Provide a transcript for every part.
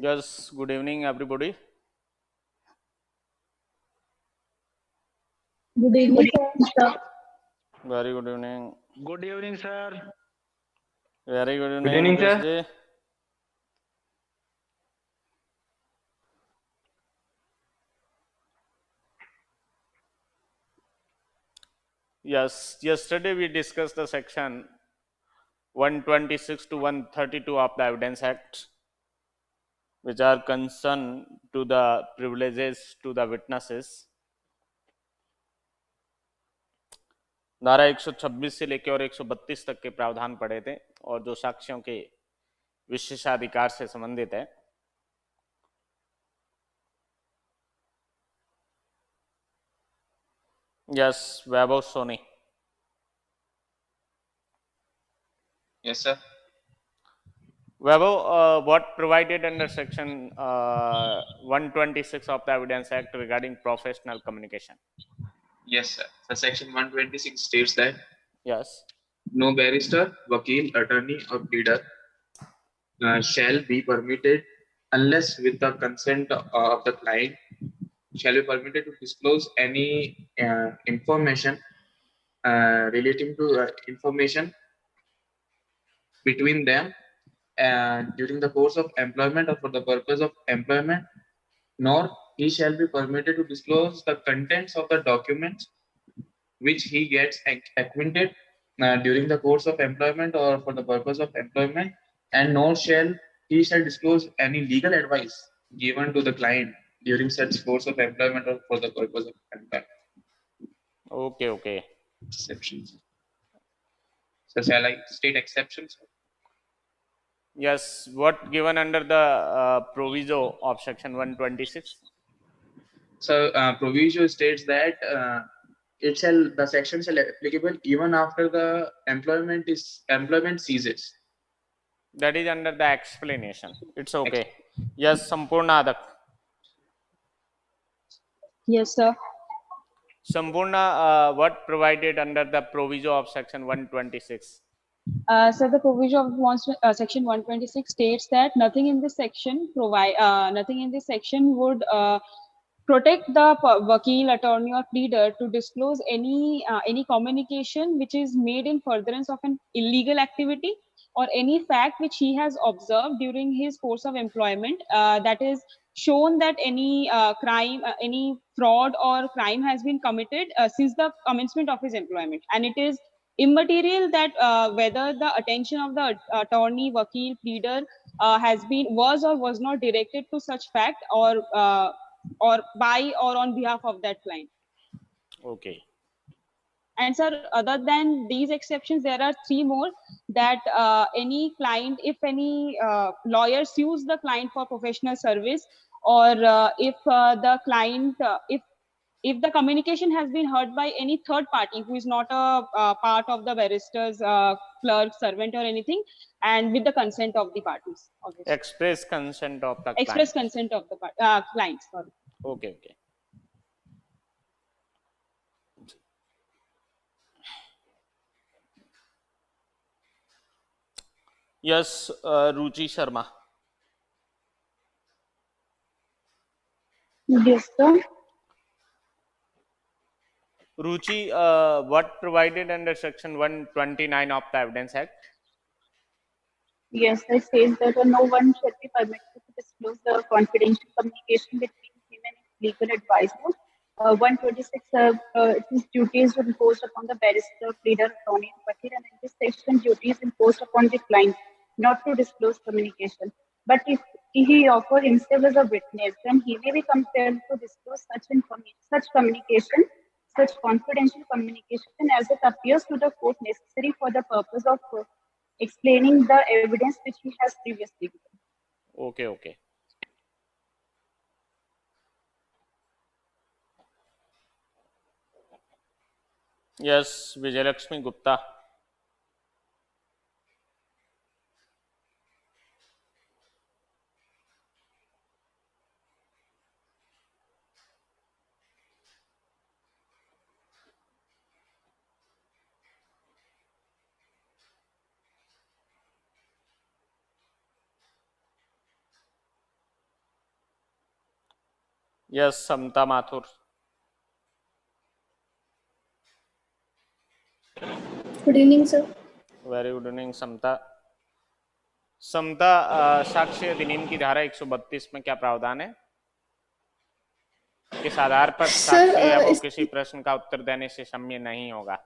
Yes, good evening, everybody. Good evening, sir. Very good evening. Good evening, sir. Very good Good evening, evening, Mukesh sir. ji. Yes, yesterday we discussed the section 126 to 132 of the Evidence Act, which are concerned to the privileges to the witnesses. धारा 126 से लेकर और 132 तक के प्रावधान पढ़े थे और जो साक्ष्यों के विशेषाधिकार से संबंधित है. Yes, Vaibhav Soni. Yes, sir. Vaibhav, what provided under section 126 of the Evidence Act regarding professional communication? Yes, sir. So section 126 states that Yes. no barrister, vakil, attorney, or pleader shall be permitted, unless with the consent of the client, shall be permitted to disclose any information relating to information between them during the course of employment or for the purpose of employment, nor he shall be permitted to disclose the contents of the documents which he gets acquainted during the course of employment or for the purpose of employment, and nor shall he shall disclose any legal advice given to the client during such course of employment or for the purpose of employment. Okay. Exceptions. So shall I state exceptions? Yes, what given under the proviso of section 126? So proviso states that the section shall applicable even after the employment ceases. That is under the explanation. It's okay. Yes, Sampurna Adak. Yes, sir. Sampurna, what provided under the proviso of section 126? So the provision of section 126 states that nothing in this section would protect the vakil, attorney, or pleader to disclose any communication which is made in furtherance of an illegal activity or any fact which he has observed during his course of employment that is shown that any crime, any fraud or crime has been committed since the commencement of his employment, and it is immaterial that whether the attention of the attorney, vakil, pleader was or was not directed to such fact or by or on behalf of that client. Okay. And sir, other than these exceptions, there are three more that any client, if any lawyer sues the client for professional service, or if the client, if the communication has been heard by any third party who is not a part of the barrister's clerk, servant, or anything, and with the consent of the parties, obviously. Express consent of the Express client. consent of the client. Sorry. Okay. Yes, Ruchi Sharma. Yes, sir. Ruchi, what provided under section 129 of the Evidence Act? Yes, it says that no one shall be permitted to disclose the confidential communication between him and his legal advisor. 126, its duties imposed upon the barrister, pleader, attorney, and vakil, and in this section, duties imposed upon the client not to disclose communication. But if he offer himself as a witness, then he may be compelled to disclose such information, such communication, such confidential communication as it appears to the court necessary for the purpose of explaining the evidence which he has previously given. Okay. Yes, Vijayalakshmi Gupta. Yes, Samta Mathur. Good evening, sir. Very good evening, Samta. समता साक्ष्य अधिनियम की धारा 132 में क्या प्रावधान है? किस आधार पर साक्ष्य या वो किसी प्रश्न का उत्तर देने से क्षम्य नहीं होगा?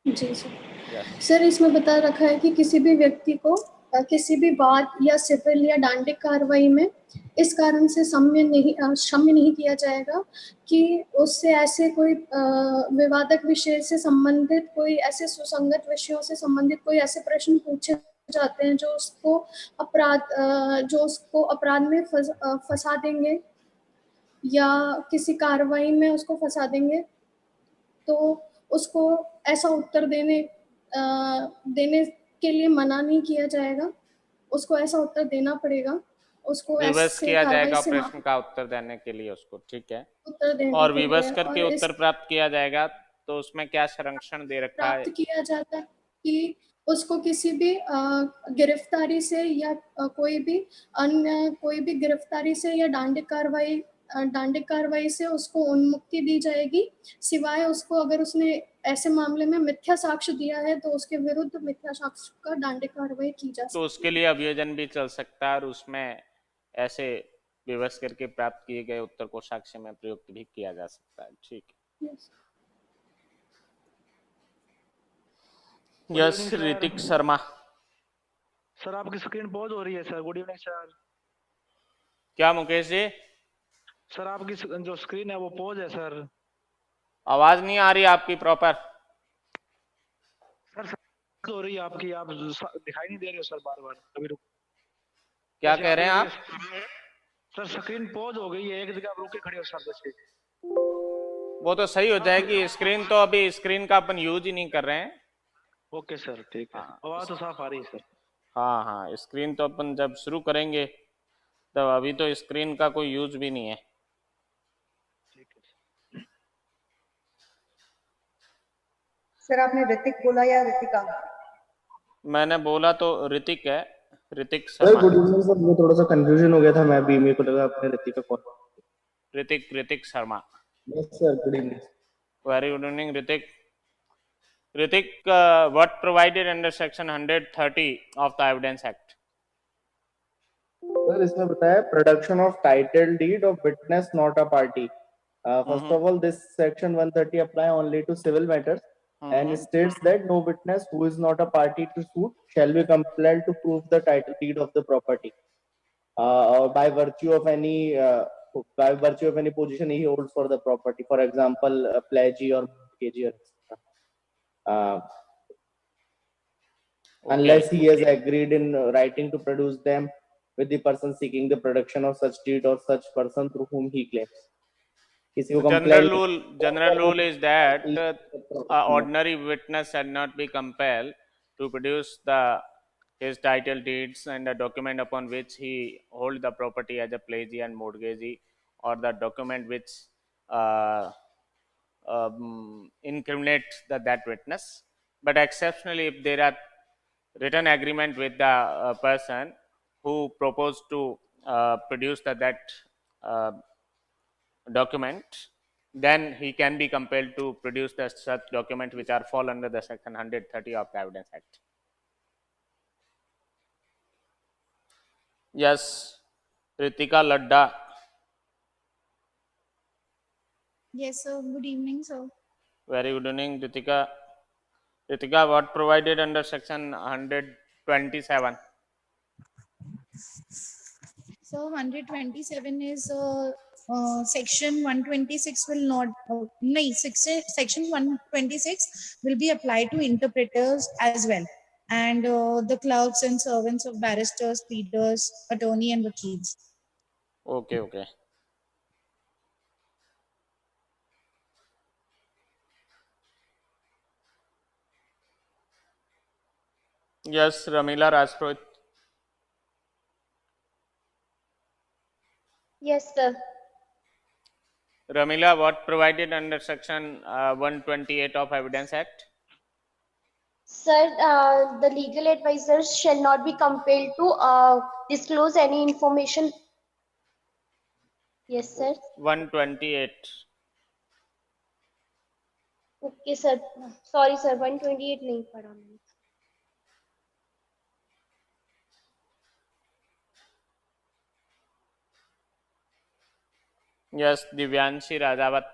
जी सर। सर, इसमें बता रखा है कि किसी भी व्यक्ति को किसी भी बात या सिविल या दंडिक कार्रवाई में इस कारण से क्षम्य नहीं किया जाएगा कि उससे ऐसे कोई विवादक विषय से संबंधित कोई ऐसे सुसंगत विषयों से संबंधित कोई ऐसे प्रश्न पूछे जाते हैं जो उसको अपराध में फंसा देंगे या किसी कार्रवाई में उसको फंसा देंगे, तो उसको ऐसा उत्तर देने के लिए मना नहीं किया जाएगा, उसको ऐसा उत्तर देना पड़ेगा, उसको विवश किया जाएगा से प्रश्न का उत्तर देने के लिए उसको, ठीक है। उत्तर देने और के विवश लिए करके और उत्तर प्राप्त किया जाएगा तो उसमें क्या संरक्षण दे रखा है? प्राप्त किया जाता है कि उसको किसी भी गिरफ्तारी से या कोई भी गिरफ्तारी से या दांडिक कार्रवाई से उसको उन्मुक्ति दी जाएगी, सिवाय उसको अगर उसने ऐसे मामले में मिथ्या साक्ष्य दिया है तो उसके विरुद्ध मिथ्या साक्ष्य का दांडिक कार्रवाई की जा सकती है। तो उसके लिए अभियोजन भी चल सकता है और उसमें ऐसे विवश करके प्राप्त किए गए उत्तर को साक्ष्य में प्रयुक्त भी किया जा सकता है, ठीक है। यस, ऋतिक शर्मा। सर आपकी स्क्रीन पॉज हो रही है सर। Good evening sir. क्या मुकेश जी? सर आपकी जो स्क्रीन है वो पॉज है सर। आवाज नहीं आ रही आपकी प्रॉपर। सर हो रही है आपकी, आप दिखाई नहीं दे रहे हो सर बार बार। अभी रुक, क्या कह रहे हैं आप? सर स्क्रीन पॉज हो गई है, एक जगह आप रुके खड़े हो सर जैसे। वो तो सही हो जाएगी स्क्रीन, तो अभी स्क्रीन का अपन यूज ही नहीं कर रहे हैं। ओके सर, ठीक है। आवाज तो साफ आ रही है सर। हाँ हाँ, स्क्रीन तो अपन जब शुरू करेंगे तब, अभी तो स्क्रीन का कोई यूज भी नहीं है। ठीक है सर आपने ऋतिक बोला या ऋतिका? मैंने बोला तो ऋतिक है, Hrithik Sharma. Good evening sir, मुझे थोड़ा सा कंफ्यूजन हो गया था, मैं भी, मेरे को लगा आपने Ritika call. Ritik Sharma. Yes sir, good evening. Very good evening Ritik. Ritik, what provided under section 130 of the Evidence Act? Sir इसमें बताया production of title deed of witness not a party. First of all this section 130 apply only to civil matters and states that no witness who is not a party to suit shall be compelled to prove the title deed of the property or by virtue of any position he holds for the property, for example pledgee or mortgagee, unless he has agreed in writing to produce them with the person seeking the production of such deed or such person through whom he claims. General rule is that ordinary witness shall not be compelled to produce his title deeds and the document upon which he holds the property as a pledgee and mortgagee, or the document which incriminates that witness. But exceptionally, if there are written agreement with the person who proposed to produce that document, then he can be compelled to produce such documents which are fall under the section 130 of the Evidence Act. Yes, Ritika Ladda. Yes, sir. Good evening, sir. Very good evening, Ritika. Ritika, what provided under section 127? So 127 is section 126 will not, section 126 will be applied to interpreters as well, and the clerks and servants of barristers, pleaders, attorney and vakils. Okay. Yes, Ramila Rajpurohit. Yes, sir. Ramila, what provided under section 128 of Evidence Act? Sir, the legal advisors shall not be compelled to disclose any information Yes, sir. 128. Okay, sir. Sorry, sir. 128 नहीं पढ़ा मैंने. Yes, Divyanshi Rajawat.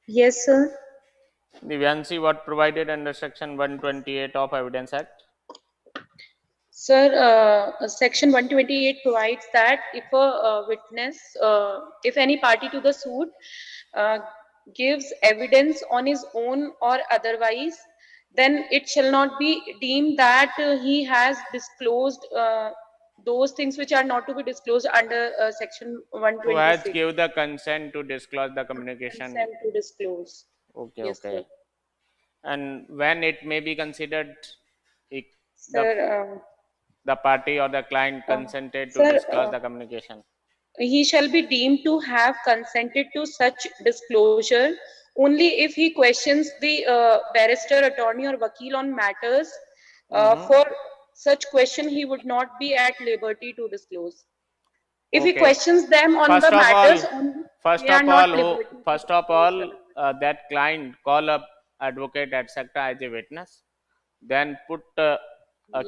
Yes, sir. Divyanshi, what provided under section 128 of Evidence Act? Sir, section 128 provides that if a witness, if any party to the suit gives evidence on his own or otherwise, then it shall not be deemed that he has disclosed those things which are not to be disclosed under section Who has 126. give the consent to disclose the communication? Consent to disclose. Okay, Yes, okay. sir. And when it may be considered Sir, the party or the client consented to sir, disclose the communication? He shall be deemed to have consented to such disclosure only if he questions the barrister, attorney or vakil on matters for such question he would not be at liberty to disclose. If he questions them on the matters, First of all, that client call up advocate etc. as a witness, then put a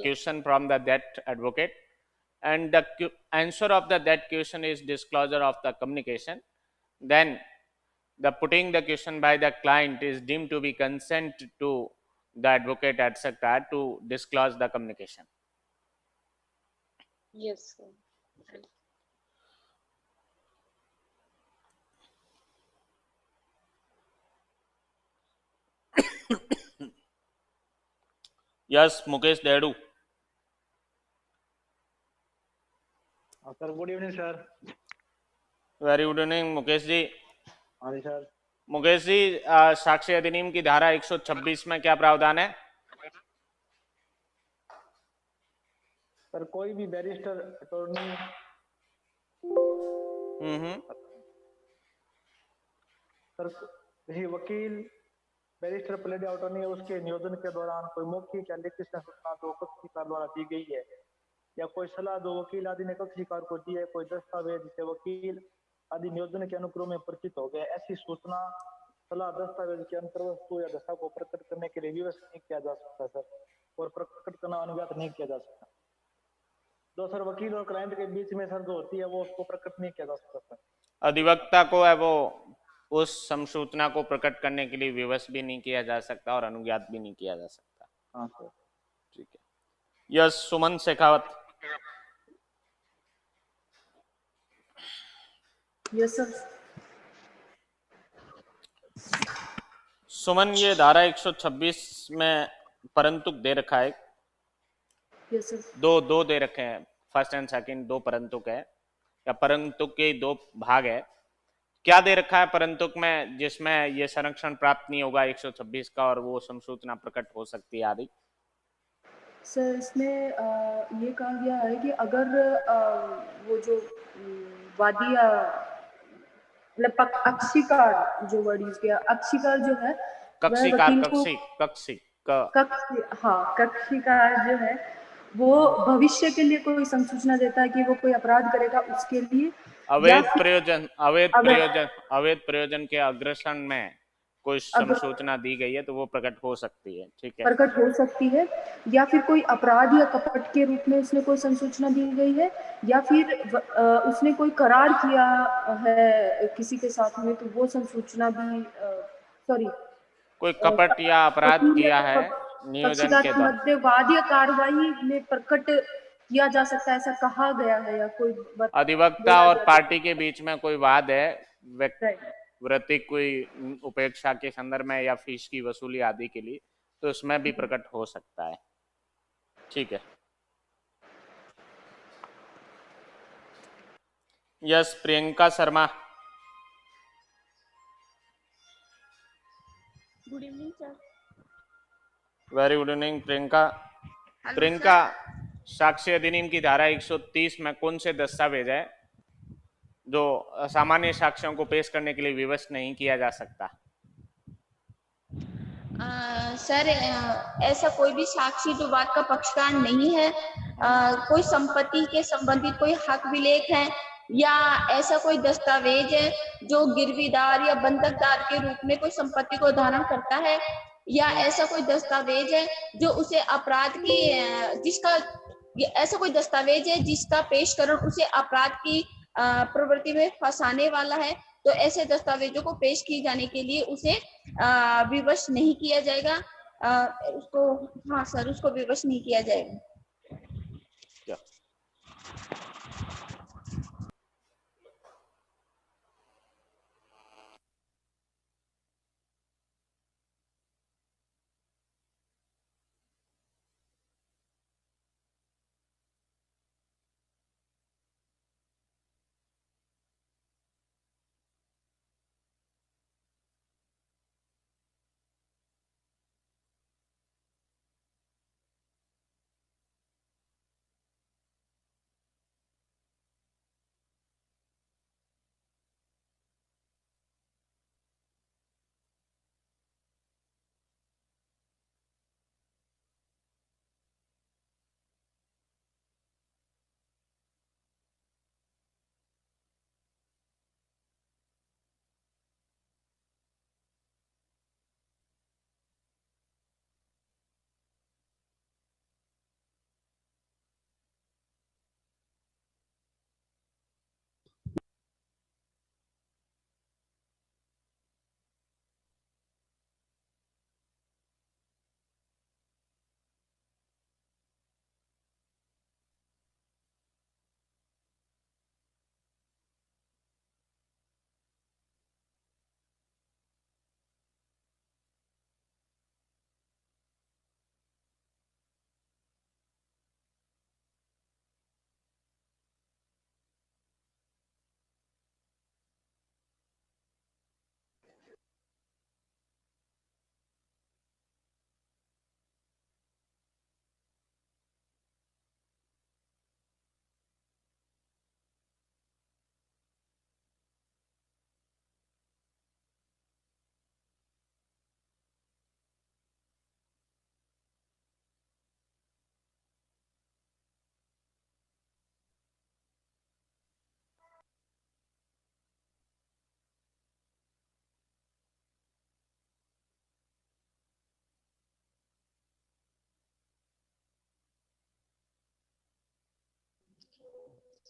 question from that advocate, and the answer of that question is disclosure of the communication. Then the putting the question by the client is deemed to be consent to the advocate etc. to disclose the communication. Yes, sir. Yes, Mukesh Dedu. Sir, good evening, sir. Very good evening, Mukesh जी. हाँ जी sir. Mukesh ji, साक्ष्य अधिनियम की धारा 126 में क्या प्रावधान है? सर, कोई भी बैरिस्टर, अटॉर्नी सर, किसी वकील, बैरिस्टर, प्लेडी अटॉर्नी है, उसके नियोजन के दौरान कोई मौखिक या लिखित सूचना दो कक्षीकार द्वारा दी गई है या कोई सलाह दो वकील आदि ने कक्षीकार को दी है, कोई दस्तावेज जिसे वकील आदि नियोजन के अनुक्रम में परिचित हो गए, ऐसी सूचना, सलाह, दस्तावेज के अंतर्वस्तु या दशा को प्रकट करने के लिए विवश नहीं किया जा सकता सर, और प्रकट करना अनुज्ञात नहीं किया जा सकता. दो सर, वकील और क्लाइंट के बीच में सर जो होती है वो उसको प्रकट नहीं किया जा सकता सर. अधिवक्ता को है वो उस संसूचना को प्रकट करने के लिए विवश भी नहीं किया जा सकता और अनुज्ञात भी नहीं किया जा सकता. हाँ सर. ठीक है. Yes, Suman Shekhawat. Yes sir. Suman, ये धारा 126 में परंतु दे रखा है. Yes sir. दो दे रखे हैं, फर्स्ट एंड सेकंड, दो परंतुक है या परंतुक के दो भाग है. क्या दे रखा है परंतुक में जिसमें ये संरक्षण प्राप्त नहीं होगा 126 का और वो संसूचना प्रकट हो सकती है आदि? सर, इसमें ये कहा गया है कि अगर वो जो वादी या मतलब अक्षीकार, जो वर्ड यूज किया, अक्षीकार जो है, कक्षीकार जो है वो भविष्य के लिए कोई संसूचना देता है कि वो कोई अपराध करेगा, उसके लिए अवैध प्रयोजन के अग्रसर में कोई संसूचना दी गई है तो वो प्रकट हो सकती है. ठीक है, प्रकट हो सकती है. या फिर कोई अपराध या कपट के रूप में उसने कोई संसूचना दी गई है, या फिर उसने कोई करार किया है किसी के साथ में, तो वो संसूचना भी कोई कपट या अपराध किया है नियोजन के द्वारा, मध्यवाद या कार्रवाई में प्रकट किया जा सकता है, ऐसा कहा गया है. या कोई अधिवक्ता और पार्टी के बीच में कोई वाद है, वृत्तिक कोई उपेक्षा के संदर्भ में या फीस की वसूली आदि के लिए, तो उसमें भी प्रकट हो सकता है. ठीक है. Yes, Priyanka Sharma. Good evening sir. Very good evening Priyanka. Priyanka, साक्ष्य अधिनियम की धारा 130 में कौन से दस्तावेज है जो सामान्य साक्ष्यों को पेश करने के लिए विवश नहीं किया जा सकता? सर, ऐसा कोई भी साक्षी जो बात का पक्षकार नहीं है कोई संपत्ति के संबंधित कोई हक विलेख है या ऐसा कोई दस्तावेज है जो गिरवीदार या बंधकदार के रूप में कोई संपत्ति को धारण करता है, या ऐसा कोई दस्तावेज है जो उसे अपराध की जिसका ऐसा कोई दस्तावेज है जिसका पेशकरण उसे अपराध की प्रवृत्ति में फंसाने वाला है, तो ऐसे दस्तावेजों को पेश किए जाने के लिए उसे विवश नहीं किया जाएगा। उसको हाँ सर, उसको विवश नहीं किया जाएगा।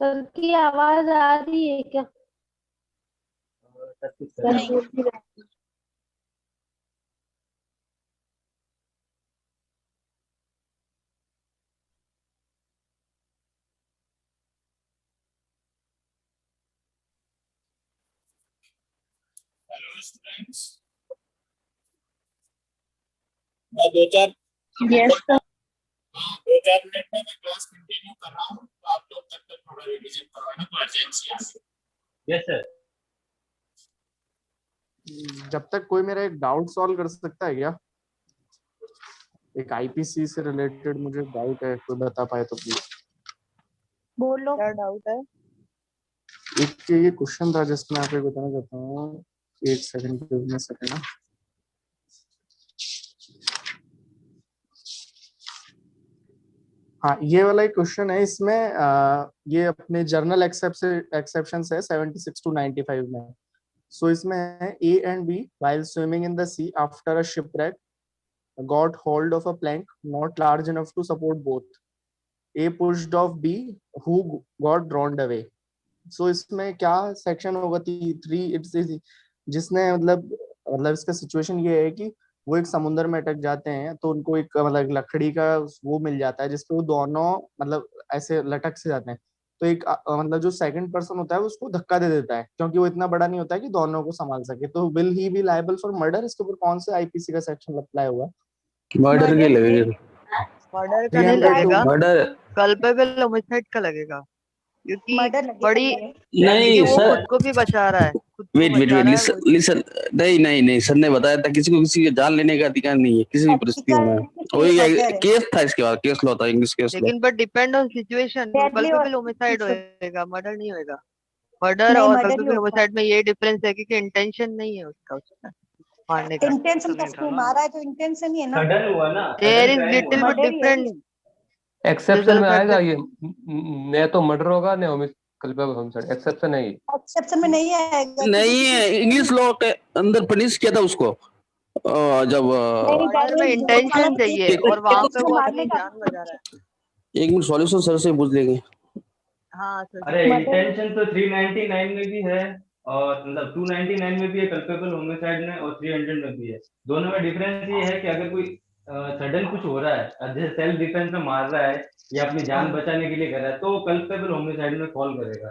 सर की आवाज आ रही है क्या? हेलो स्टूडेंट्स, मैं 2-4 मिनट में मैं क्लास कंटिन्यू कर रहा हूँ, तो आप लोग तब तक थोड़ा रिवीजन करवाना, तो अर्जेंसी आ गई। Yes sir. जब तक कोई मेरा एक डाउट सॉल्व कर सकता है क्या? एक आईपीसी से रिलेटेड मुझे डाउट है, कोई बता पाए तो प्लीज बोलो। क्या डाउट है? एक ये क्वेश्चन था जिसमें आपको बताना चाहता हूँ। एक सेकंड में सेकंड। हाँ, ये वाला एक क्वेश्चन है। इसमें ये अपने जर्नल एक्सेप्शन है 76 to 95 में। सो इसमें A and B while swimming in the sea after a shipwreck got hold of a plank not large enough to support both. A pushed off B who got drowned away. So इसमें क्या section होगा? 3 जिसने मतलब इसका situation ये है कि वो एक समुद्र में अटक जाते हैं, तो उनको एक मतलब लकड़ी का वो मिल जाता है जिसपे वो दोनों मतलब ऐसे लटक से जाते हैं। तो एक मतलब जो सेकंड पर्सन होता है उसको धक्का दे देता है, क्योंकि वो इतना बड़ा नहीं होता है कि दोनों को संभाल सके। तो will he B liable for murder? इसके ऊपर कौन से आईपीसी का सेक्शन अप्लाई होगा? मर्डर के लगेगा। मर्डर का नहीं लगेगा, मर्डर कल्पेबल होमिसाइड का लगेगा, क्योंकि बड़ी नहीं वो सर, खुद को भी बचा रहा है। वेट लिसन नहीं सर ने बताया था किसी को किसी की जान लेने का अधिकार नहीं है किसी भी परिस्थिति में। वही केस था, इसके बाद केस लॉ था, इंग्लिश केस लॉ। लेकिन but depend on situation, culpable homicide होएगा, मर्डर नहीं होएगा। मर्डर और कल्पेबल होमिसाइड में ये डिफरेंस है कि इंटेंशन नहीं है उसका उसमें मारने का। इंटेंशन का मारा है तो इंटेंशन ही है ना। सडन हुआ ना, there is little bit difference. Exception में आएगा ये, न तो मर्डर होगा न कल्पेबल होमिसाइड, एक्सेप्शन है ये। एक्सेप्शन में नहीं आएगा। नहीं है, इंग्लिश लॉ के अंदर पनिश किया था उसको जब मर्डर में इंटेंशन चाहिए और वहां पे वो अपनी जान बचा रहा है। एक मिनट सॉल्यूशन सर से पूछ लेंगे। हाँ सर। अरे इंटेंशन तो 399 में भी है और मतलब 299 में भी है कल्पेबल होमिसाइड में, और 300 में भी है। दोनों में डिफरेंस ये है कि अगर कोई सडन कुछ हो रहा है, जैसे सेल्फ डिफेंस में मार रहा है या अपनी जान बचाने के लिए कर रहा है, तो कल्पेबल होमिसाइड में फॉल करेगा।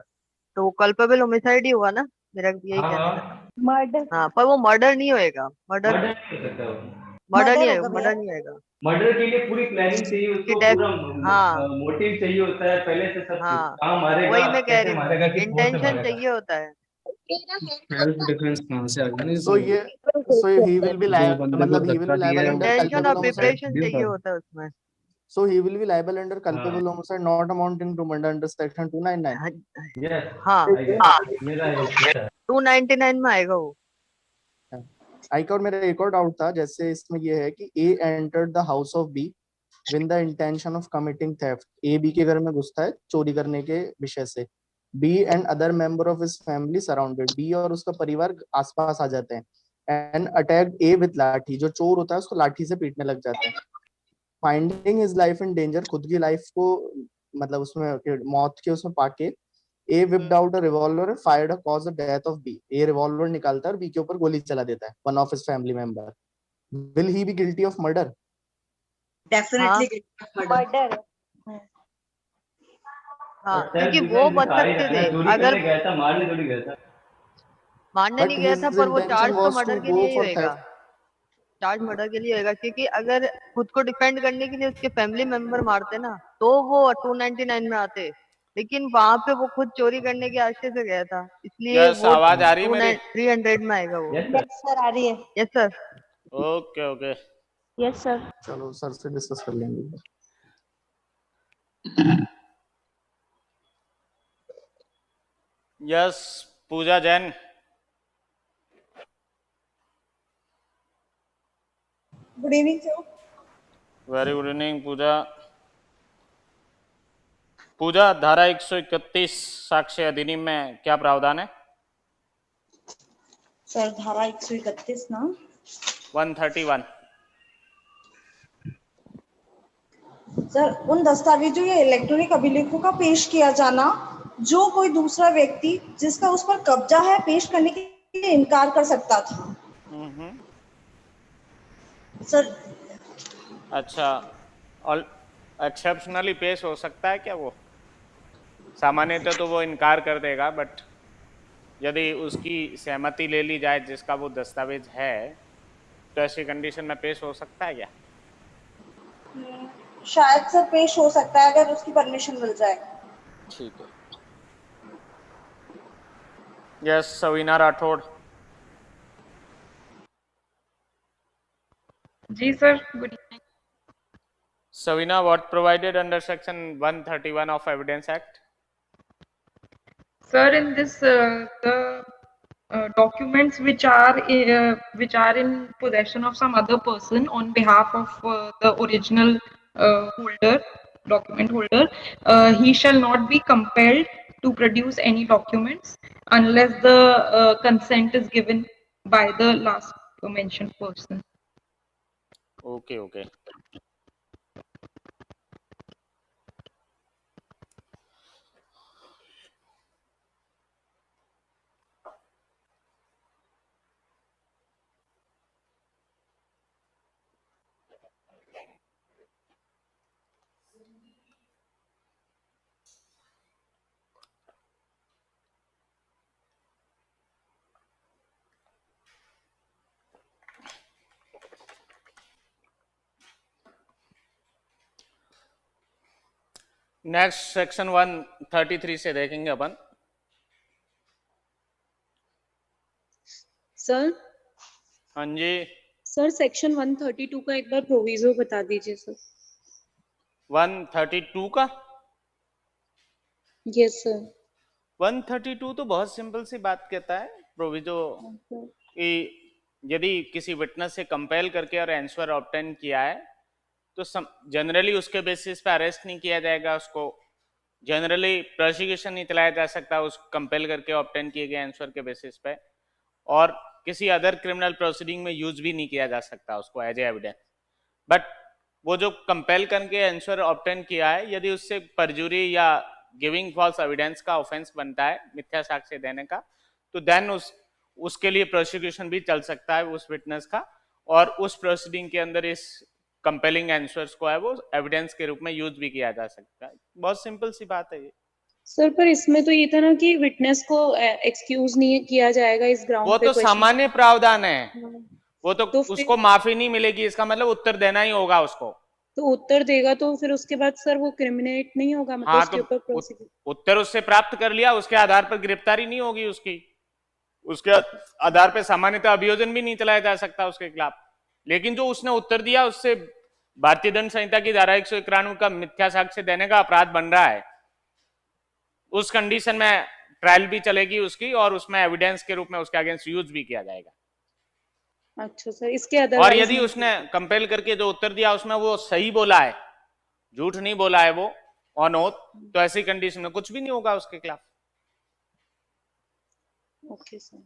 तो कल्पेबल होमिसाइड ही हुआ ना, मेरा यही कहना है। मर्डर। हाँ पर वो मर्डर नहीं होएगा, मर्डर नहीं हो सकता वो। मर्डर नहीं आएगा, मर्डर नहीं आएगा। मर्डर के लिए पूरी प्लानिंग चाहिए, उसको पूरा मोटिव चाहिए होता है पहले से सब। कहाँ मारेगा, वही मैं कह रही मारेगा, हूँ, इंटेंशन चाहिए होता है। सेल्फ डिफेंस कहां से आ गया? so he will be liable, मतलब he will be liable under intention और culpable homicide। प्रिपरेशन चाहिए होता है उसमें। So he will be liable under culpable homicide not amounting to murder under section 299। Yes, हाँ मेरा 299 में आएगा वो। एक और मेरा एक और डाउट था, जैसे इसमें ये है कि A entered the house of B with the intention of committing theft। A B के घर में घुसता है चोरी करने के विषय से। B and other member of his family surrounded। B और उसका परिवार आसपास आ जाते हैं and attacked A with लाठी। जो चोर होता है उसको लाठी से पीटने लग जाते हैं। Finding his life in danger, खुद की लाइफ को मतलब उसमें मौत के उसमें पाके A whipped out a revolver and fired a cause the death of B। A revolver निकालता है और B के ऊपर गोली चला देता है, one of his family member। Will he be guilty of murder? Definitely guilty of murder। हाँ क्योंकि वो बच सकते थे अगर गया था, मारने थोड़ी गया था। मारने नहीं गया था, पर वो चार्ज तो मर्डर के लिए ही होएगा। चार्ज मर्डर के लिए होएगा क्योंकि अगर खुद को डिफेंड करने के लिए उसके फैमिली मेंबर मारते ना तो वो 299 में आते, लेकिन वहां पे वो खुद चोरी करने के आशय से गया था, इसलिए वो आवाज आ रही है मेरी? 300 में आएगा वो। यस सर आ रही है। Yes sir. Okay okay yes sir. चलो सर से डिस्कस कर लेंगे। Yes Pooja Jain. Good evening sir. Very good evening Pooja. Pooja, धारा 131 साक्ष्य अधिनियम में क्या प्रावधान है? सर धारा 131 ना 131। सर उन दस्तावेजों या इलेक्ट्रॉनिक अभिलेखों का पेश किया जाना जो कोई दूसरा व्यक्ति जिसका उस पर कब्जा है पेश करने के लिए इनकार कर सकता था। सर अच्छा, और एक्सेप्शनली पेश हो सकता है क्या वो? सामान्यतः तो वो इनकार कर देगा, बट यदि उसकी सहमति ले ली जाए जिसका वो दस्तावेज है तो ऐसी कंडीशन में पेश हो सकता है क्या? शायद सर पेश हो सकता है अगर उसकी परमिशन मिल जाए। ठीक है। Yes Savina Rathore. Ji sir, good evening. Savina, what provided under section 131 of Evidence Act? Sir, in this the documents which are in possession of some other person on behalf of the original document holder, he shall not be compelled to produce any documents unless the consent is given by the last mentioned person. Okay, okay. Next section 133 से देखेंगे अपन। Sir हाँ जी sir, section 132 का एक बार proviso बता दीजिए sir. 132 का? Yes sir. 132 तो बहुत सिंपल सी बात कहता है प्रोविजो कि यदि किसी विटनेस से कंपेल करके और आंसर ऑब्टेन किया है तो जनरली उसके बेसिस पे अरेस्ट नहीं किया जाएगा उसको, जनरली प्रोसिक्यूशन नहीं चलाया जा सकता उस कंपेल करके ऑब्टेन किए गए आंसर के बेसिस पे, और किसी अदर क्रिमिनल प्रोसीडिंग में यूज भी नहीं किया जा सकता उसको एज ए एविडेंस। बट वो जो कंपेल करके आंसर ऑब्टेन किया है, यदि उससे परजुरी या गिविंग फॉल्स एविडेंस का ऑफेंस बनता है, मिथ्या साक्ष्य देने का, तो देन उसके लिए प्रोसिक्यूशन भी चल सकता है उस विटनेस का, और उस प्रोसीडिंग के अंदर इस कंपेलिंग आंसर्स को है वो एविडेंस के रूप में यूज भी किया जा सकता है। बहुत सिंपल सी बात है ये। सर पर इसमें तो ये था ना कि विटनेस को एक्सक्यूज नहीं किया जाएगा इस ग्राउंड वो पे। तो सामान्य प्रावधान है, वो तो फिर उसको माफी नहीं मिलेगी, इसका मतलब उत्तर देना ही होगा उसको। तो उत्तर देगा तो फिर उसके बाद सर वो क्रिमिनेट नहीं होगा, मतलब हाँ, उसके ऊपर प्रोसिक्यूशन। उत्तर उससे प्राप्त कर लिया, उसके आधार पर गिरफ्तारी नहीं होगी उसकी, उसके आधार पर सामान्यतः अभियोजन भी नहीं चलाया जा सकता उसके खिलाफ। लेकिन जो उसने उत्तर दिया उससे भारतीय दंड संहिता की धारा 191 का मिथ्या साक्ष्य देने का अपराध बन रहा है, उस कंडीशन में ट्रायल भी चलेगी उसकी, और उसमें एविडेंस के रूप में उसके अगेंस्ट यूज भी किया जाएगा। अच्छा सर, इसके और यदि उसने कंपेल करके जो उत्तर दिया उसमें वो सही बोला है, झूठ नहीं बोला है वो ऑन ओथ, तो ऐसी कंडीशन में कुछ भी नहीं होगा उसके खिलाफ। Okay sir.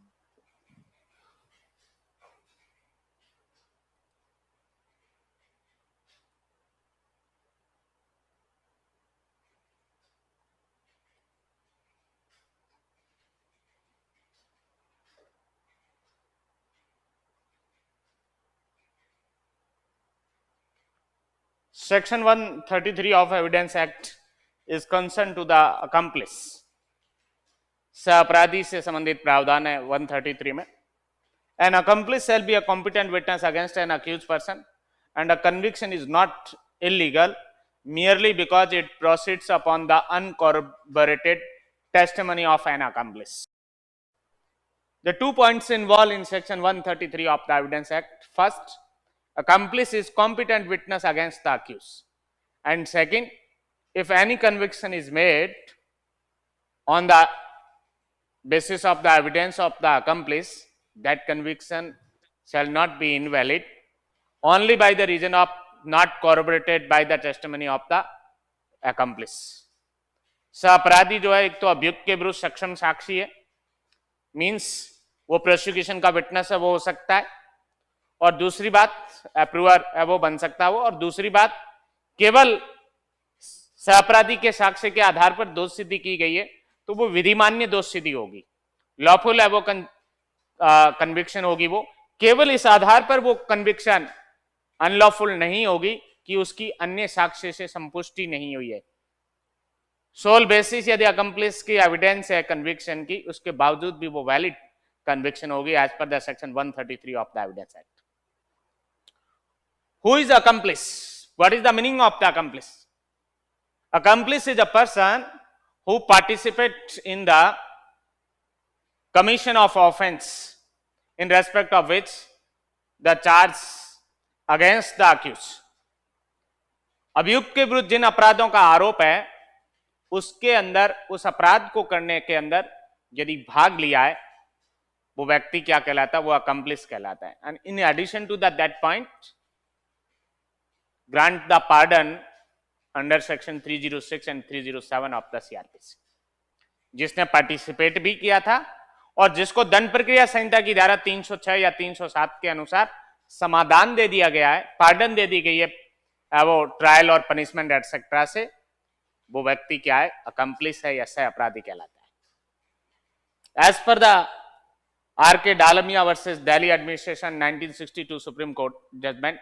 Section 133 of Evidence Act is concerned to the accomplice. सहअपराधी से संबंधित प्रावधान है 133 में। An accomplice shall be a competent witness against an accused person, and a conviction is not illegal merely because it proceeds upon the uncorroborated testimony of an accomplice. The 2 points involved in Section 133 of the Evidence Act. First, accomplice is competent witness against the accused, and second, if any conviction is made on the basis of the evidence of the accomplice, that conviction shall not be invalid only by the reason of not corroborated by the testimony of the accomplice. सहअपराधी जो है, एक तो अभियुक्त के विरुद्ध सक्षम साक्षी है, means वो प्रोसिक्यूशन का विटनेस है, वो हो सकता है, और दूसरी बात अप्रूवर है वो बन सकता है वो, और दूसरी बात केवल सहअपराधी के साक्ष्य के आधार पर दोष सिद्धि की गई है तो वो विधिमान्य दोष सिद्धि होगी, लॉफुल है वो कन्विक्शन होगी, वो केवल इस आधार पर वो कन्विक्शन अनलॉफुल नहीं होगी कि उसकी अन्य साक्ष्य से संपुष्टि नहीं हुई है। सोल बेसिस यदि अकम्प्लिस की एविडेंस है कन्विक्शन की, उसके बावजूद भी वो वैलिड कन्विक्शन होगी as per the section 133 of the evidence act. Who is accomplice? What is the meaning of the accomplice? Accomplice is a person who participates in the commission of offense in respect of which the charge against the accused. अभियुक्त के विरुद्ध जिन अपराधों का आरोप है उसके अंदर, उस अपराध को करने के अंदर यदि भाग लिया है, वो व्यक्ति क्या कहलाता है? वो accomplice कहलाता है। And in addition to that point, grant the pardon under section 306 and 307 of the CRPC. जिसने पार्टिसिपेट भी किया था और जिसको दंड प्रक्रिया संहिता की धारा 306 या 307 के अनुसार समाधान दे दिया गया है, पार्डन दे दी गई है वो ट्रायल और पनिशमेंट एटसेट्रा से, वो व्यक्ति क्या है? अकम्प्लिस है या सह अपराधी कहलाता है। As per the R.K. Dalmia versus Delhi Administration 1962 Supreme Court judgment,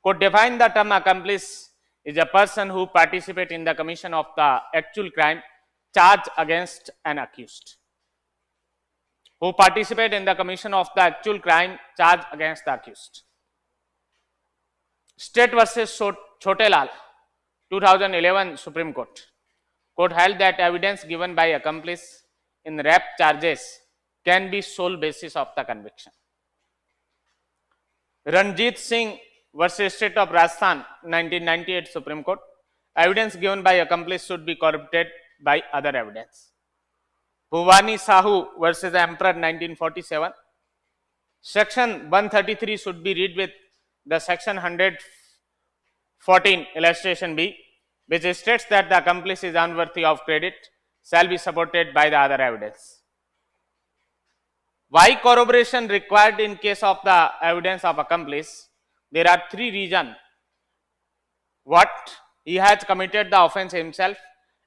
could define the term accomplice is a person who participate in the commission of the actual crime charged against an accused. Who participate in the commission of the actual crime charged against the accused. State versus Chotelal 2011 Supreme Court. Court held that evidence given by accomplice in rape charges can be sole basis of the conviction. Ranjit Singh versus State of Rajasthan 1998 Supreme Court. Evidence given by accomplice should be corroborated by other evidence. Bhuvani Sahu versus Emperor 1947. Section 133 should be read with the section 100 14 illustration B, which states that the accomplice is unworthy of credit, shall be supported by the other evidence. Why corroboration required in case of the evidence of accomplice? There are three reasons. What? He has committed the offense himself,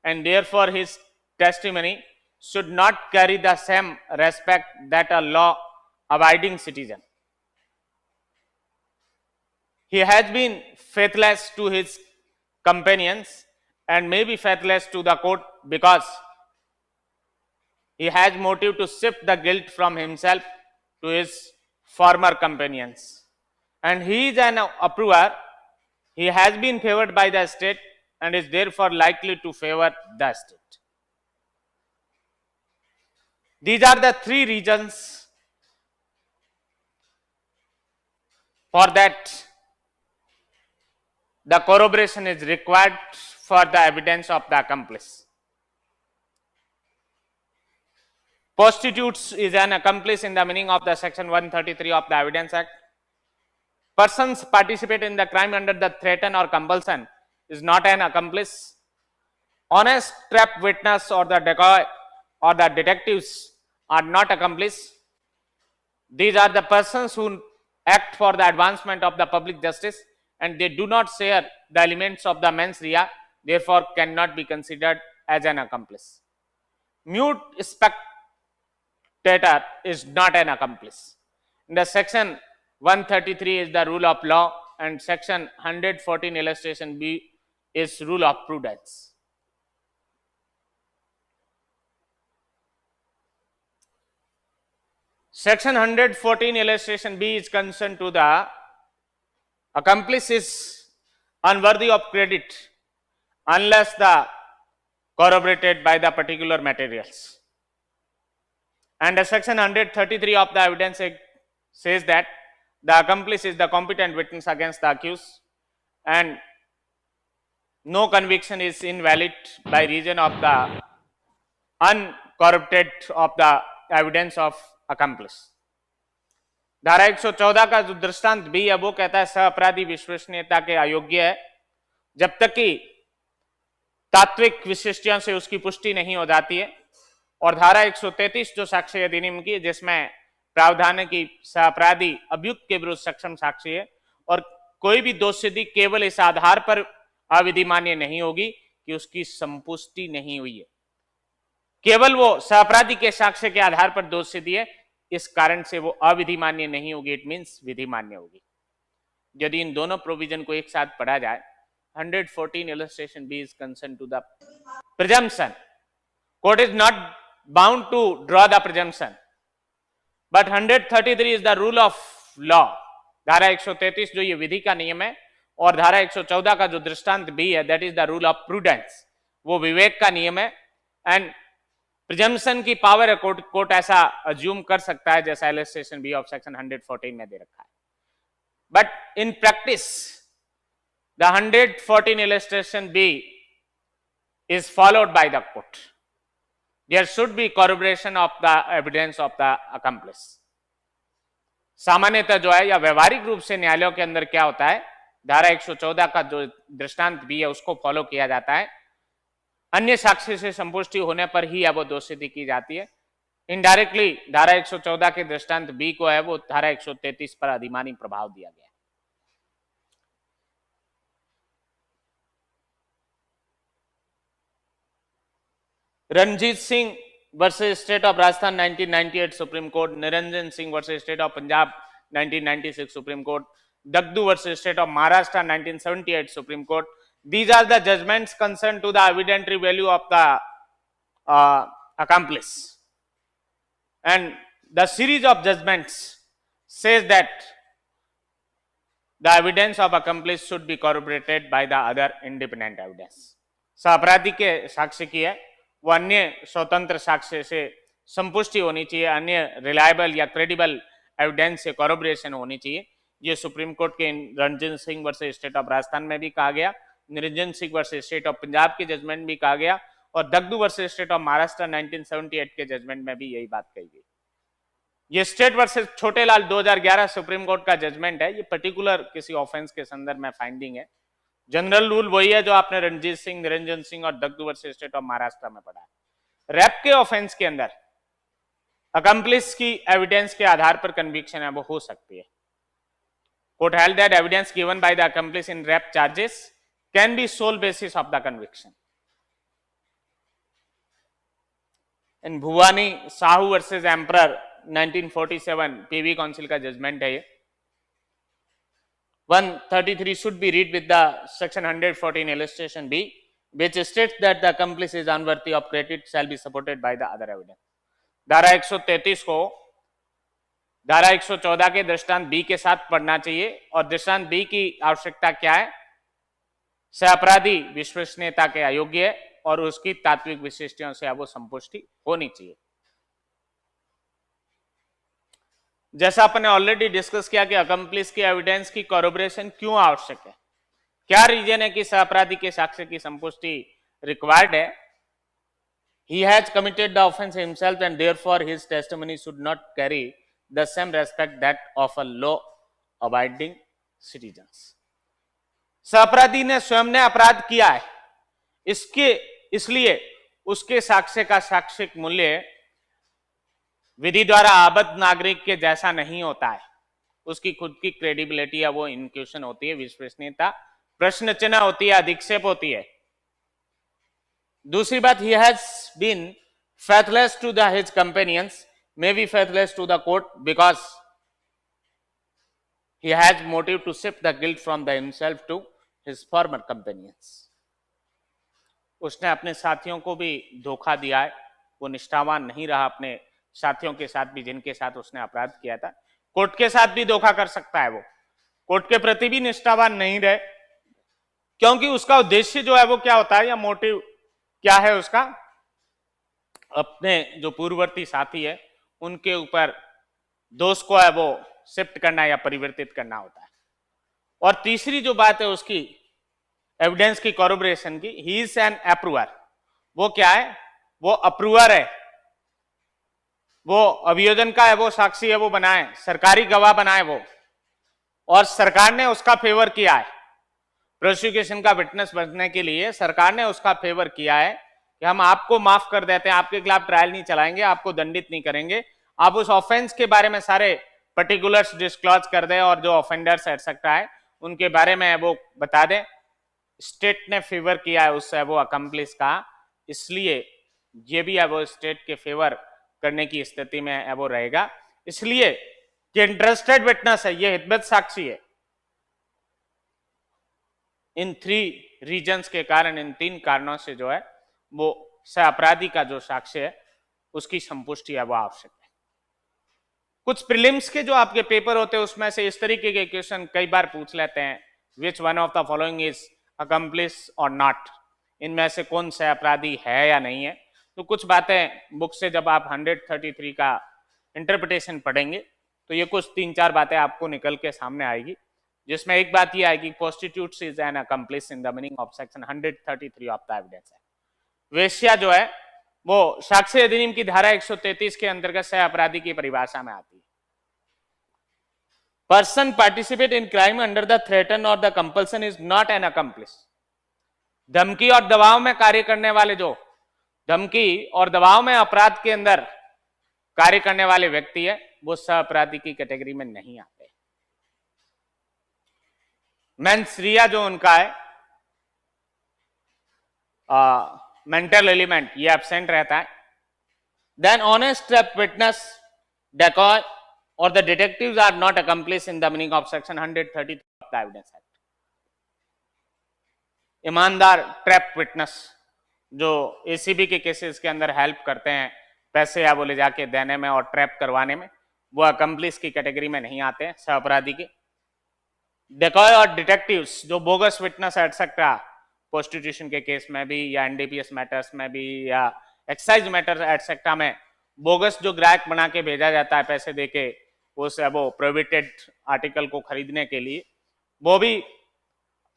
and therefore his testimony should not carry the same respect that a law-abiding citizen. He has been faithless to his companions and may be faithless to the court because he has motive to shift the guilt from himself to his former companions. And he is an approver. He has been favored by the state and is therefore likely to favor the state. These are the three reasons for that the corroboration is required for the evidence of the accomplice. Prostitutes is an accomplice in the meaning of the section 133 of the Evidence Act. Persons participate in the crime under the threat or compulsion is not an accomplice. Honest trap witness or the decoy or the detectives are not accomplice. These are the persons who act for the advancement of the public justice and they do not share the elements of the mens rea, therefore cannot be considered as an accomplice. Mute spectator is not an accomplice. In the section 133 is the rule of law and section 114 illustration B is rule of prudence. Section 114 illustration B is concerned to the accomplice is unworthy of credit unless the corroborated by the particular materials. And the section 133 of the Evidence Act says that the accomplice is the competent witness against the accused and no conviction is invalid by reason of the uncorrupted of the evidence of accomplice. धारा 114 का जो दृष्टांत भी है वो कहता है सहअपराधी विश्वसनीयता के अयोग्य है जब तक कि तात्विक विशिष्टियों से उसकी पुष्टि नहीं हो जाती है। और धारा 133 जो साक्ष्य अधिनियम की जिसमें प्रावधान है कि सहअपराधी अभियुक्त के विरुद्ध सक्षम साक्षी है और कोई भी दोष सिद्धि केवल इस आधार पर अविधि मान्य नहीं होगी कि उसकी संपुष्टि नहीं हुई है, केवल वो सहअपराधी के साक्ष्य के आधार पर दोष सिद्धि है, इस कारण से वो अविधि मान्य नहीं होगी, इट मींस विधि मान्य होगी। यदि इन दोनों प्रोविजन को एक साथ पढ़ा जाए, 114 illustration B is concerned to the presumption. Court is not bound to draw the presumption, but 133 is the rule of law. धारा 133 जो ये विधि का नियम है और धारा 114 का जो दृष्टांत भी है that is the rule of prudence, वो विवेक का नियम है। एंड प्रिजम्पशन की पावर है, कोर्ट ऐसा अज्यूम कर सकता है जैसा इलस्ट्रेशन बी ऑफ सेक्शन 114 में दे रखा है। But in practice the 114 illustration B is followed by the court. There should be corroboration of the evidence of the accomplice. सामान्यतः जो है या व्यवहारिक रूप से न्यायालयों के अंदर क्या होता है, धारा 114 का जो दृष्टांत भी है उसको फॉलो किया जाता है। अन्य साक्ष्य से संपुष्टि होने पर ही अब दोष सिद्धि की जाती है। इनडायरेक्टली धारा 114 के दृष्टांत बी को है वो धारा 133 पर अधिमानी प्रभाव दिया गया। Ranjit Singh versus state of Rajasthan 1998 supreme court, Niranjan Singh versus state of Punjab 1996 supreme court, Dagdu versus state of Maharashtra 1978 supreme court. These are the judgments concerned to the evidentiary value of the accomplice, and the series of judgments says that the evidence of accomplice should be corroborated by the other independent evidence. सहअपराधी के साक्ष्य की है वो अन्य स्वतंत्र साक्ष्य से संपुष्टि होनी चाहिए, अन्य रिलायबल या क्रेडिबल एविडेंस से कॉरोबरेशन होनी चाहिए। ये सुप्रीम कोर्ट के Ranjan Singh versus state of Rajasthan में भी कहा गया, Niranjan Singh versus state of Punjab के जजमेंट भी कहा गया और दगदू वर्सेस स्टेट ऑफ महाराष्ट्र 1978 के जजमेंट में भी यही बात कही गई। ये state versus Chhotelal 2011 supreme court का जजमेंट है, ये पर्टिकुलर किसी ऑफेंस के संदर्भ में फाइंडिंग है जनरल रूल वही है जो आपने रणजीत सिंह, निरंजन सिंह और दग्धु वर्सेस स्टेट ऑफ महाराष्ट्र में पढ़ा है। रेप के ऑफेंस के अंदर अकम्प्लिस की एविडेंस के आधार पर कन्विक्शन है वो हो सकती है। Court held that evidence given by the accomplice in rape charges can be sole basis of the conviction. In Bhuwani Sahu versus emperor 1947 privy council का जजमेंट है ये। 133 should be read with the section 114 illustration B, which states that the accomplice is unworthy of credit shall be supported by the other evidence. धारा 133 को धारा 114 के दृष्टांत B के साथ पढ़ना चाहिए। और दृष्टांत बी की आवश्यकता क्या है? सहअपराधी विश्वसनीयता के अयोग्य है और उसकी तात्विक विशिष्टियों से वो संपुष्टि होनी चाहिए। जैसा आपने ऑलरेडी डिस्कस किया कि अकम्प्लिस की एविडेंस की कॉरोबरेशन क्यों आवश्यक है, क्या रीजन है कि सहअपराधी के साक्ष्य की संपुष्टि रिक्वायर्ड है। He has committed the offense himself and therefore his testimony should not carry the same respect that of a law-abiding citizens. सहअपराधी ने स्वयं ने अपराध किया है, इसलिए उसके साक्ष्य का साक्ष्यिक मूल्य विधि द्वारा आबद्ध नागरिक के जैसा नहीं होता है। उसकी खुद की क्रेडिबिलिटी है वो इन क्वेश्चन होती है, विश्वसनीयता प्रश्न चिन्ह होती है, अधिक्षेप होती है। दूसरी बात, he has been faithless to his companions, may be faithless to the court because he has motive to shift the guilt from the himself to his former companions. उसने अपने साथियों को भी धोखा दिया है, वो निष्ठावान नहीं रहा अपने साथियों के साथ भी जिनके साथ उसने अपराध किया था। कोर्ट के साथ भी धोखा कर सकता है, वो कोर्ट के प्रति भी निष्ठावान नहीं रहे, क्योंकि उसका उद्देश्य जो है वो क्या होता है या मोटिव क्या है उसका, अपने जो पूर्ववर्ती साथी है उनके ऊपर दोष को है वो शिफ्ट करना या परिवर्तित करना होता है। और तीसरी जो बात है उसकी एविडेंस की कॉरोबरेशन की, ही इज एन अप्रूवर। वो क्या है? वो अप्रूवर है, वो अभियोजन का है वो साक्षी है, वो बनाए सरकारी गवाह बनाए वो, और सरकार ने उसका फेवर किया है। प्रोसिक्यूशन का विटनेस बनने के लिए सरकार ने उसका फेवर किया है कि हम आपको माफ कर देते हैं, आपके खिलाफ ट्रायल नहीं चलाएंगे, आपको दंडित नहीं करेंगे, आप उस ऑफेंस के बारे में सारे पर्टिकुलर्स डिस्क्लोज कर दें और जो ऑफेंडर्स एटसेट्रा है उनके बारे में वो बता दें। स्टेट ने फेवर किया है उससे वो अकम्प्लिस का, इसलिए ये भी है वो स्टेट के फेवर करने की स्थिति में है वो रहेगा। इसलिए ये इंटरेस्टेड विटनेस है, ये हितबद्ध साक्षी है। इन 3 रीजंस के कारण, इन 3 कारणों से जो है वो सहअपराधी का जो साक्ष्य है उसकी संपुष्टि है वो आवश्यक है। कुछ प्रीलिम्स के जो आपके पेपर होते हैं उसमें से इस तरीके के क्वेश्चन कई बार पूछ लेते हैं, which one of the following is accomplish और नॉट, इनमें से कौन सहअपराधी है या नहीं है। तो कुछ बातें बुक से जब आप 133 का इंटरप्रिटेशन पढ़ेंगे तो ये कुछ 3-4 बातें आपको निकल के सामने आएगी, जिसमें एक बात ये आएगी, prostitutes is an accomplish in the meaning of section 133 of the evidence act. वेश्या जो है वो साक्ष्य अधिनियम की धारा 133 के अंतर्गत सहअपराधी की परिभाषा में आती है। Person participate in crime under the threaten और the compulsion is not an accomplice. धमकी और दबाव में कार्य करने वाले, जो धमकी और दबाव में अपराध के अंदर कार्य करने वाले व्यक्ति है वो सहअपराधी की कैटेगरी में नहीं आते। मेंसरिया जो उनका है मेंटल एलिमेंट ये एब्सेंट रहता है। Then honest trap witness, decoy और the detectives are not accomplice in the meaning of section 133 of the evidence act. ईमानदार ट्रैप विटनेस जो एसीबी के केसेस के अंदर हेल्प करते हैं पैसे या वो ले जाके देने में और ट्रैप करवाने में, वो अकम्प्लिस की कैटेगरी में नहीं आते हैं सहअपराधी के। डेकॉय और डिटेक्टिव्स जो बोगस विटनेस एटसेट्रा, प्रोस्टिट्यूशन के केस में भी या एनडीपीएस मैटर्स में भी या एक्साइज मैटर्स एटसेट्रा में बोगस जो ग्राहक बना के भेजा जाता है पैसे देके वो प्रोहिबिटेड आर्टिकल को खरीदने के लिए, वो भी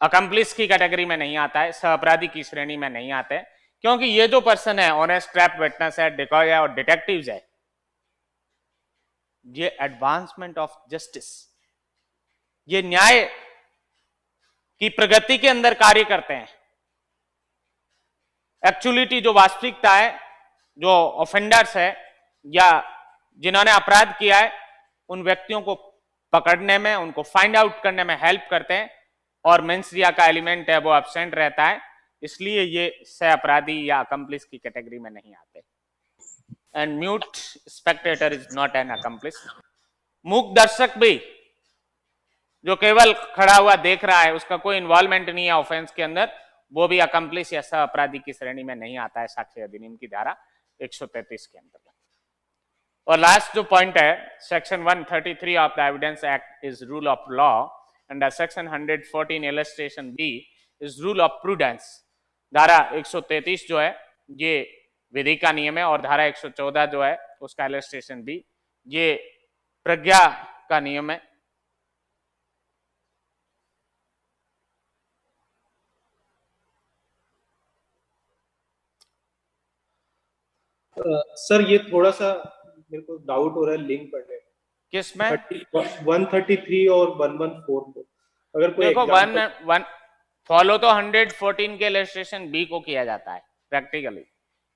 अकम्प्लिस की कैटेगरी में नहीं आता है, सहअपराधी की श्रेणी में नहीं आते हैं, क्योंकि ये जो पर्सन है ऑनेस्ट ट्रैप विटनेस है, डेकॉय है और डिटेक्टिव्स है, ये एडवांसमेंट ऑफ जस्टिस, ये न्याय की प्रगति के अंदर कार्य करते हैं। एक्चुअलिटी जो वास्तविकता है, जो ऑफेंडर्स है या जिन्होंने अपराध किया है, उन व्यक्तियों को पकड़ने में, उनको फाइंड आउट करने में हेल्प करते हैं और मेंस रिया का एलिमेंट है वो एब्सेंट रहता है, इसलिए ये सह अपराधी या अकम्प्लिस की कैटेगरी में नहीं आते। And mute Spectator is not an accomplish. मूक दर्शक भी जो केवल खड़ा हुआ देख रहा है, उसका कोई इन्वॉल्वमेंट नहीं है ऑफेंस के अंदर, वो भी अकम्प्लिस या सह अपराधी की श्रेणी में नहीं आता है साक्ष्य अधिनियम की धारा 133 के अंतर्गत। और लास्ट जो पॉइंट है, section 133 of the evidence act is rule of law and section 114 illustration b is rule of prudence. धारा 133 जो है ये विधि का नियम है और धारा 114 जो है उसका इलस्ट्रेशन बी ये प्रज्ञा का नियम है। सर ये थोड़ा सा मेरे को डाउट हो रहा है लिंक पढ़ने किसमें 133 और 114 को। अगर कोई देखो वन फॉलो तो 114 के इलस्ट्रेशन बी को किया जाता है प्रैक्टिकली,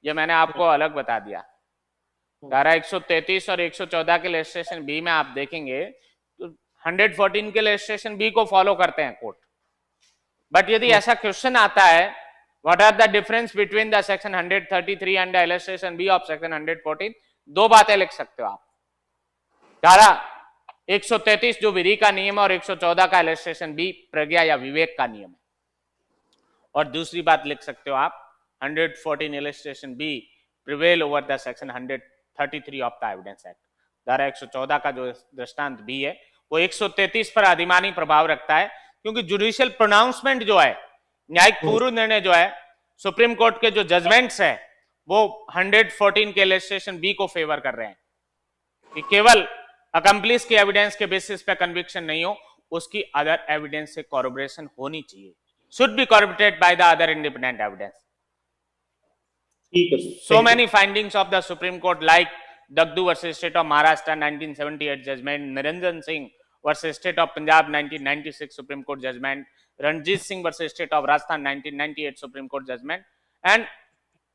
ये मैंने आपको अलग बता दिया। धारा 133 और 114 के इलस्ट्रेशन बी में आप देखेंगे तो 114 के इलस्ट्रेशन बी को फॉलो करते हैं कोर्ट। बट यदि ऐसा क्वेश्चन आता है what are the difference between the section 133 and the illustration b of section 114, दो बातें लिख सकते हो आप। धारा 133 जो विधि का नियम है और 114 का इलस्ट्रेशन बी प्रज्ञा या विवेक का नियम है। और दूसरी बात लिख सकते हो आप 114 illustration b prevail over the section 133 of the evidence act. धारा 114 का जो दृष्टांत बी है वो 133 पर अधिमानी प्रभाव रखता है, क्योंकि जुडिशियल प्रोनाउंसमेंट जो है, न्यायिक पूर्व निर्णय जो है, सुप्रीम कोर्ट के जो जजमेंट्स है वो 114 के इलस्ट्रेशन बी को फेवर कर रहे हैं कि केवल अकम्प्लिस की एविडेंस के बेसिस पे कन्विक्शन नहीं हो, उसकी अदर एविडेंस से कॉर्रोबोरेशन होनी चाहिए, should be corroborated by the other independent evidence. So many findings of the Supreme Court, like Dagdu versus State of Maharashtra 1978 judgment, Niranjan Singh versus State of Punjab 1996 Supreme Court judgment, Ranjit Singh versus State of Rajasthan 1998 Supreme Court judgment, and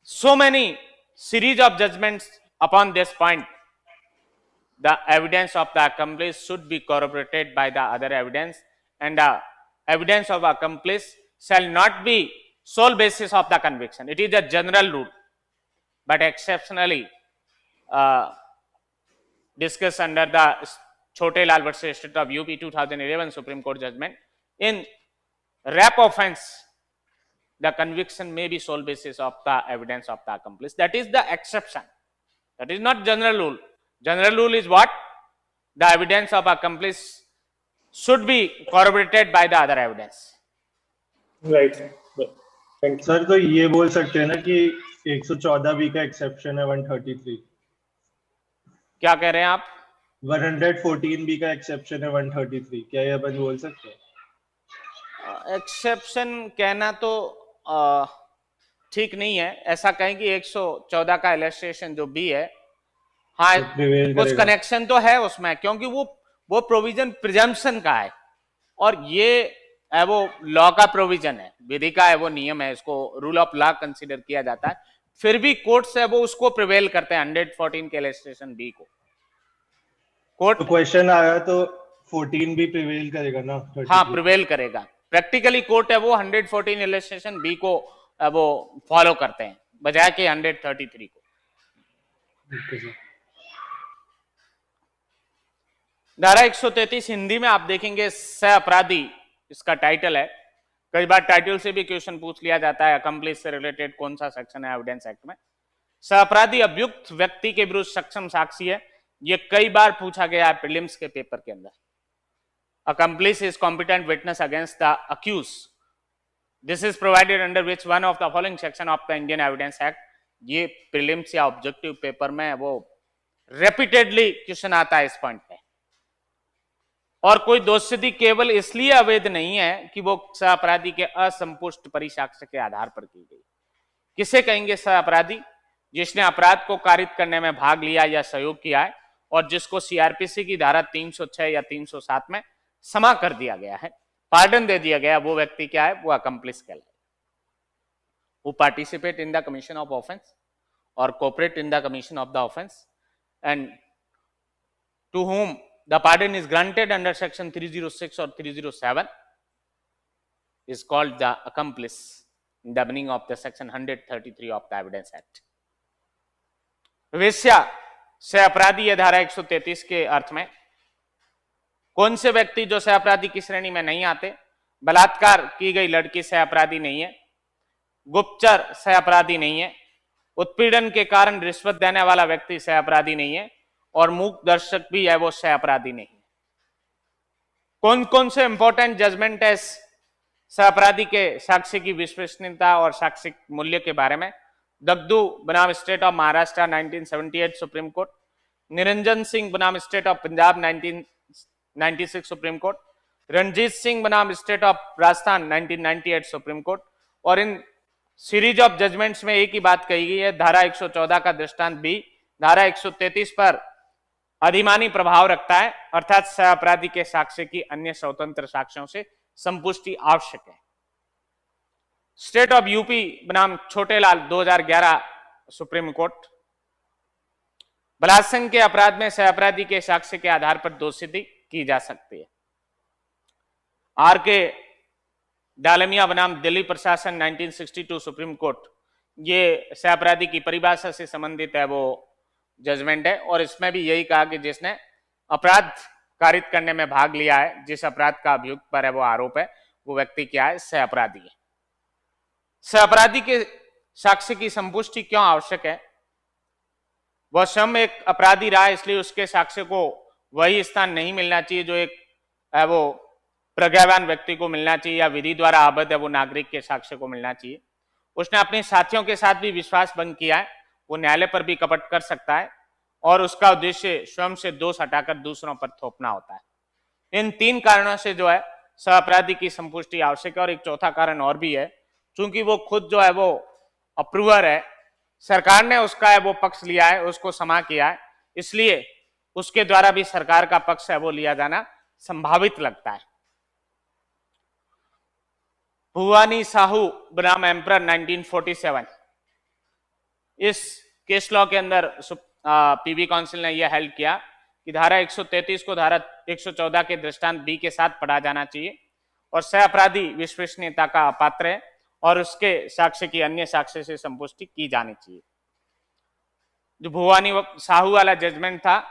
so many series of judgments upon this point. The evidence of the accomplice should be corroborated by the other evidence, and the evidence of accomplice shall not be sole basis of the conviction. It is a general rule, but exceptionally discussed under the Chote Lal versus State of UP 2011 Supreme Court judgment. In rape offense, the conviction may be sole basis of the evidence of the accomplice. That is the exception. That is not general rule. General rule is what? The evidence of accomplice should be corroborated by the other evidence. Right. Sir तो ये बोल सकते हैं ना कि 114 B का exception है 133। क्या कह रहे हैं आप? 114 बी का एक्सेप्शन है 133, क्या ये अपन बोल सकते हैं? एक्सेप्शन कहना तो ठीक नहीं है। ऐसा कहें कि 114 का इलस्ट्रेशन जो बी है, हाँ कुछ कनेक्शन तो है उसमें, क्योंकि वो प्रोविजन प्रिजम्पशन का है और ये है वो लॉ का प्रोविजन है, विधि का है वो नियम है, इसको रूल ऑफ लॉ कंसीडर किया जाता है। फिर भी कोर्ट्स है वो उसको प्रिवेल करते हैं 114 के इलस्ट्रेशन बी को। कोर्ट तो क्वेश्चन आया तो 14 भी प्रिवेल करेगा ना? हाँ प्रिवेल करेगा। प्रैक्टिकली कोर्ट है वो 114 इलस्ट्रेशन बी को वो फॉलो करते हैं बजाय के 133 को। धारा 133 हिंदी में आप देखेंगे सह अपराधी इसका टाइटल है। कई बार टाइटल से भी क्वेश्चन पूछ लिया जाता है अकम्प्लिस से रिलेटेड कौन सा सेक्शन है एविडेंस एक्ट में। सह अपराधी अभियुक्त व्यक्ति के विरुद्ध सक्षम साक्षी है, ये कई बार पूछा गया है प्रीलिम्स के पेपर के अंदर। Accomplish is competent witness against the accused, this is provided under which one of the following section of the Indian Evidence act. ये प्रीलिम्स या ऑब्जेक्टिव पेपर में वो रिपीटेडली क्वेश्चन आता है इस पॉइंट पे। और कोई दोषसिद्धि केवल इसलिए अवैध नहीं है कि वो सह अपराधी के असंपुष्ट परिसाक्ष्य के आधार पर की गई। किसे कहेंगे सह अपराधी? जिसने अपराध को कारित करने में भाग लिया या सहयोग किया है और जिसको सीआरपीसी की धारा 306 या 307 में क्षमा कर दिया गया है पार्डन दे दिया गया, वो व्यक्ति क्या है, वो अकम्प्लिस कहलाए। Who participate in the commission of offense or cooperate in the commission of the offense, and to whom the pardon is granted under section 306 or 307 is called the accomplice in the meaning of the section 133 of the Evidence Act. वेश्या से अपराधी है धारा 133 के अर्थ में। कौन से व्यक्ति जो से अपराधी की श्रेणी में नहीं आते? बलात्कार की गई लड़की से अपराधी नहीं है, गुप्तचर सह अपराधी नहीं है, उत्पीड़न के कारण रिश्वत देने वाला व्यक्ति सह अपराधी नहीं है, और मूक दर्शक भी है वो सह अपराधी नहीं है। कौन कौन से इंपॉर्टेंट जजमेंट है सह अपराधी के साक्ष्य की विश्वसनीयता और साक्ष्य मूल्य के बारे में? दगदू बनाम state of Maharashtra 1978 supreme court, Niranjan Singh बनाम state of Punjab 1996 supreme court, Ranjit Singh बनाम state of Rajasthan 1998 supreme court. और इन सीरीज ऑफ जजमेंट्स में एक ही बात कही गई है, धारा 114 का दृष्टांत भी धारा 133 पर अधिमानी प्रभाव रखता है, अर्थात सह अपराधी के साक्ष्य की अन्य स्वतंत्र साक्ष्यों से संपुष्टि आवश्यक है। स्टेट ऑफ यूपी बनाम छोटेलाल 2011 सुप्रीम कोर्ट, बलात्कार के अपराध में सह अपराधी के साक्ष्य के आधार पर दोषिता की जा सकती है। आर के डालमिया बनाम दिल्ली प्रशासन 1962 सुप्रीम कोर्ट, ये सह अपराधी की परिभाषा से संबंधित है वो जजमेंट है, और इसमें भी यही कहा कि जिसने अपराध कारित करने में भाग लिया है, जिस अपराध का अभियुक्त पर है वो आरोप है, वो व्यक्ति क्या है, सह अपराधी है। सह अपराधी के साक्ष्य की संपुष्टि क्यों आवश्यक है? वह स्वयं एक अपराधी रहा, इसलिए उसके साक्ष्य को वही स्थान नहीं मिलना चाहिए जो एक है वो प्रज्ञावान व्यक्ति को मिलना चाहिए, या विधि द्वारा आबद्ध है वो नागरिक के साक्ष्य को मिलना चाहिए। उसने अपने साथियों के साथ भी विश्वास भंग किया है, वो न्यायालय पर भी कपट कर सकता है, और उसका उद्देश्य स्वयं से दोष हटाकर दूसरों पर थोपना होता है। इन तीन कारणों से जो है सह अपराधी की संपुष्टि आवश्यक है। और एक चौथा कारण और भी है, चूंकि वो खुद जो है वो अप्रूवर है, सरकार ने उसका है वो पक्ष लिया है, उसको समा किया है, इसलिए उसके द्वारा भी सरकार का पक्ष है वो लिया जाना संभावित लगता है। भुवानी साहू बनाम एम्परर 1947, इस केस लॉ के अंदर पीवी काउंसिल ने यह हेल्ड किया कि धारा 133 को धारा 114 के दृष्टांत बी के साथ पढ़ा जाना चाहिए, और सह अपराधी विश्वसनीयता का अपात्र है और उसके साक्ष्य की अन्य साक्ष्य से संपुष्टि की जानी चाहिए। जो भुवानी साहू वाला जजमेंट था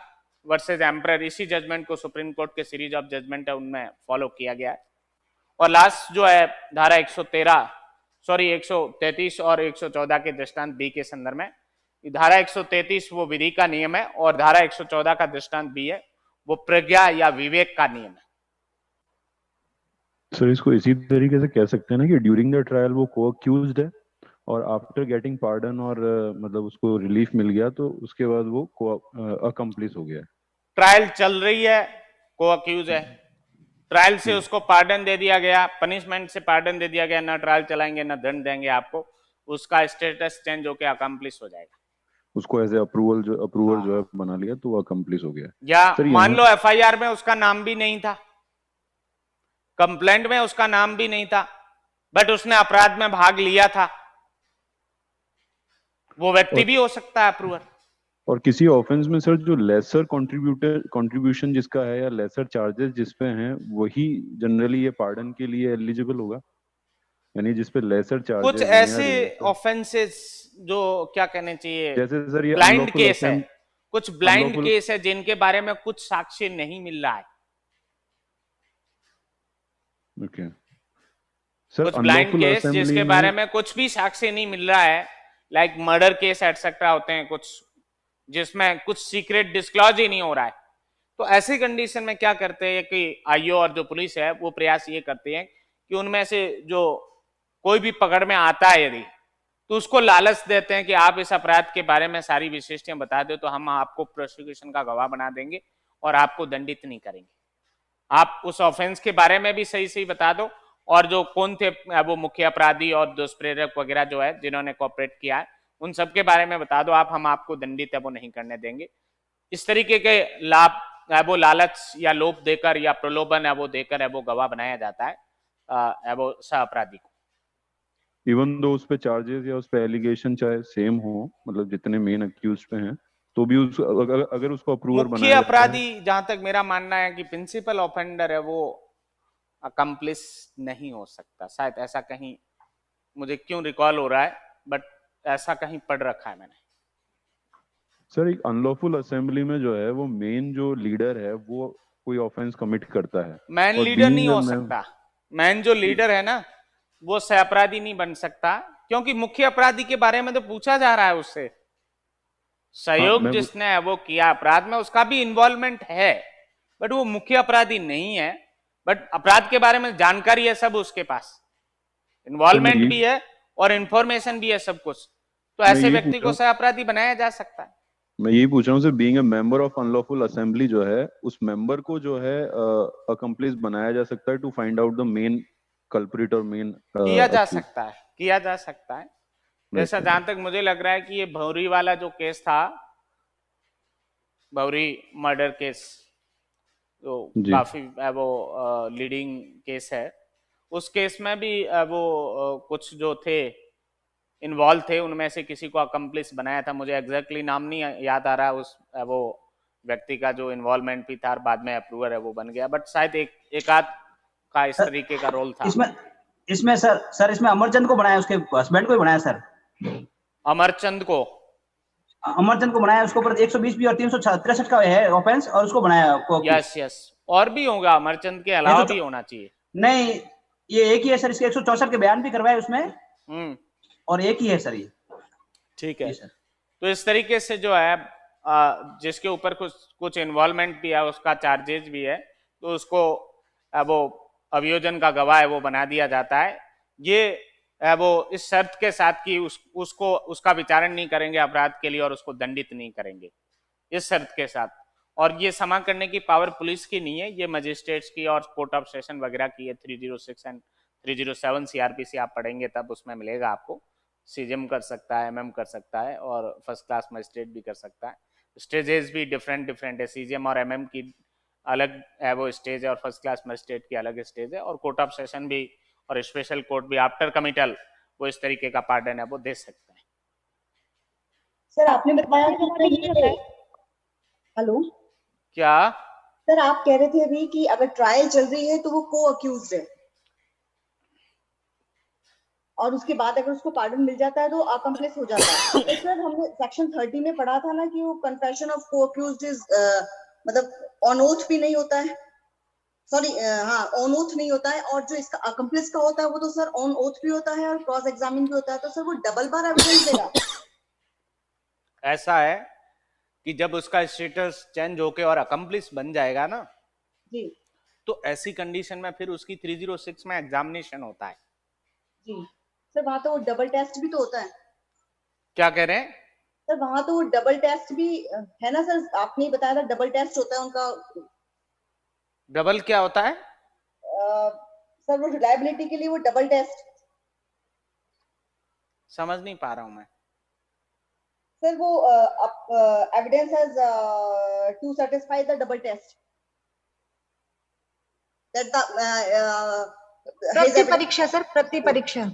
वर्सेस एम्परर, इसी जजमेंट को सुप्रीम कोर्ट के सीरीज ऑफ जजमेंट है उनमें फॉलो किया गया है। और लास्ट जो है धारा 133 और 114 के दृष्टांत बी के संदर्भ में, धारा 133 वो विधि का नियम है और धारा 114 का दृष्टांत बी है वो प्रज्ञा या विवेक का नियम है। सर इसको इसी तरीके से कह सकते हैं ना कि ड्यूरिंग द ट्रायल वो को अक्यूज्ड है और आफ्टर गेटिंग पार्डन और मतलब उसको रिलीफ मिल गया तो उसके बाद वो अकम्प्लिस हो गया। ट्रायल चल रही है, को अक्यूज है, ट्रायल से उसको पार्डन दे दिया गया, पनिशमेंट से पार्डन दे दिया गया, ना ट्रायल चलाएंगे ना दंड देंगे आपको, उसका स्टेटस चेंज होकर अकम्प्लिस हो जाएगा। उसको एज ए अप्रूवल जो है बना लिया तो वो अकम्प्लिस हो गया। या मान लो एफआईआर में उसका नाम भी नहीं था, कंप्लेंट में उसका नाम भी नहीं था, बट उसने अपराध में भाग लिया था, वो व्यक्ति भी हो सकता है अप्रूवर। और किसी ऑफेंस में सर जो लेसर कंट्रीब्यूशन जिसका है या लेसर चार्जेस जिसपे हैं वही जनरली ये पार्डन के लिए एलिजिबल होगा, यानी जिसपे लेसर चार्जेस। कुछ ऐसे ऑफेंसेस जो क्या कहने चाहिए, जैसे सर ये ब्लाइंड केस है, कुछ ब्लाइंड केस है जिनके बारे में कुछ साक्ष्य नहीं मिल रहा है। ओके सर, कुछ ब्लाइंड केस जिसके बारे में कुछ भी साक्ष्य नहीं मिल रहा है, लाइक मर्डर केस एटसेट्रा होते हैं कुछ जिसमें कुछ सीक्रेट डिस्क्लोज ही नहीं हो रहा है। तो ऐसी कंडीशन में क्या करते हैं कि आईओ और जो पुलिस है वो प्रयास ये करते हैं कि उनमें से जो कोई भी पकड़ में आता है यदि, तो उसको लालच देते हैं कि आप इस अपराध के बारे में सारी विशेषताएं बता दो तो हम आपको प्रोसिक्यूशन का गवाह बना देंगे और आपको दंडित नहीं करेंगे। आप उस ऑफेंस के बारे में भी सही सही बता दो और जो कौन थे वो मुख्य अपराधी और दुष्प्रेरक वगैरह जो है जिन्होंने कोऑपरेट किया है उन सब के बारे में बता दो, आप हम आपको दंडित है वो नहीं करने देंगे। इस तरीके के लाभ है वो लालच या लोभ देकर या प्रलोभन है वो देकर है वो गवाह बनाया जाता है। वो सह अपराधी को। इवन दो उस पे चार्जेस या उस पे एलिगेशन चाहे सेम हो, मतलब जितने मेन अक्यूज पे हैं, तो भी उस अगर उसको अप्रूवर मुख्य बनाया जाता है, अपराधी, जहां तक मेरा मानना है कि प्रिंसिपल ऑफेंडर है, वो अकम्प्लिस नहीं हो सकता। शायद ऐसा कहीं, मुझे क्यों रिकॉल हो रहा है, बट ऐसा कहीं पढ़ रखा है मैंने। सर एक अनलॉफुल असेंबली में जो है वो मेन जो लीडर है वो कोई ऑफेंस कमिट करता है, मैन और लीडर नहीं being a हो man- सकता। मैन जो लीडर है ना, वो सह अपराधी नहीं बन सकता, क्योंकि मुख्य अपराधी के बारे में तो पूछा जा रहा है उससे। सहयोग मैं जिसने वो किया अपराध में, उसका भी इन्वॉल्वमेंट है, बट वो मुख्य अपराधी नहीं है। बट अपराध के बारे में जानकारी है सब उसके पास, इन्वॉल्वमेंट भी है और इंफॉर्मेशन भी है, सब कुछ। तो ऐसे यही व्यक्ति पूछ को रहा हूँ। सह अपराधी बनाया जा सकता है। मैं यही पूछ रहा हूँ sir, being a member of unlawful assembly जो है, उस मेंबर को जो है अकम्प्लिस बनाया जा सकता है to find out the main culprit और मेन किया जा सकता है, किया जा सकता है। जैसा Right. जहां तक मुझे लग रहा है कि ये भौरी वाला जो केस था, भौरी मर्डर केस, जो जी। काफी वो लीडिंग केस है, उस केस में भी वो कुछ जो थे इन्वॉल्व थे, उनमें से किसी को अकम्प्लिस बनाया था। मुझे एग्जैक्टली नाम नहीं याद आ रहा उस वो व्यक्ति का जो इन्वॉल्वमेंट भी था, और बाद में अप्रूवर है वो बन गया, बट शायद एक आध का इस तरीके का रोल था। इसमें सर इसमें अमरचंद को बनाया, उसके हस्बैंड को ही बनाया सर। अमरचंद को बनाया, उसके ऊपर 120 भी और 363 का है ऑफेंस, और उसको बनाया। यस, और भी होगा, अमरचंद के अलावा भी होना चाहिए। नहीं, ये एक ही है सर, इसके 164 के बयान भी करवाए उसमें, और एक ही है सर ये। ठीक है, तो इस तरीके से जो है जिसके ऊपर कुछ इन्वॉल्वमेंट भी है, उसका चार्जेस भी है, तो उसको वो अभियोजन का गवाह है वो बना दिया जाता है। ये वो इस शर्त के साथ कि उसको उसका विचारण नहीं करेंगे अपराध के लिए और उसको दंडित नहीं करेंगे, इस शर्त के साथ। और ये क्षमा करने की पावर पुलिस की नहीं है, ये मजिस्ट्रेट्स की और कोर्ट ऑफ सेशन वगैरह की है। 306 एंड 307 सीआरपीसी आप पढ़ेंगे तब उसमें मिलेगा आपको। सीजीएम कर सकता है, एमएम कर सकता है, और फर्स्ट क्लास मजिस्ट्रेट भी कर सकता है। स्टेजेस भी डिफरेंट है, सीजीएम और एमएम की अलग है वो स्टेज है, और फर्स्ट क्लास मजिस्ट्रेट की अलग स्टेज है, और कोर्ट ऑफ सेशन भी और स्पेशल कोर्ट भी आफ्टर कमिटल वो इस तरीके का पार्डन है वो दे सकते हैं। सर आपने बताया कि हेलो क्या सर, आप कह रहे थे अभी कि अगर ट्रायल चल रही है तो वो को अक्यूज्ड है, और उसके बाद अगर उसको पार्डन मिल जाता है तो अकम्प्लिस हो जाता है। तो सर हमने सेक्शन 30 में पढ़ा था ना कि वो कन्फेशन ऑफ को अक्यूज्ड इज मतलब ऑन ओथ भी नहीं होता है, सॉरी हाँ ऑन ओथ नहीं होता है, और जो इसका अकम्प्लिस का होता है वो तो सर ऑन ओथ भी होता है और क्रॉस एग्जामिन भी होता है, तो सर वो डबल बार एविडेंस देगा। ऐसा है कि जब उसका स्टेटस चेंज होके और अकम्प्लिस बन जाएगा ना जी, तो ऐसी कंडीशन में फिर उसकी 306 में एग्जामिनेशन होता है। जी सर, वहां तो वो डबल टेस्ट भी तो होता है। क्या कह रहे हैं सर? वहां तो वो डबल टेस्ट भी है ना सर, आपने बताया था डबल टेस्ट होता है उनका। डबल क्या होता है सर? वो रिलायबिलिटी के लिए वो डबल टेस्ट, समझ नहीं पा रहा हूं मैं सर। वो evidence has to satisfy the double test, that the प्रतिपरीक्षा सर, प्रतिपरीक्षा,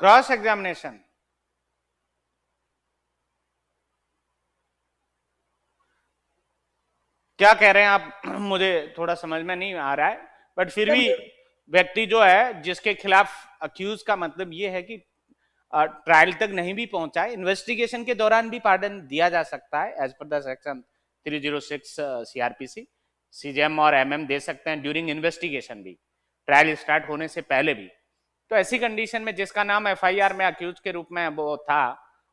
क्रॉस एग्जामिनेशन। क्या कह रहे हैं आप मुझे थोड़ा समझ में नहीं आ रहा है, बट फिर भी व्यक्ति जो है जिसके खिलाफ अक्यूज का मतलब ये है कि ट्रायल तक नहीं भी पहुंचा है, इन्वेस्टिगेशन के दौरान भी पार्डन दिया जा सकता है as per the section 306 CrPC. CGM और एमएम दे सकते हैं ड्यूरिंग इन्वेस्टिगेशन भी, ट्रायल स्टार्ट होने से पहले भी। तो ऐसी कंडीशन में जिसका नाम एफआईआर में अक्यूज के रूप में वो था,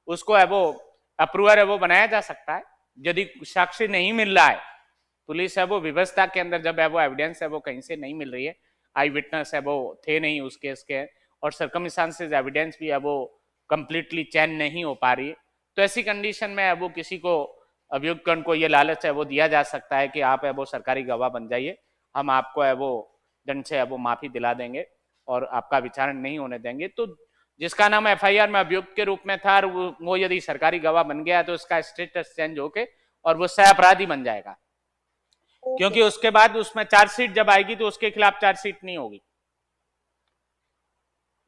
उसको है वो अप्रूवर है वो बनाया जा सकता है। यदि साक्ष्य नहीं मिल रहा है, पुलिस है वो व्यवस्था के अंदर जब है वो एविडेंस है वो कहीं से नहीं मिल रही है, आई विटनेस है वो थे नहीं उस केस के, और सर्कमस्टांसेस एविडेंस भी है वो कंप्लीटली चैन नहीं हो पा रही है, तो ऐसी कंडीशन में है वो किसी को अभियुक्तगण को ये लालच है वो दिया जा सकता है कि आप है वो सरकारी गवाह बन जाइए, हम आपको है वो दंड से है वो माफी दिला देंगे और आपका विचारण नहीं होने देंगे। तो जिसका नाम एफआईआर में अभियुक्त के रूप में था, वो यदि सरकारी गवाह बन गया तो उसका स्टेटस चेंज होके और वो सह अपराधी बन जाएगा, क्योंकि उसके बाद उसमें चार्जशीट जब आएगी तो उसके खिलाफ चार्जशीट नहीं होगी।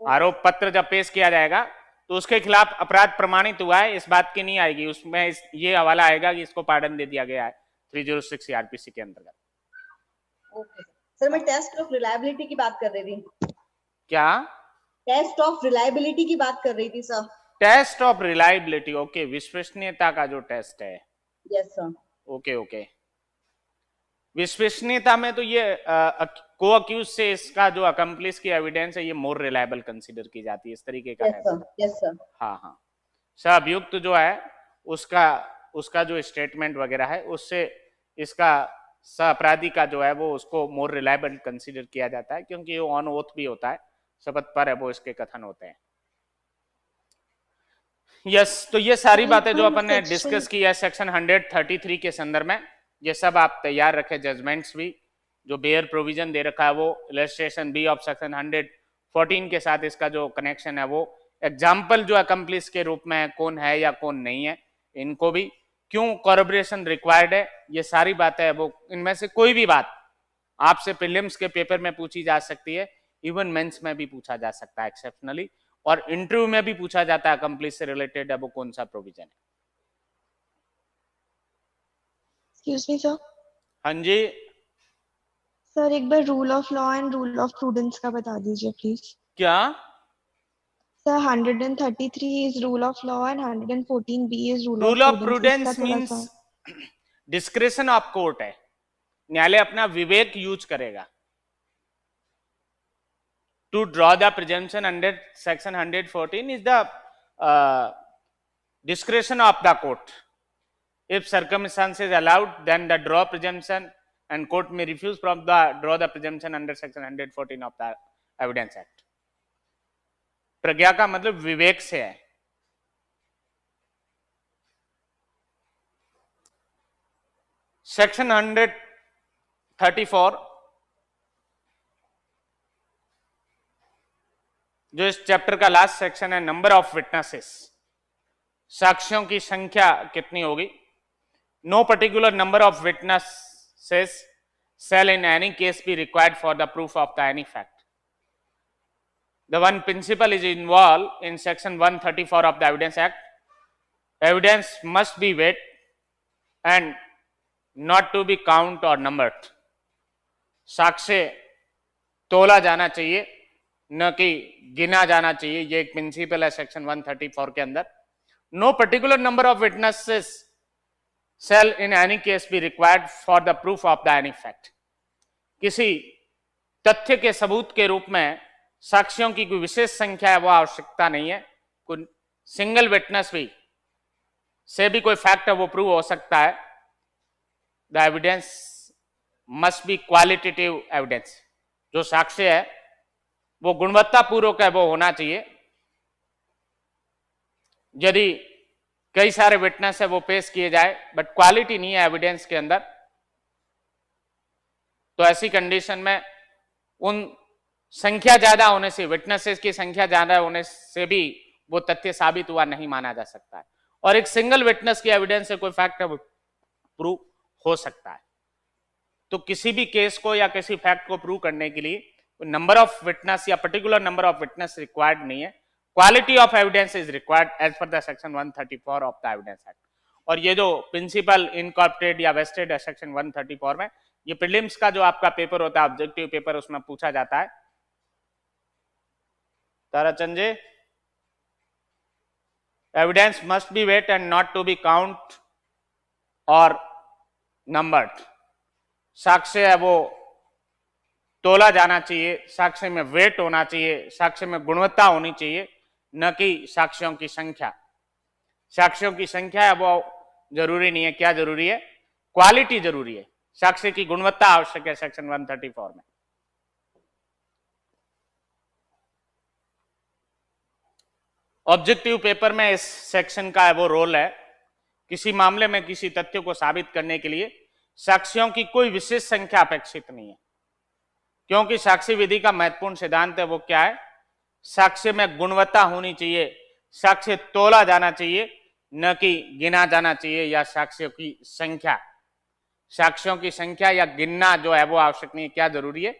आरोप पत्र जब पेश किया जाएगा तो उसके खिलाफ अपराध प्रमाणित हुआ है, इस बात की नहीं आएगी, उसमें ये हवाला आएगा कि इसको पार्डन दे दिया गया है 306 सीआरपीसी के अंतर्गत। ओके सर, मैं टेस्ट ऑफ रिलायबिलिटी की बात कर रही थी। क्या? टेस्ट ऑफ रिलायबिलिटी की बात कर रही थी sir. Test of reliability, okay, विश्वसनीयता का जो टेस्ट है। Yes sir. ओके ओके, विश्वसनीयता में तो ये को अक्यूज से इसका जो अकम्प्लिस की एविडेंस है ये मोर रिलायबल कंसीडर की जाती है, इस तरीके का है। Yes sir. हाँ हाँ, अभियुक्त जो है उसका जो स्टेटमेंट वगैरह है उससे इसका अपराधी का जो है वो उसको मोर रिलायबल कंसीडर किया जाता है, क्योंकि वो ऑन ओथ भी होता है, शपथ पर है वो इसके कथन होते हैं। यस, तो ये सारी बातें जो अपन ने डिस्कस की है सेक्शन 133 के संदर्भ में, ये सब आप तैयार रखें। जजमेंट्स भी जो बेयर प्रोविजन दे रखा है वो इलस्ट्रेशन बी ऑफ सेक्शन 114 के साथ इसका जो कनेक्शन है वो एग्जाम्पल जो अकम्प्लिस के रूप में है, कौन है या कौन नहीं है, इनको भी क्यों कॉर्पोरेशन रिक्वायर्ड है, ये सारी बातें है वो, इनमें से कोई भी बात आपसे प्रीलिम्स के पेपर में पूछी जा सकती है, इवन मेंस में भी पूछा जा सकता है एक्सेप्शनली, और इंटरव्यू में भी पूछा जाता है अकम्प्लिस से रिलेटेड है वो कौन सा प्रोविजन है। Excuse me sir. हाँ जी सर, एक बार rule of law and rule of prudence का बता दीजिए प्लीज। क्या? Sir 133 is rule of law and 114 B is rule of prudence means discretion of court है, न्यायालय अपना विवेक यूज करेगा to draw the presumption under section 114 is the discretion of the court. If circumstances allowed, then the draw presumption and court may refuse from the draw the presumption under section 114 of the Evidence Act. प्रज्ञा का मतलब विवेक से है। Section 134 जो इस chapter का last section है, number of witnesses, साक्ष्यों की संख्या कितनी होगी। No particular number of witnesses shall in any case be required for the proof of the any fact. The one principle is involved in section 134 of the Evidence Act. Evidence must be weighed and not to be count or numbered. साक्ष्य तोला जाना चाहिए न कि गिना जाना चाहिए, ये एक प्रिंसिपल है सेक्शन 134 के अंदर। No particular number of witnesses shall in any case be required for the proof of the any fact. किसी तथ्य के सबूत के रूप में साक्ष्यों की कोई विशेष संख्या है वो आवश्यकता नहीं है। कोई सिंगल विटनेस भी से भी कोई फैक्ट है वो प्रूव हो सकता है। The evidence must B qualitative evidence, जो साक्ष्य है वो गुणवत्ता पूर्वक है वो होना चाहिए। यदि कई सारे विटनेस है वो पेश किए जाए बट क्वालिटी नहीं है एविडेंस के अंदर, तो ऐसी कंडीशन में उन संख्या ज्यादा होने से, विटनेसेस की संख्या ज्यादा होने से भी वो तथ्य साबित हुआ नहीं माना जा सकता है। और एक सिंगल विटनेस की एविडेंस से कोई फैक्ट प्रूव हो सकता है। तो किसी भी केस को या किसी फैक्ट को प्रूव करने के लिए नंबर ऑफ विटनेस या particular number of witness required नहीं है। Quality of evidence is required as per the section 134 of the evidence act. और ये जो प्रिंसिपल इनकॉर्पोरेटेड या वेस्टेड है सेक्शन 134 में, ये प्रीलिम्स का जो आपका पेपर होता है ऑब्जेक्टिव पेपर, उसमें पूछा जाता है। Tarachand ji, evidence must be weight and not to be count और नंबर्ड। साक्ष्य है वो तोला जाना चाहिए, साक्ष्य में वेट होना चाहिए, साक्ष्य में गुणवत्ता होनी चाहिए, न कि साक्ष्यों की संख्या। साक्ष्यों की संख्या है वो जरूरी नहीं है। क्या जरूरी है? क्वालिटी जरूरी है। साक्ष्य की गुणवत्ता आवश्यक है सेक्शन 134 में। ऑब्जेक्टिव पेपर में इस सेक्शन का वो रोल है, किसी मामले में किसी तथ्य को साबित करने के लिए साक्ष्यों की कोई विशेष संख्या अपेक्षित नहीं है, क्योंकि साक्षी विधि का महत्वपूर्ण सिद्धांत है वो क्या है? साक्ष्य में गुणवत्ता होनी चाहिए, साक्ष्य तोला जाना चाहिए, न कि गिना जाना चाहिए या साक्ष्यों की संख्या। साक्ष्यों की संख्या या गिनना जो है वो आवश्यक नहीं है। क्या जरूरी है?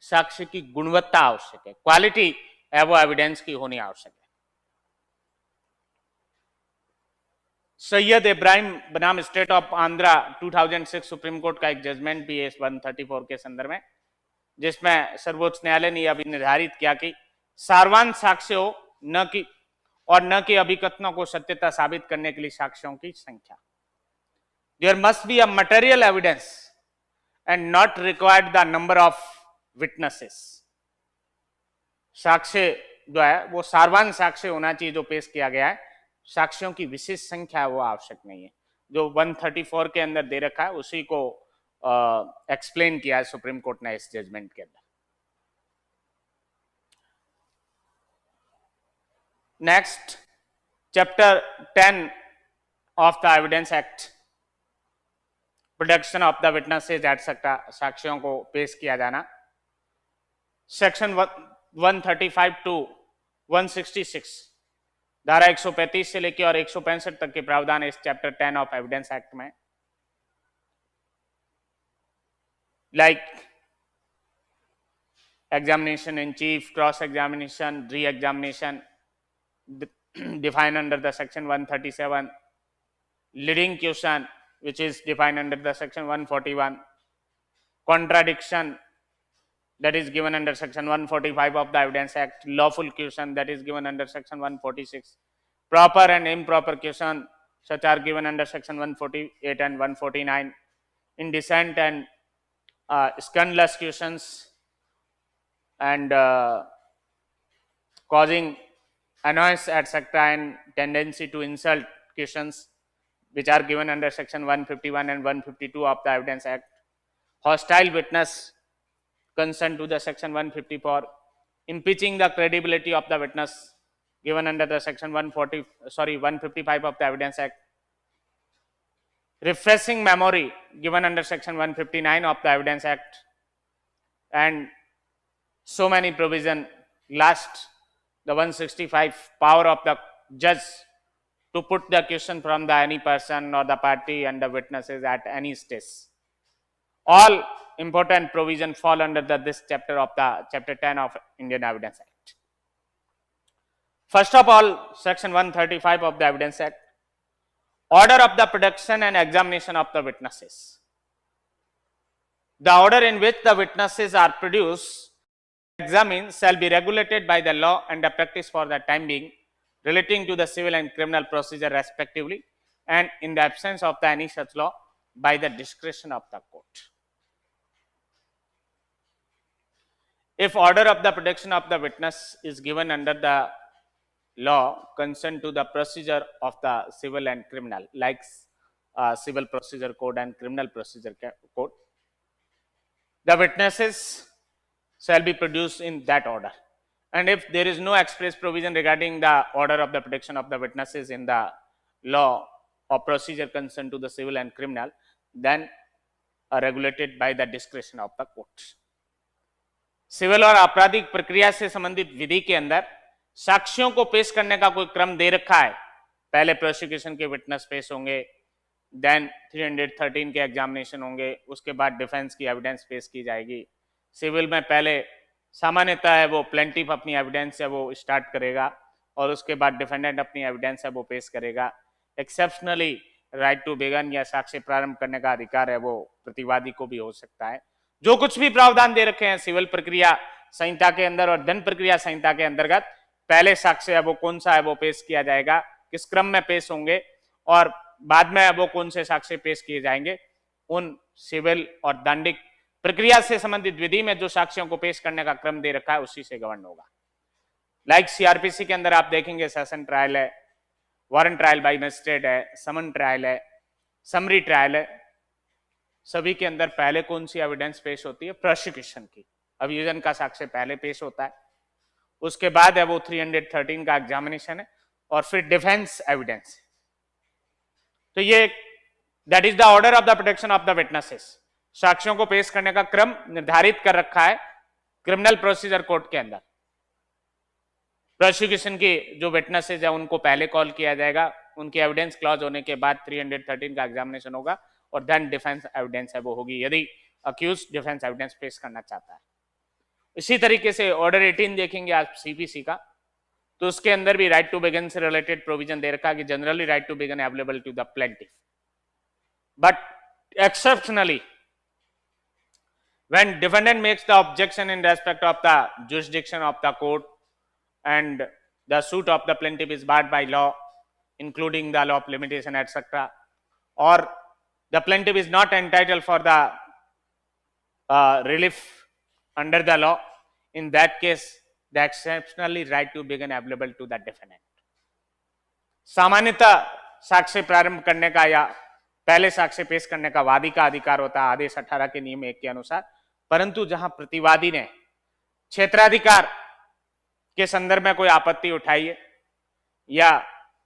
साक्ष्य की गुणवत्ता आवश्यक है। क्वालिटी है वो एविडेंस की होनी आवश्यक है। सैयद इब्राहिम बनाम state of Andhra 2006 supreme court का एक जजमेंट भी है इस 134 के संदर्भ में, जिसमें सर्वोच्च न्यायालय ने अभी निर्धारित किया कि सार्वजनिक साक्ष्यों न कि अभिकथनों को सत्यता साबित करने के लिए साक्ष्यों की संख्या। There must be a material evidence and not required the number of witnesses. साक्ष्य जो है वो सार्वजनिक साक्ष्य होना चाहिए जो पेश किया गया है, साक्ष्यों की विशेष संख्या वो आवश्यक नहीं है। जो 134 के अंदर दे रखा है उसी को एक्सप्लेन किया है सुप्रीम कोर्ट ने इस जजमेंट के अंदर। Next, chapter 10 of the evidence act, production of the witnesses etcetera, साक्ष्यों को पेश किया जाना। सेक्शन 135 टू 166, धारा 135 से लेकर और 165 तक के प्रावधान इस चैप्टर 10 ऑफ एविडेंस एक्ट में, like examination in chief, cross examination, re examination defined under the section 137, leading question which is defined under the section 141, contradiction that is given under section 145 of the evidence act, lawful question that is given under section 146, proper and improper question such are given under section 148 and 149, indecent and scandalous questions and causing annoyance etc. and tendency to insult questions which are given under section 151 and 152 of the evidence act, hostile witness consent to the section 154, impeaching the credibility of the witness given under the section 155 of the evidence act, refreshing memory given under section 159 of the evidence act, and so many provision. Last, the 165, power of the judge to put the question from the any person or the party and the witnesses at any stage. All important provision fall under this chapter of the chapter 10 of Indian Evidence Act. First of all, section 135 of the Evidence Act, order of the production and examination of the witnesses. The order in which the witnesses are produced, examined shall be regulated by the law and the practice for the time being relating to the civil and criminal procedure respectively, and in the absence of any such law, by the discretion of the court. If order of the production of the witness is given under the law concerned to the procedure of the civil and criminal, like civil procedure code and criminal procedure code, the witnesses shall be produced in that order. And if there is no express provision regarding the order of the protection of the witnesses in the law or procedure concerned to the civil and criminal, then are regulated by the discretion of the court. Civil और आपराधिक प्रक्रिया से संबंधित विधि के अंदर साक्ष्यों को पेश करने का कोई क्रम दे रखा है। पहले प्रोसिक्यूशन के विटनेस पेश होंगे, देन 313 के एग्जामिनेशन होंगे, उसके बाद डिफेंस की एविडेंस पेश की जाएगी। सिविल में पहले सामान्यतः है वो प्लेंटिफ अपनी एविडेंस है वो स्टार्ट करेगा और उसके बाद डिफेंडेंट अपनी एविडेंस है वो पेश करेगा। एक्सेप्शनली राइट टू बिगन या साक्ष्य प्रारंभ करने का अधिकार है वो प्रतिवादी को भी हो सकता है। जो कुछ भी प्रावधान दे रखे हैं सिविल प्रक्रिया संहिता के अंदर और दंड प्रक्रिया संहिता के अंतर्गत, पहले साक्ष्य है वो कौन सा है वो पेश किया जाएगा, किस क्रम में पेश होंगे और बाद में वो कौन से साक्ष्य पेश किए जाएंगे, उन सिविल और दंडिक प्रक्रिया से संबंधित विधि में जो साक्ष्यों को पेश करने का क्रम दे रखा है उसी से गवर्न होगा। लाइक सीआरपीसी के अंदर आप देखेंगे सेशन ट्रायल है, वारंट ट्रायल बाय मजिस्ट्रेट है, समन ट्रायल है, समरी ट्रायल है। सभी के अंदर पहले कौन सी एविडेंस पेश होती है? प्रोसिक्यूशन की, अभियोजन का साक्ष्य पहले पेश होता है, उसके बाद है वो 313 का एग्जामिनेशन है और फिर डिफेंस एविडेंस। तो ये that is the order of the protection of the witnesses. साक्ष्यों को पेश करने का क्रम निर्धारित कर रखा है क्रिमिनल प्रोसीजर कोड के अंदर। प्रोसिक्यूशन की जो विटनेसेस है उनको पहले कॉल किया जाएगा, उनकी एविडेंस क्लॉज होने के बाद 313 का एग्जामिनेशन होगा और देन डिफेंस एविडेंस है वो होगी, यदि अक्यूज डिफेंस एविडेंस पेश करना चाहता है। इसी तरीके से ऑर्डर 18 देखेंगे आप सीपीसी का, तो उसके अंदर भी राइट टू बिगिन से रिलेटेड प्रोविजन दे रखा है कि generally right to begin available to the plaintiff, but exceptionally when defendant makes the objection in respect of the jurisdiction of the court and the suit of the plaintiff is barred by law, including the law of limitation, etc., or the plaintiff is not entitled for the relief under the law, in that case the exceptionally right to begin available to the defendant. सामान्यतः साक्ष्य प्रारंभ करने का या पहले साक्ष्य पेश करने का वादी का अधिकार होता है आदेश 18 के नियम 1 के अनुसार, परंतु जहां प्रतिवादी ने क्षेत्राधिकार के संदर्भ में कोई आपत्ति उठाई है या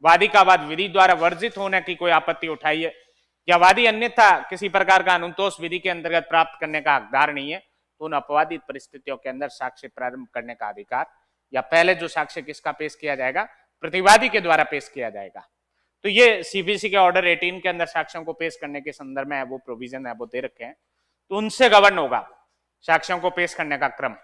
वादी का वाद विधि द्वारा वर्जित होने की कोई आपत्ति उठाई है या वादी अन्यथा किसी प्रकार का अनुतोष विधि के अंतर्गत प्राप्त करने का हकदार नहीं है, तो उन अपवादित परिस्थितियों के अंदर साक्ष्य प्रारंभ करने का अधिकार या पहले जो साक्ष्य किसका पेश किया जाएगा, प्रतिवादी के द्वारा पेश किया जाएगा। तो ये सीपीसी के ऑर्डर 18 के अंदर साक्ष्यों को पेश करने के संदर्भ में वो प्रोविजन है वो दे रखे हैं, तो उनसे गवर्न होगा साक्ष्यों को पेश करने का क्रम।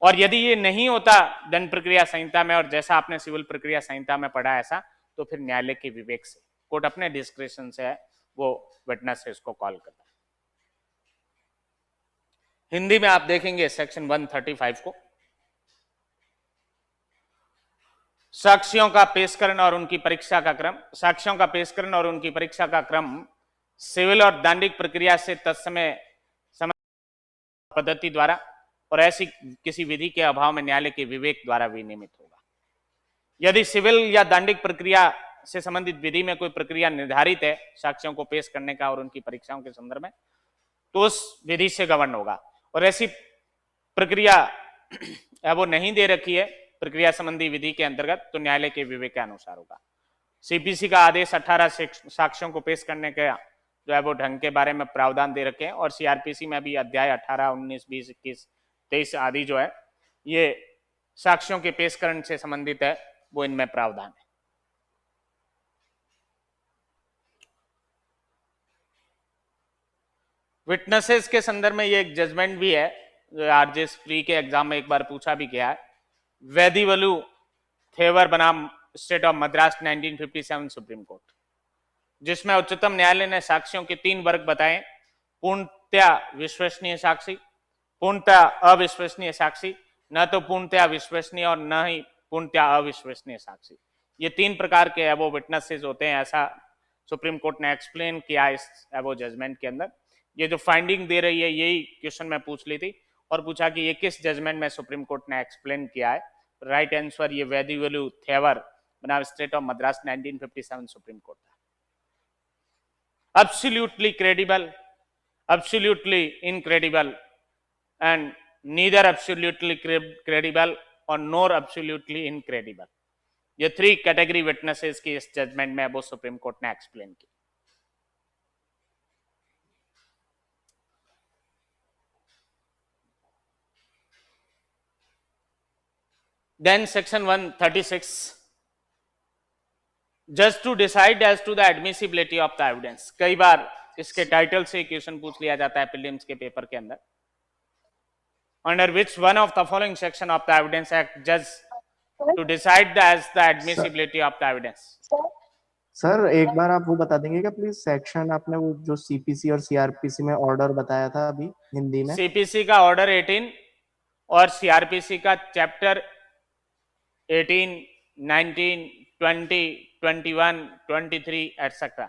और यदि ये नहीं होता दंड प्रक्रिया संहिता में और जैसा आपने सिविल प्रक्रिया संहिता में पढ़ा ऐसा, तो फिर न्यायालय के विवेक से कोर्ट अपने डिस्क्रिप्शन से है वो विटनेस से इसको कॉल करता है। हिंदी में आप देखेंगे सेक्शन 135 को, साक्ष्यों का पेशकरण और उनकी परीक्षा का क्रम। साक्ष्यों का पेशकरण और उनकी परीक्षा का क्रम सिविल और दंडिक प्रक्रिया से तत्समय पद्धति द्वारा और ऐसी किसी विधि के अभाव में न्यायालय के विवेक द्वारा विनियमित होगा। यदि सिविल या दंडिक प्रक्रिया से संबंधित विधि में कोई प्रक्रिया निर्धारित है साक्ष्यों को पेश करने का और उनकी परीक्षाओं के संदर्भ में, तो उस विधि से गवर्न होगा। और ऐसी प्रक्रिया वो नहीं दे रखी है प्रक्रिया संबंधी विधि के अंतर्गत, तो न्यायालय के विवेक के अनुसार होगा। सीपीसी का आदेश 18 साक्ष्यों को पेश करने का जो है वो ढंग के बारे में प्रावधान दे रखे हैं, और सीआरपीसी में भी अध्याय 18, 19, 20, 21, 23 आदि जो है ये साक्ष्यों के पेशकरण से संबंधित है, वो इनमें प्रावधान है। विटनेसेस के संदर्भ में ये एक जजमेंट भी है जो आरजेएस प्री के एग्जाम में एक बार पूछा भी गया है, वेदिवलु थेवर बनाम state of Madras 1957 supreme court, जिसमें उच्चतम न्यायालय ने साक्ष्यों के 3 वर्ग बताए, पूर्णतया विश्वसनीय साक्षी, पूर्णतया अविश्वसनीय साक्षी, न तो पूर्णतया विश्वसनीय और न ही पूर्णतया अविश्वसनीय साक्षी। ये 3 प्रकार के एबो विटनेसेस होते हैं, ऐसा सुप्रीम कोर्ट ने एक्सप्लेन किया इस एबो जजमेंट के अंदर। ये जो फाइंडिंग दे रही है यही क्वेश्चन में पूछ ली थी और पूछा कि ये किस जजमेंट में सुप्रीम कोर्ट ने एक्सप्लेन किया है। राइट आंसर ये वेदिवलु थेवर बनाम state of Madras 1957 supreme court था। Absolutely credible, absolutely incredible and neither absolutely credible और नोर एब्सोल्युटली इनक्रेडिबल, ये 3 कैटेगरी विटनेसेस की इस जजमेंट में वो सुप्रीम कोर्ट ने एक्सप्लेन की। Then section 136, just to decide as to the admissibility of the evidence। कई बार इसके टाइटल से क्वेश्चन पूछ लिया जाता है प्रीलिम्स के पेपर के अंदर। Under which one of the following section of the Evidence Act judge to decide as the admissibility of the evidence? Sir एक बार आप वो बता देंगे क्या प्लीज, सेक्शन आपने वो जो सीपीसी और सीआरपीसी में ऑर्डर बताया था अभी हिंदी में? सीपीसी का ऑर्डर 18 और सीआरपीसी का chapter 18, 19, 20, 21, 23 etcetera.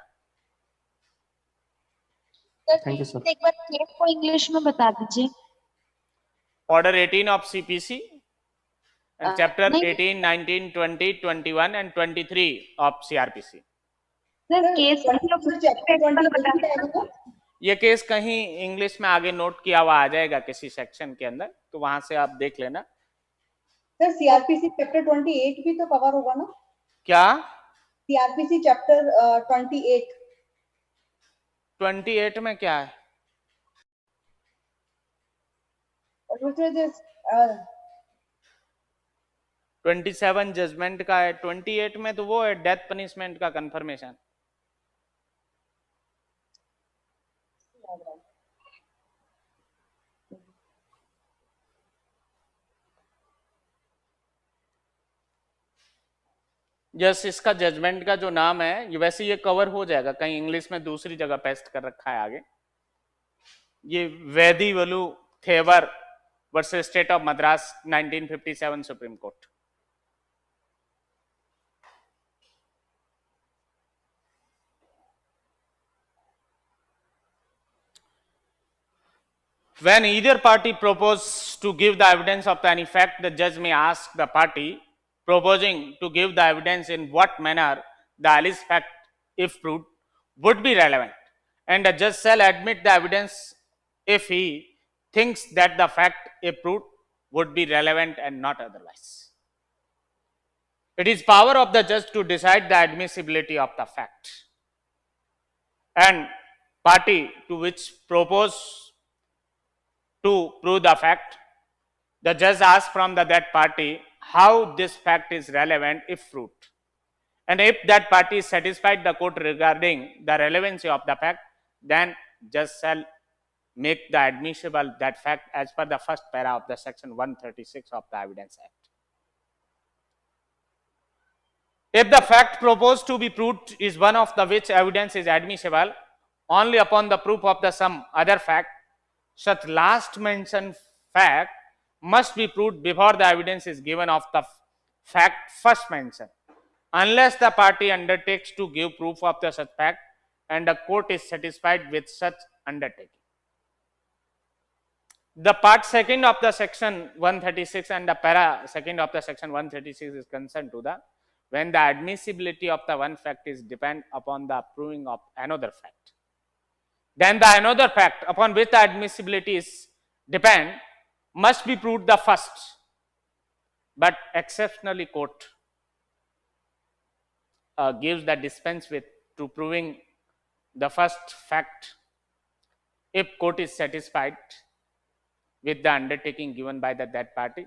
Thank you sir. एक बार केस को इंग्लिश में बता दीजिए। Order 18 of CPC and chapter 18, 19, 20, 21 and 23 of CRPC। ये केस कहीं इंग्लिश में आगे नोट किया हुआ आ जाएगा किसी सेक्शन के अंदर, तो वहां से आप देख लेना। सर सीआरपीसी चैप्टर 28 भी तो कवर होगा ना? क्या सीआरपीसी चैप्टर 28 में क्या है? Which is this, 27 जजमेंट का है, 28 में तो वो है डेथ पनिशमेंट का कंफर्मेशन। जस्ट इसका जजमेंट का जो नाम है वैसे ये कवर हो जाएगा, कहीं इंग्लिश में दूसरी जगह पेस्ट कर रखा है आगे। ये Vadivelu Thevar versus state of Madras 1957 supreme court. When either party proposes to give the evidence of any fact, the judge may ask the party proposing to give the evidence in what manner the alleged fact, if proved, would be relevant, and the judge shall admit the evidence if he thinks that the fact, if proved, would be relevant and not otherwise. It is power of the judge to decide the admissibility of the fact, and party to which propose to prove the fact, the judge asks from that party how this fact is relevant if proved, and if that party is satisfied the court regarding the relevancy of the fact, then judge shall make the admissible that fact as per the first para of the section 136 of the Evidence Act. If the fact proposed to be proved is one of the which evidence is admissible only upon the proof of the some other fact, such last mentioned fact must be proved before the evidence is given of the fact first mentioned, unless the party undertakes to give proof of the such fact and the court is satisfied with such undertaking. The part second of the section 136 and the para second of the section 136 is concerned to the when the admissibility of the one fact is depend upon the proving of another fact. Then the another fact upon which the admissibility is depend must be proved the first, but exceptionally court gives the dispense with to proving the first fact if court is satisfied with the undertaking given by that party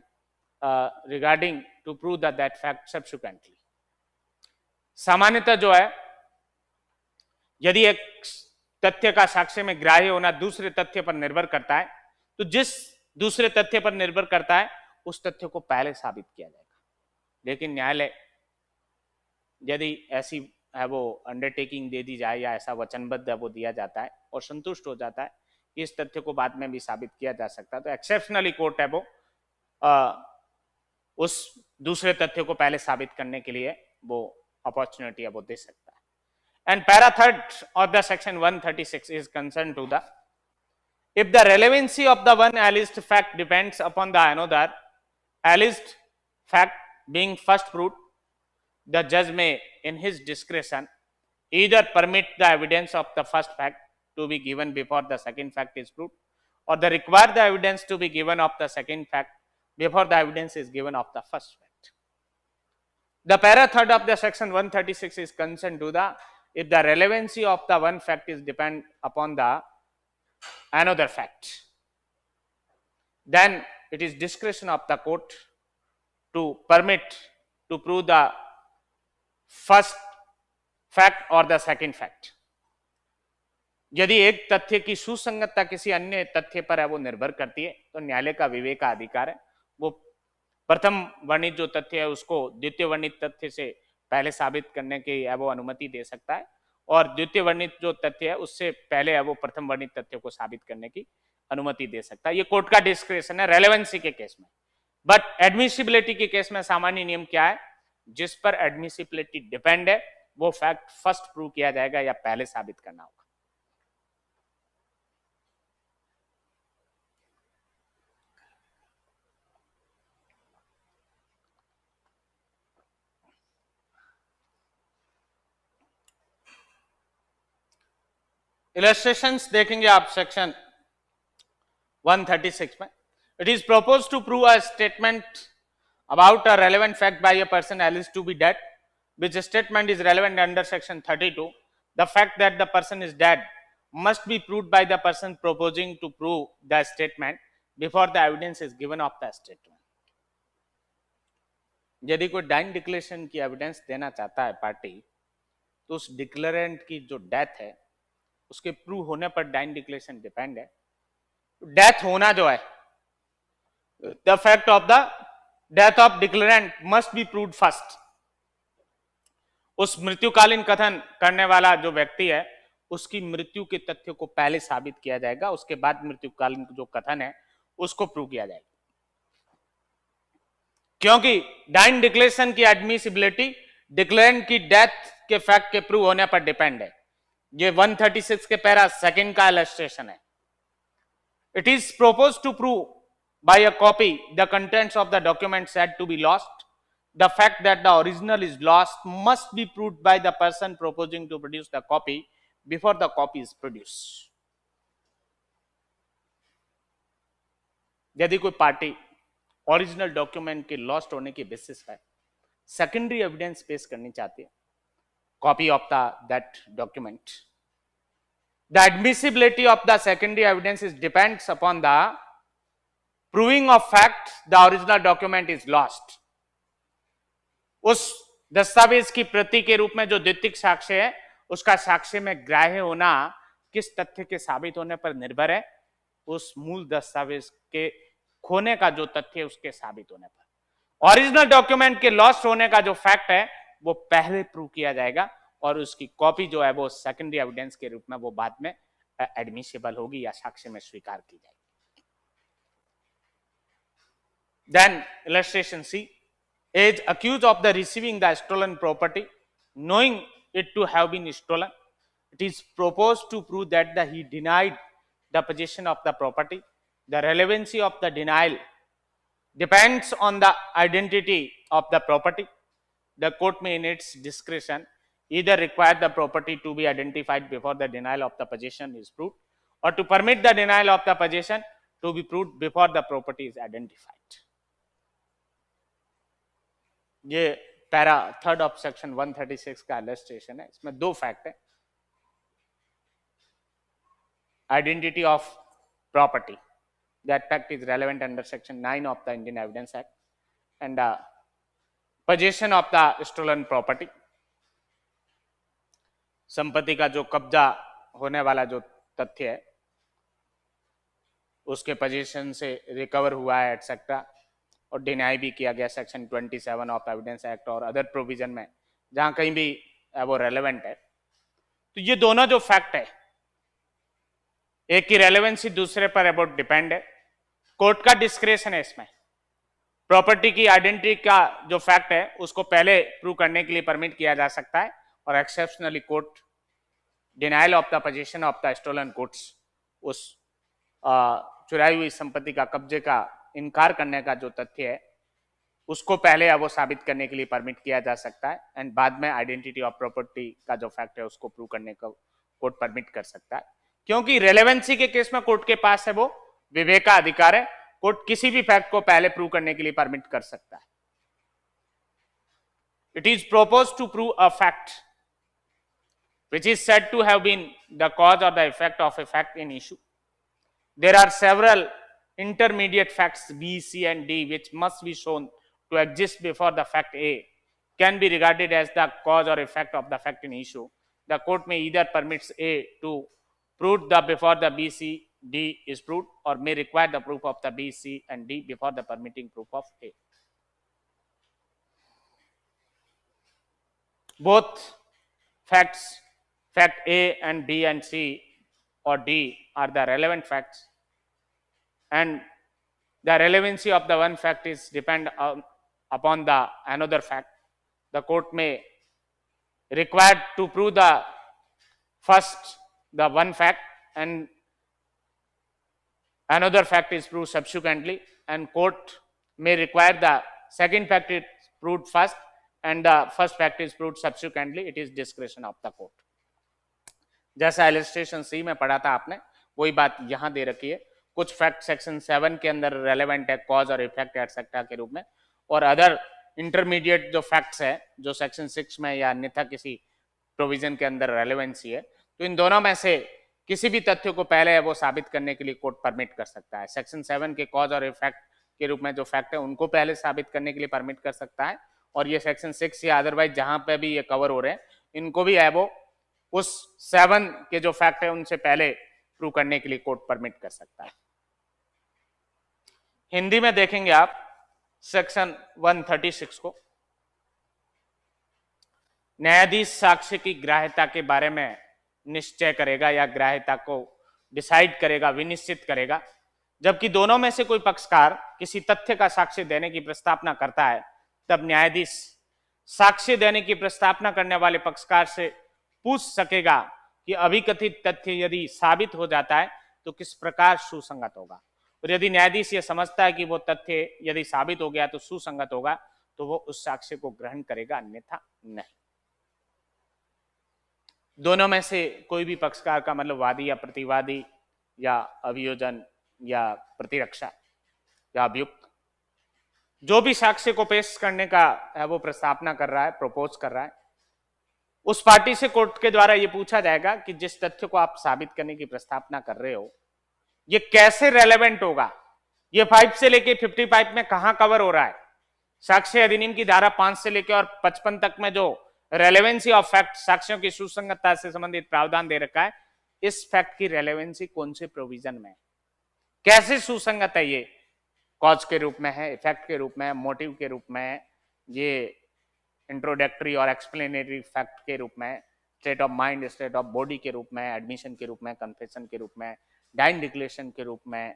regarding to prove that fact subsequently. सामान्यतः जो है यदि एक तथ्य का साक्ष्य में ग्राह्य होना दूसरे तथ्य पर निर्भर करता है, तो जिस दूसरे तथ्य पर निर्भर करता है उस तथ्य को पहले साबित किया जाएगा। लेकिन न्यायालय यदि ऐसी है वो अंडरटेकिंग दे दी जाए या ऐसा वचनबद्ध है वो दिया जाता है और संतुष्ट हो जाता है कि इस तथ्य को बाद में भी साबित किया जा सकता है, तो एक्सेप्शनली कोर्ट है वो उस दूसरे तथ्य को पहले साबित करने के लिए वो अपॉर्चुनिटी है वो दे सकता है। And para third of the section 136 is concerned to the if the relevancy of the one alleged fact depends upon the another alleged fact being first proved, the judge may in his discretion either permit the evidence of the first fact to be given before the second fact is proved, or the require the evidence to be given of the second fact before the evidence is given of the first fact. The para third of the section 136 is concerned to the if the relevancy of the one fact is depend upon the another fact, then it is discretion of the court to permit to prove the first fact or the second fact. यदि एक तथ्य की सुसंगतता किसी अन्य तथ्य पर है वो निर्भर करती है, तो न्यायालय का विवेक का अधिकार है, वो प्रथम वर्णित जो तथ्य है उसको द्वितीय वर्णित तथ्य से पहले साबित करने की है वो अनुमति दे सकता है, और द्वितीय वर्णित जो तथ्य है उससे पहले है वो प्रथम वर्णित तथ्य को साबित करने की अनुमति दे सकता है। ये कोर्ट का डिस्क्रिप्शन है रेलेवेंसी के केस में। बट एडमिसिबिलिटी के केस में सामान्य नियम क्या है, जिस पर एडमिसिबिलिटी डिपेंड है वो फैक्ट फर्स्ट प्रूव किया जाएगा या पहले साबित करना होगा। इलस्ट्रेशंस देखेंगे आप सेक्शन 136 में। It is proposed to prove a statement about a relevant fact by a person alleged to be dead, which statement is relevant under section 32. The fact that the person is dead must be proved by the person proposing to prove the statement before the evidence is given of the statement. यदि कोई dying declaration की evidence देना चाहता है party, तो उस डिक्लेरेंट की जो डेथ है उसके प्रूव होने पर डाइंग डिक्लेरेशन डिपेंड है। डेथ होना जो है, the fact of the death of declarant must be proved first, उस मृत्युकालीन कथन करने वाला जो व्यक्ति है उसकी मृत्यु के तथ्य को पहले साबित किया जाएगा, उसके बाद मृत्युकालीन जो कथन है उसको प्रूव किया जाएगा। क्योंकि डाइन डिक्लेरेशन की एडमिसिबिलिटी डिक्लेरेंट की डेथ के फैक्ट के प्रूव होने पर डिपेंड है। ये 136 के पैरा सेकंड का इलस्ट्रेशन है। It is propose to prove by a copy the contents of the document said to be lost. The fact that the original is lost must be proved by the person proposing to produce the copy before the copy is produced. यदि कोई party original document के lost होने के basis पर secondary evidence पेश करनी चाहती है, copy of that document, the admissibility of the secondary evidence is depends upon the proving of fact the original document is lost. उस दस्तावेज की प्रति के रूप में जो द्वितीयक साक्ष्य है उसका साक्ष्य में ग्राह्य होना किस तथ्य के साबित होने पर निर्भर है? उस मूल दस्तावेज के खोने का जो तथ्य है उसके साबित होने पर। ओरिजिनल डॉक्यूमेंट के लॉस्ट होने का जो फैक्ट है वो पहले प्रूव किया जाएगा और उसकी कॉपी जो है वो सेकेंडरी एविडेंस के रूप में वो बाद में एडमिसिबल होगी या साक्ष्य में स्वीकार की जाएगी। Then illustration C, is accused of the receiving the stolen property, knowing it to have been stolen. It is proposed to prove that he denied the possession of the property. The relevancy of the denial depends on the identity of the property. The court may, in its discretion, either require the property to be identified before the denial of the possession is proved, or to permit the denial of the possession to be proved before the property is identified. ये para third of section 136 का illustration है। इसमें दो fact है, identity of property, that fact is relevant under section 9 of the Indian Evidence Act, and possession of the stolen property, संपत्ति का जो कब्जा होने वाला जो तथ्य है उसके पोजेशन से रिकवर हुआ है एटसेट्रा, और डिनाई भी किया गया सेक्शन 27 ऑफ एविडेंस एक्ट और अदर प्रोविजन में जहां कहीं भी वो रेलेवेंट है। तो ये दोनों जो फैक्ट है, एक की रेलेवेंसी दूसरे पर अबाउट डिपेंड है। कोर्ट का डिस्क्रेशन है इसमें। प्रॉपर्टी की आइडेंटिटी का जो फैक्ट है उसको पहले प्रूव करने के लिए परमिट किया जा सकता है, और exceptionally court denial of the position of the stolen goods, उस चुराई हुई संपत्ति का कब्जे का इनकार करने का जो तथ्य है उसको पहले वो साबित करने के लिए परमिट किया जा सकता है, एंड बाद में आइडेंटिटी ऑफ प्रॉपर्टी का जो फैक्ट है उसको प्रूव करने का कोर्ट परमिट कर सकता है। क्योंकि रेलेवेंसी के केस में कोर्ट के पास है वो विवेक का अधिकार है, कोर्ट किसी भी फैक्ट को पहले प्रूव करने के लिए परमिट कर सकता है। It is propose to prove a fact which is said to have been the cause or the effect of a fact in issue. There are several intermediate facts B, C and D which must be shown to exist before the fact A can be regarded as the cause or effect of the fact in issue. The court may either permits A to prove the before the B, C, D is proved, or may require the proof of the B, C and D before the permitting proof of A. Both facts, fact A and B and C or D are the relevant facts, and the relevancy of the one fact is depend upon the another fact. The court may require to prove the first the one fact and another fact is proved subsequently, and court may require the second fact is proved first and the first fact is proved subsequently. It is discretion of the court. जैसा illustration सी में पढ़ा था आपने वही बात यहां दे रखी है। कुछ फैक्ट सेक्शन 7 के अंदर रेलेवेंट है कॉज और इफेक्ट एटसेट्रा के रूप में, और अदर इंटरमीडिएट जो फैक्ट्स है जो सेक्शन 6 में या अन्यथा किसी प्रोविजन के अंदर रेलेवेंसी है, तो इन दोनों में से किसी भी तथ्य को पहले वो साबित करने के लिए कोर्ट परमिट कर सकता है। सेक्शन 7 के कॉज और इफेक्ट के रूप में जो फैक्ट है उनको पहले साबित करने के लिए परमिट कर सकता है, और ये सेक्शन 6 या अदरवाइज जहां पे भी ये कवर हो रहे हैं इनको भी है वो उस 7 के जो फैक्ट है उनसे पहले प्रूव करने के लिए कोर्ट परमिट कर सकता है। हिंदी में देखेंगे आप सेक्शन 136 को। न्यायाधीश साक्ष्य की ग्राह्यता के बारे में निश्चय करेगा या ग्राह्यता को डिसाइड करेगा, विनिश्चित करेगा। जबकि दोनों में से कोई पक्षकार किसी तथ्य का साक्ष्य देने की प्रस्तावना करता है, तब न्यायाधीश साक्ष्य देने की प्रस्तावना करने वाले पक्षकार से पूछ सकेगा कि अभिकथित तथ्य यदि साबित हो जाता है तो किस प्रकार सुसंगत होगा। और यदि न्यायाधीश ये समझता है कि वो तथ्य यदि साबित हो गया तो सुसंगत होगा, तो वो उस साक्ष्य को ग्रहण करेगा, अन्यथा नहीं। दोनों में से कोई भी पक्षकार का मतलब वादी या प्रतिवादी या अभियोजन या प्रतिरक्षा या अभियुक्त, जो भी साक्ष्य को पेश करने का है वो प्रस्तावना कर रहा है, प्रपोज कर रहा है, उस पार्टी से कोर्ट के द्वारा ये पूछा जाएगा कि जिस तथ्य को आप साबित करने की प्रस्तावना कर रहे हो ये कैसे रेलेवेंट होगा, ये 5 से लेके 55 में कहां कवर हो रहा है। साक्ष्य अधिनियम की धारा 5 से लेकर और 55 तक में जो रेलेवेंसी ऑफ फैक्ट, साक्ष्यों की सुसंगतता से संबंधित प्रावधान दे रखा है, इस फैक्ट की रेलेवेंसी कौन से प्रोविजन में है, कैसे सुसंगत है, ये कॉज के रूप में है, इफेक्ट के रूप में है, मोटिव के रूप में है, ये इंट्रोडक्टरी और एक्सप्लेनेटरी फैक्ट के रूप में, state of mind, state of body के रूप में, एडमिशन के रूप में, कन्फेशन के रूप में, डाइन डिक्लेरेशन के रूप में,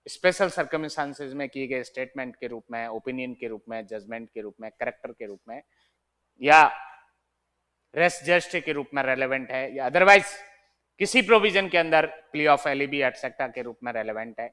स्पेशल सर्कमस्टांसेस में किए गए स्टेटमेंट के रूप में, ओपिनियन के रूप में, जजमेंट के रूप में, कैरेक्टर के रूप में, या रेस जस्ट के रूप में रेलेवेंट है, या अदरवाइज किसी प्रोविजन के अंदर प्ली ऑफ एलिबी एटसेट्रा के रूप में रेलेवेंट है।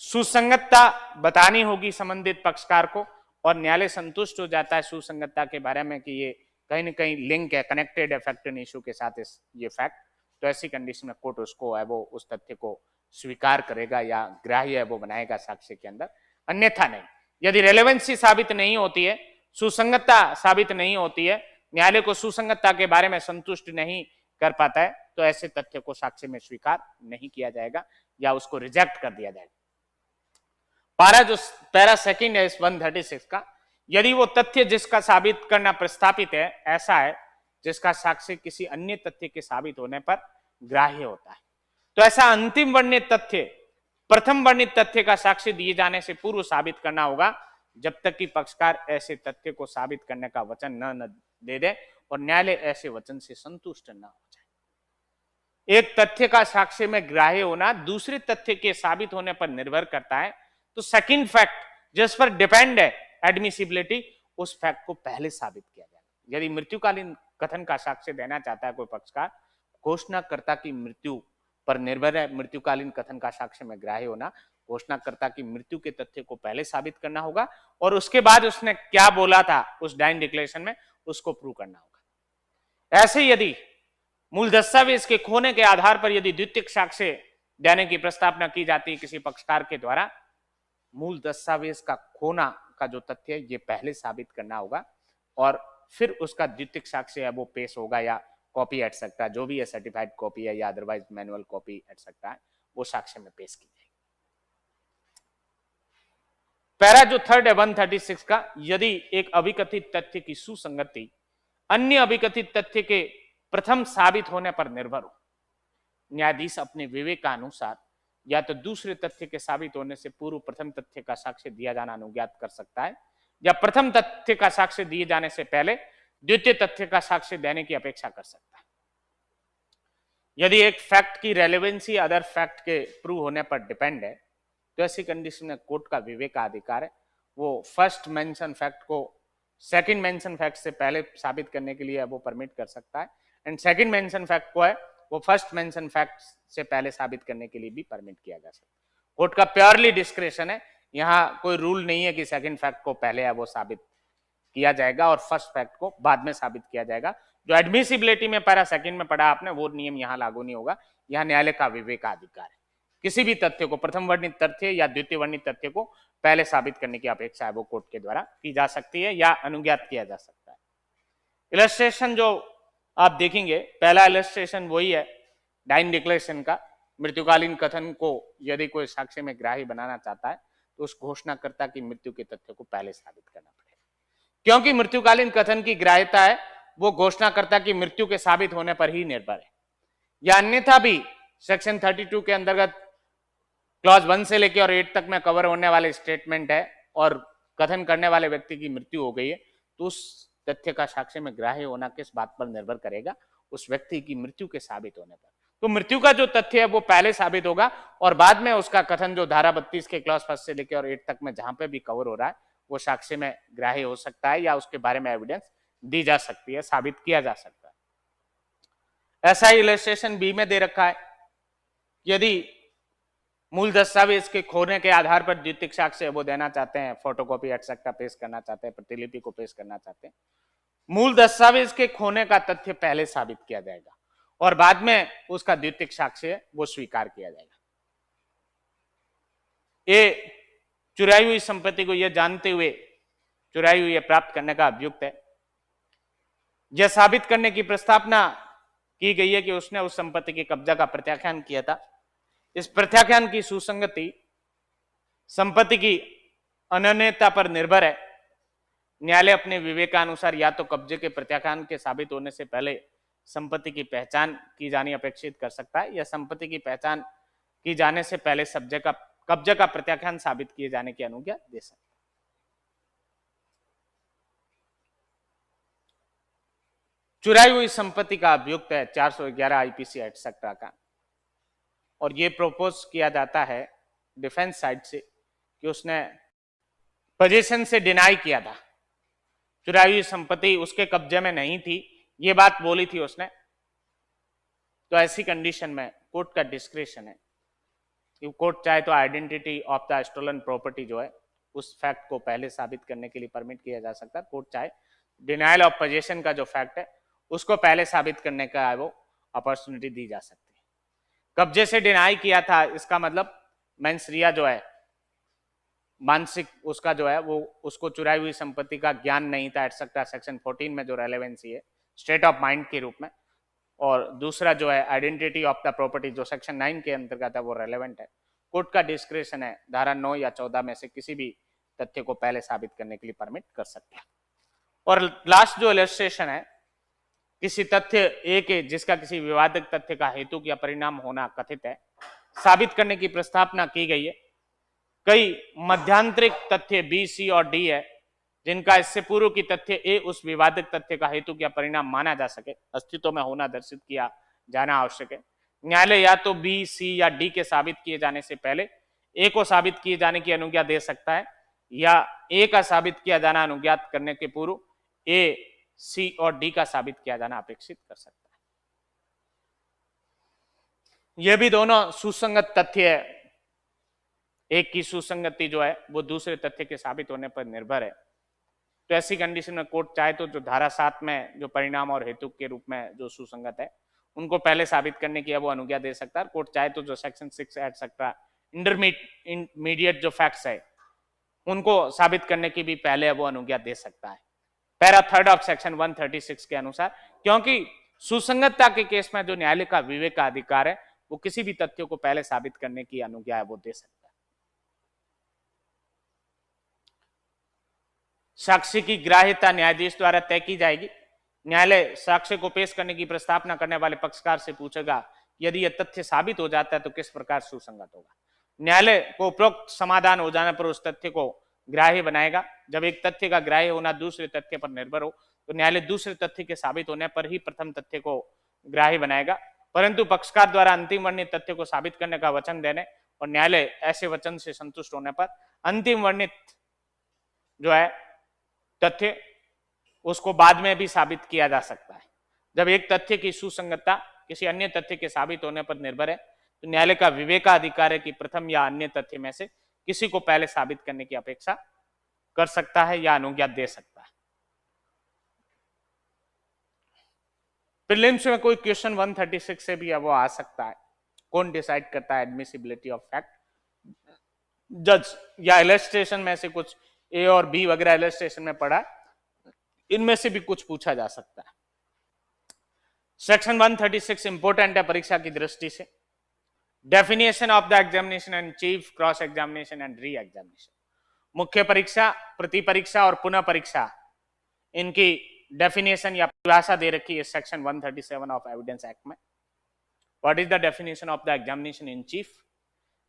सुसंगतता बतानी होगी संबंधित पक्षकार को, और न्यायालय संतुष्ट हो जाता है सुसंगतता के बारे में कि ये कहीं ना कहीं लिंक है, कनेक्टेड है फैक्ट एंड इशू के साथ ये फैक्ट, तो ऐसी कंडीशन में कोर्ट उसको है वो उस तथ्य को स्वीकार करेगा या ग्राह्य है वो बनाएगा साक्ष्य के अंदर, अन्यथा नहीं। यदि रेलेवेंसी साबित नहीं होती है, सुसंगतता साबित नहीं होती है, न्यायालय को सुसंगतता के बारे में संतुष्ट नहीं कर पाता है, तो ऐसे तथ्य को साक्ष्य में स्वीकार नहीं किया जाएगा या उसको रिजेक्ट कर दिया जाएगा। पैरा सेकंड है इस 136 का, यदि वो तथ्य जिसका साबित करना प्रस्तावित है ऐसा है जिसका साक्ष्य किसी अन्य तथ्य के साबित होने पर ग्राह्य होता है, तो ऐसा अंतिम वर्णित तथ्य प्रथम वर्णित तथ्य का साक्ष्य दिए जाने से पूर्व साबित करना होगा, जब तक कि पक्षकार ऐसे तथ्य को साबित करने का वचन न दे दे और न्यायालय ऐसे वचन से संतुष्ट न हो जाए। एक तथ्य का साक्ष्य में ग्राह्य होना दूसरे तथ्य के साबित होने पर निर्भर करता है, तो सेकंड फैक्ट जिस पर डिपेंड है एडमिसिबिलिटी, उस फैक्ट को पहले साबित किया जाएगा। यदि मृत्युकालीन कथन का साक्ष्य देना चाहता है कोई पक्षकार, घोषणाकर्ता की मृत्यु पर निर्भर है मृत्युकालीन कथन का साक्ष्य में ग्राह्य होना, घोषणाकर्ता की मृत्यु के तथ्य को पहले साबित करना होगा और उसके बाद उसने क्या बोला था उस डाइन डिक्लेरेशन में उसको प्रूव करना होगा। ऐसे यदि मूल दस्तावेज के खोने के आधार पर यदि द्वितीयक साक्ष्य देने की प्रस्तावना की जाती है किसी पक्षकार के द्वारा, मूल दस्तावेज का खोना का जो तथ्य है ये पहले साबित करना होगा और फिर उसका द्वितीयक साक्ष्य है वो पेश होगा, या कॉपी एट सकता है, जो भी है सर्टिफाइड कॉपी है या अदरवाइज मैनुअल कॉपी एट सकता है, वो साक्ष्य में पेश की जाएगी। पैरा जो थर्ड है 136 का, यदि एक अभिकथित तथ्य की सुसंगति अन्य अभिकथित तथ्य के प्रथम साबित होने पर निर्भर हो, न्यायाधीश अपने विवेकानुसार या तो दूसरे तथ्य के साबित होने से पूर्व प्रथम तथ्य का साक्ष्य दिया जाना अनुज्ञात कर सकता है, या प्रथम तथ्य का साक्ष्य दिए जाने से पहले द्वितीय तथ्य का साक्ष्य देने की अपेक्षा कर सकता है। यदि एक फैक्ट की रेलेवेंसी अदर फैक्ट के प्रूव होने पर डिपेंड है, तो ऐसी कंडीशन में कोर्ट का विवेकाधिकार है, वो फर्स्ट मेंशन फैक्ट को सेकंड मेंशन फैक्ट से पहले साबित करने के लिए वो परमिट कर सकता है, एंड सेकंड मेंशन फैक्ट को है वो फर्स्ट मेंशन फैक्ट से पहले साबित करने के लिए भी परमिट किया जा सकता है। कोर्ट का प्योरली डिस्क्रेशन है, यहाँ कोई रूल नहीं है कि सेकंड फैक्ट को पहले है वो साबित किया जाएगा और फर्स्ट फैक्ट को बाद में साबित किया जाएगा। जो एडमिसिबिलिटी में पैरा सेकंड में पढ़ा आपने, वो नियम यहाँ लागू नहीं होगा। यहाँ न्यायालय का विवेकाधिकार है, किसी भी तथ्य को प्रथम वर्णित तथ्य या द्वितीय वर्णित तथ्य को पहले साबित करने की अपेक्षा है वो कोर्ट के द्वारा की जा सकती है या अनुज्ञात किया जा सकता है। इलस्ट्रेशन जो आप देखेंगे, पहला इलस्ट्रेशन वही है डाइन डिक्लेरेशन का। मृत्युकालीन कथन को यदि कोई साक्ष्य में ग्राह्य बनाना चाहता है तो उस घोषणाकर्ता की मृत्यु के तथ्य को पहले साबित करना पड़ेगा, क्योंकि मृत्युकालीन कथन की ग्राह्यता है वो घोषणाकर्ता की मृत्यु के साबित होने पर ही निर्भर है, या अन्यथा भी सेक्शन 32 के अंतर्गत क्लॉज 1 से लेकर और 8 तक में कवर होने वाले स्टेटमेंट है और कथन करने वाले व्यक्ति की मृत्यु हो गई है, तो उस तथ्य का साक्ष्य में ग्राह्य होना किस बात पर निर्भर करेगा? उस व्यक्ति की मृत्यु के साबित होने पर। तो मृत्यु का जो तथ्य है वो पहले साबित होगा और बाद में उसका कथन जो धारा 32 के क्लॉज 1 से लेकर और 8 तक में जहां पे भी कवर हो रहा है वो साक्ष्य में ग्राह्य हो सकता है या उसके बारे में एविडेंस दी जा सकती है, साबित किया जा सकता है। ऐसा ही इलस्ट्रेशन बी में दे रखा है, यदि मूल दस्तावेज के खोने के आधार पर द्वितीयक साक्ष्य वो देना चाहते हैं, फोटोकॉपी एटसेट्रा पेश करना चाहते हैं, प्रतिलिपि को पेश करना चाहते हैं, मूल दस्तावेज के खोने का तथ्य पहले साबित किया जाएगा और बाद में उसका द्वितीयक साक्ष्य वो स्वीकार किया जाएगा। ये चुराई हुई संपत्ति को यह जानते हुए चुराई हुई प्राप्त करने का अभियुक्त है। यह साबित करने की प्रस्तावना की गई है कि उसने उस संपत्ति के कब्जा का प्रत्याख्यान किया था। इस प्रत्याख्यान की सुसंगति संपत्ति की अनन्यता पर निर्भर है। न्यायालय अपने विवेकानुसार या तो कब्जे के प्रत्याख्यान के साबित होने से पहले संपत्ति की पहचान की जानी अपेक्षित कर सकता है या संपत्ति की पहचान की जाने से पहले कब्जे का प्रत्याख्यान साबित किए जाने की अनुज्ञा दे सकता है। चुराई हुई संपत्ति का अभियुक्त है 411 आईपीसी एटसेट्रा का और ये प्रपोज किया जाता है डिफेंस साइड से कि उसने पोजीशन से डिनाई किया था, चुराई हुई संपत्ति उसके कब्जे में नहीं थी, ये बात बोली थी उसने। तो ऐसी कंडीशन में कोर्ट का डिस्क्रिप्शन है कि कोर्ट चाहे तो identity of the stolen property जो है उस फैक्ट को पहले साबित करने के लिए परमिट किया जा सकता है। कोर्ट चाहे डिनायल ऑफ पोजीशन का जो फैक्ट है उसको पहले साबित करने का वो अपॉर्चुनिटी दी जा सकती है। कब्जे से डिनाई किया था इसका मतलब मेंसरिया जो है मानसिक उसका जो है वो उसको चुराई हुई संपत्ति का ज्ञान नहीं था एटसेट्रा सेक्शन 14 में जो रेलेवेंसी है स्टेट ऑफ माइंड के रूप में, और दूसरा जो है आइडेंटिटी ऑफ द प्रॉपर्टी जो सेक्शन 9 के अंतर्गत है वो रेलेवेंट है। कोर्ट का डिस्क्रिप्शन है धारा 9 या 14 में से किसी भी तथ्य को पहले साबित करने के लिए परमिट कर सकता है। और लास्ट जो इलस्ट्रेशन है किसी तथ्य ए के जिसका किसी विवादक तथ्य का हेतु या परिणाम होना कथित है साबित करने की प्रस्तावना की गई है। कई मध्यांतरिक तथ्य बी, सी और डी है जिनका इससे पूर्व की तथ्य ए उस विवादक तथ्य का हेतु या परिणाम माना जा सके अस्तित्व में होना दर्शित किया जाना आवश्यक है। न्यायालय या तो बी, सी या डी के साबित किए जाने से पहले ए को साबित किए जाने की अनुज्ञा दे सकता है या ए का साबित किया जाना अनुज्ञात करने के पूर्व ए, सी और डी का साबित किया जाना अपेक्षित कर सकता है। यह भी दोनों सुसंगत तथ्य है। एक की सुसंगति जो है वो दूसरे तथ्य के साबित होने पर निर्भर है। तो ऐसी कंडीशन में कोर्ट चाहे तो जो धारा 7 में जो परिणाम और हेतु के रूप में जो सुसंगत है उनको पहले साबित करने की वो अनुज्ञा दे सकता है। कोर्ट चाहे तो जो सेक्शन 6 एटसेट्रा इंटरमीडिएट जो फैक्ट्स है उनको साबित करने की भी पहले वो अनुज्ञा दे सकता है। पैरा 3 ऑफ सेक्शन 136 के अनुसार, क्योंकि सुसंगतता के केस में जो न्यायालय का विवेक का अधिकार है वो किसी भी तथ्य को पहले साबित करने की अनुज्ञा है वो दे सकता है। साक्ष्य की ग्राह्यता न्यायाधीश द्वारा तय की जाएगी। न्यायालय साक्ष्य को पेश करने की प्रस्तावना करने वाले पक्षकार से पूछेगा यदि यह तथ्य साबित हो जाता है तो किस प्रकार सुसंगत होगा। न्यायालय को उपरोक्त समाधान हो जाने पर उस तथ्य को ग्राह्य बनाएगा। जब एक तथ्य का ग्राह्य होना दूसरे तथ्य पर निर्भर हो तो न्यायालय दूसरे तथ्य के साबित होने पर ही प्रथम तथ्य को ग्राह्य बनाएगा, परंतु पक्षकार द्वारा अंतिम वर्णित तथ्य को साबित करने का वचन देने और न्यायालय ऐसे वचन से संतुष्ट होने पर अंतिम वर्णित जो है तथ्य उसको बाद में भी साबित किया जा सकता है। जब एक तथ्य की सुसंगतता किसी अन्य तथ्य के साबित होने पर निर्भर है तो न्यायालय का विवेकाधिकार है कि प्रथम या अन्य तथ्य में से किसी को पहले साबित करने की अपेक्षा कर सकता है या अनुज्ञा दे सकता है। प्रीलिम्स में कोई क्वेश्चन 136 से भी वो आ सकता है। कौन डिसाइड करता है एडमिसिबिलिटी ऑफ फैक्ट? जज या इलस्ट्रेशन में से कुछ ए और बी वगैरह इलस्ट्रेशन में पढ़ा, इनमें से भी कुछ पूछा जा सकता है। सेक्शन 136 इंपोर्टेंट है परीक्षा की दृष्टि से। Definition of the examination and chief, cross examination and re examination. मुख्य परीक्षा, प्रति परीक्षा और पुनः परीक्षा, इनकी डेफिनेशन या परिभाषा दे रखी है सेक्शन 137 ऑफ एविडेंस एक्ट में। What is the definition of the examination in chief?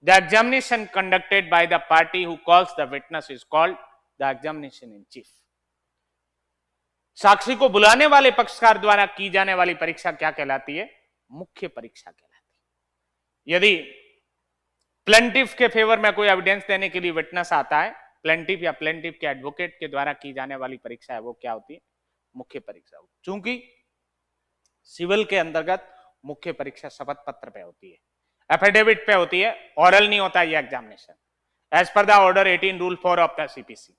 The examination conducted by the party who calls the witness is called the examination in chief. साक्षी को बुलाने वाले पक्षकार द्वारा की जाने वाली परीक्षा क्या कहलाती है? मुख्य परीक्षा कहलाती है। यदि प्लेंटिफ के फेवर में कोई एविडेंस देने के लिए विटनेस आता है, प्लेंटिफ या प्लेंटिफ के एडवोकेट के द्वारा की जाने वाली परीक्षा है वो क्या होती है? मुख्य परीक्षा। चूंकि सिविल के अंतर्गत मुख्य परीक्षा शपथ पत्र पे होती है, एफिडेविट पे होती है, ऑरल नहीं होता ये examination. As per the order 18 rule 4 of the CPC,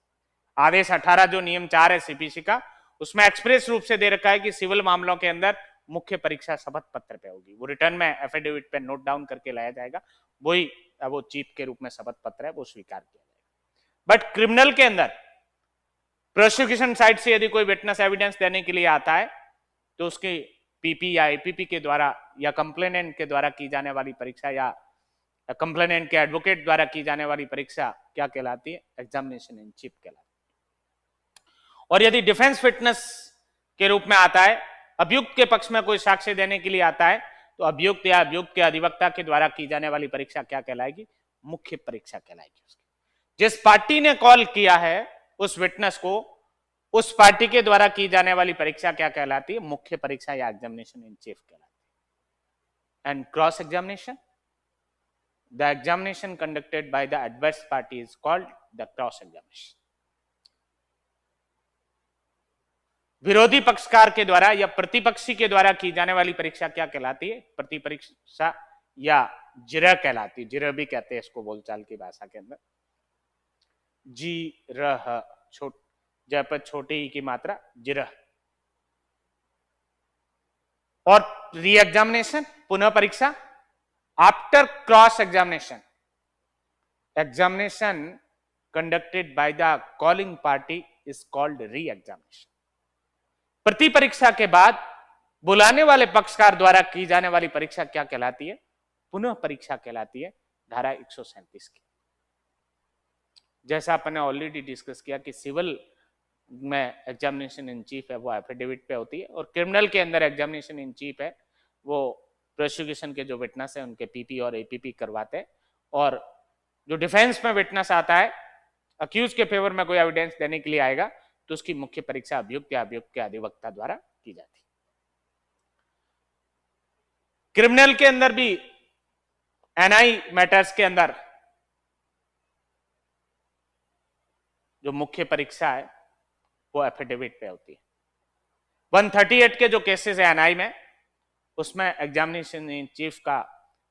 आदेश 18 जो नियम 4 है सीपीसी का, उसमें एक्सप्रेस रूप से दे रखा है कि सिविल मामलों के अंदर मुख्य परीक्षा शपथ पत्र पे होगी। वो रिटर्न में एफिडेविट पे नोट डाउन करके लाया जाएगा, वही वो चीफ के रूप में शपथ पत्र है वो स्वीकार किया जाएगा। बट क्रिमिनल के अंदर प्रोसिक्यूशन साइड से यदि कोई विटनेस एविडेंस देने के लिए आता है तो उसकी पीपी या एपीपी के द्वारा या कंप्लेनेंट के द्वारा की जाने वाली परीक्षा या कंप्लेनेंट के एडवोकेट द्वारा की जाने वाली परीक्षा क्या कहलाती है? एग्जामिनेशन इन चीफ कहलाती है। और यदि डिफेंस विटनेस के रूप में आता है, अभियुक्त के पक्ष में कोई साक्ष्य देने के लिए आता है, तो अभियुक्त या अभियुक्त के अधिवक्ता के द्वारा की जाने वाली परीक्षा क्या कहलाएगी? मुख्य परीक्षा कहलाएगी। जिस पार्टी ने कॉल किया है उस विटनेस को, उस पार्टी के द्वारा की जाने वाली परीक्षा क्या कहलाती है? मुख्य परीक्षा या एग्जामिनेशन इन चीफ कहलाती है। And cross examination, the examination conducted by the adverse party is called the cross examination. विरोधी पक्षकार के द्वारा या प्रतिपक्षी के द्वारा की जाने वाली परीक्षा क्या कहलाती है? प्रतिपरीक्षा या जिरह कहलाती है। जिरह भी कहते हैं इसको बोलचाल की भाषा के अंदर। जी रह, जय पर छोटे ही की मात्रा जिरह। और री एग्जामिनेशन, पुनः परीक्षा after cross examination, examination conducted by the calling party is called re examination. प्रति परीक्षा के बाद बुलाने वाले पक्षकार द्वारा की जाने वाली परीक्षा क्या कहलाती है? पुनः परीक्षा कहलाती है, धारा 137 की। जैसा आपने ऑलरेडी डिस्कस किया कि सिविल में एग्जामिनेशन इन चीफ है वो एफिडेविट पे होती है, और क्रिमिनल के अंदर एग्जामिनेशन इन चीफ है वो प्रोसिक्यूशन के जो विटनेस है उनके पीपी और एपीपी करवाते हैं। और जो डिफेंस में विटनेस आता है, अक्यूज के फेवर में कोई एविडेंस देने के लिए आएगा, तो उसकी मुख्य परीक्षा अभियुक्त या अभियुक्त के अधिवक्ता द्वारा की जाती है। क्रिमिनल के अंदर भी एनआई मैटर्स के अंदर जो मुख्य परीक्षा है वो एफिडेविट पे होती है। 138 के जो केसेस है एनआई में, उसमें एग्जामिनेशन इन चीफ का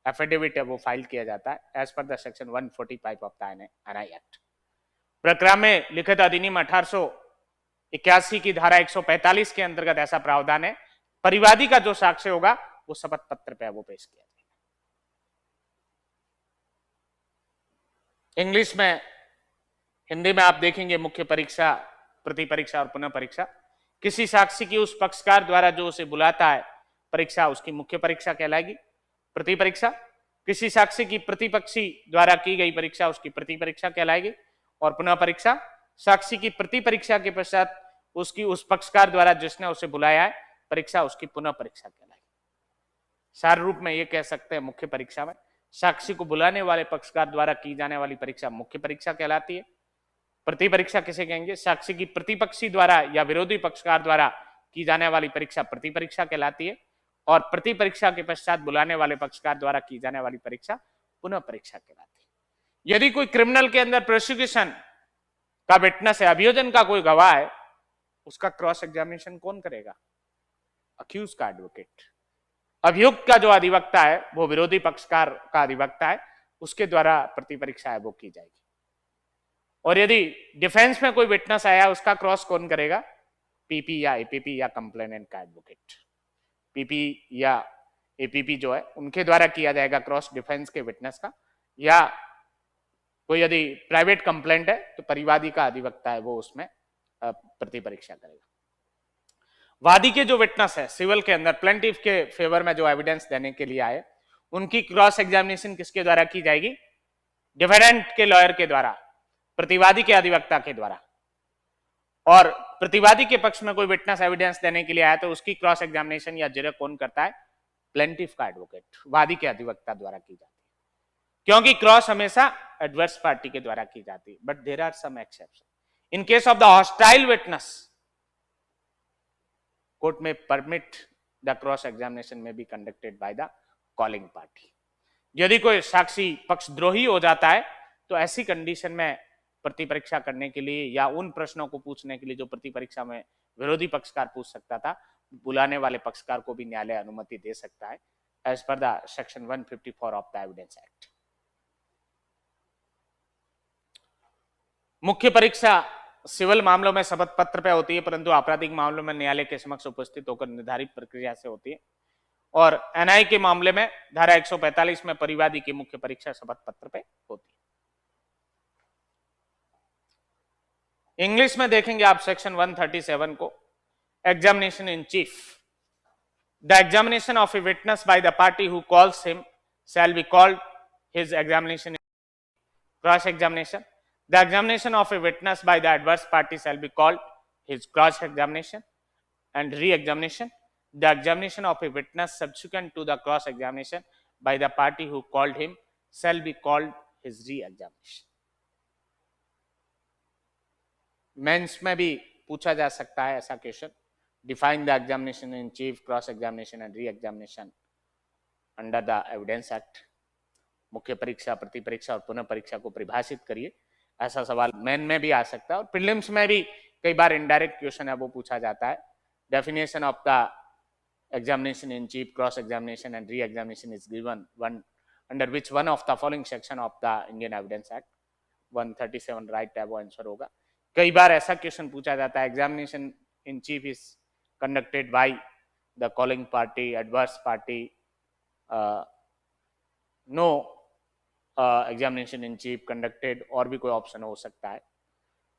एफिडेविट है वो फाइल किया जाता है as per the section 145 of the NI Act. प्रक्रिया में लिखित अधिनियम 1881 की धारा 145 के अंतर्गत ऐसा प्रावधान है, परिवादी का जो साक्ष्य होगा वो शपथ पत्र पे वो पेश किया जाएगा। इंग्लिश में, हिंदी में आप देखेंगे मुख्य परीक्षा, प्रति परीक्षा और पुनः परीक्षा। किसी साक्षी की उस पक्षकार द्वारा जो उसे बुलाता है परीक्षा, उसकी मुख्य परीक्षा कहलाएगी, प्रति परीक्षा। किसी साक्षी की प्रतिपक्षी द्वारा की गई परीक्षा उसकी प्रति परीक्षा कहलाएगी। और पुनः परीक्षा, साक्षी की प्रति परीक्षा के पश्चात उसकी उस पक्षकार द्वारा जिसने उसे बुलाया है परीक्षा, उसकी पुनः परीक्षा कहलाएगी। सार रूप में ये कह सकते हैं, मुख्य परीक्षा में साक्षी को बुलाने वाले पक्षकार द्वारा की जाने वाली परीक्षा मुख्य परीक्षा कहलाती है। प्रति परीक्षा किसे कहेंगे? साक्षी की प्रतिपक्षी द्वारा या विरोधी पक्षकार द्वारा की जाने वाली परीक्षा प्रति परीक्षा कहलाती है। और प्रति परीक्षा के पश्चात बुलाने वाले पक्षकार द्वारा की जाने वाली परीक्षा पुनः परीक्षा कहलाती है। यदि कोई क्रिमिनल के अंदर प्रोसिक्यूशन का विटनेस है, अभियोजन का कोई गवाह है, उसका क्रॉस एग्जामिनेशन कौन करेगा? अक्यूज का एडवोकेट। अभियुक्त का जो अधिवक्ता है वो विरोधी पक्षकार का अधिवक्ता है, उसके द्वारा प्रति परीक्षा है वो की जाएगी। और यदि डिफेंस में कोई विटनेस आया, उसका क्रॉस कौन करेगा? पीपी या एपीपी या कंप्लेनेंट का एडवोकेट। पीपी या एपीपी जो है उनके द्वारा किया जाएगा क्रॉस डिफेंस के विटनेस का। या कोई यदि प्राइवेट कंप्लेंट है तो परिवादी का अधिवक्ता है वो उसमें प्रति परीक्षा करेगा। वादी के जो विटनेस है सिविल के अंदर प्लेंटिफ के फेवर में जो एविडेंस देने के लिए आए, उनकी क्रॉस एग्जामिनेशन किसके द्वारा की जाएगी? डिफेंडेंट के लॉयर के द्वारा, प्रतिवादी के अधिवक्ता के द्वारा। और प्रतिवादी के पक्ष में कोई विटनेस एविडेंस देने के लिए आया तो उसकी क्रॉस एग्जामिनेशन या जिरह कौन करता है? प्लेंटिफ का एडवोकेट, वादी के अधिवक्ता द्वारा की जाती है, क्योंकि क्रॉस हमेशा एडवर्स पार्टी के द्वारा की जाती है। But there are some exception. In case of the hostile witness, court may permit the cross examination may be conducted by the calling party. यदि कोई साक्षी पक्षद्रोही हो जाता है तो ऐसी कंडीशन में प्रति परीक्षा करने के लिए या उन प्रश्नों को पूछने के लिए जो प्रति परीक्षा में विरोधी पक्षकार पूछ सकता था, बुलाने वाले पक्षकार को भी न्यायालय अनुमति दे सकता है as per the section 154 of the evidence Act. मुख्य परीक्षा सिविल मामलों में शपथ पत्र पे होती है, परंतु आपराधिक मामलों में न्यायालय के समक्ष उपस्थित होकर निर्धारित प्रक्रिया से होती है। और एनआई के मामले में धारा 145 में परिवादी की मुख्य परीक्षा शपथ पत्र पे होती है। इंग्लिश में देखेंगे आप सेक्शन 137 को, examination in chief. The examination of a witness by the party who calls him shall be called his examination cross examination. The examination of a witness by the adverse party shall be called his cross examination and re-examination. The examination of a witness subsequent to the cross examination by the party who called him shall be called his re-examination. Mains में भी पूछा जा सकता है ऐसा question. Define the examination in chief, cross examination and re-examination under the evidence Act. मुख्य परीक्षा, प्रति परीक्षा और पुनः परीक्षा को परिभाषित करिए, ऐसा सवाल मेन में भी आ सकता है और प्रीलिम्स में भी कई बार इनडायरेक्ट क्वेश्चन है वो पूछा जाता है। Definition of the examination in chief, cross examination and re examination is given one under which one of the following section of the Indian Evidence act. 137 right है वो आंसर होगा। कई बार ऐसा क्वेश्चन पूछा जाता है, examination in chief is conducted by the calling party, adverse party, no examination in chief conducted, और भी कोई ऑप्शन हो सकता है।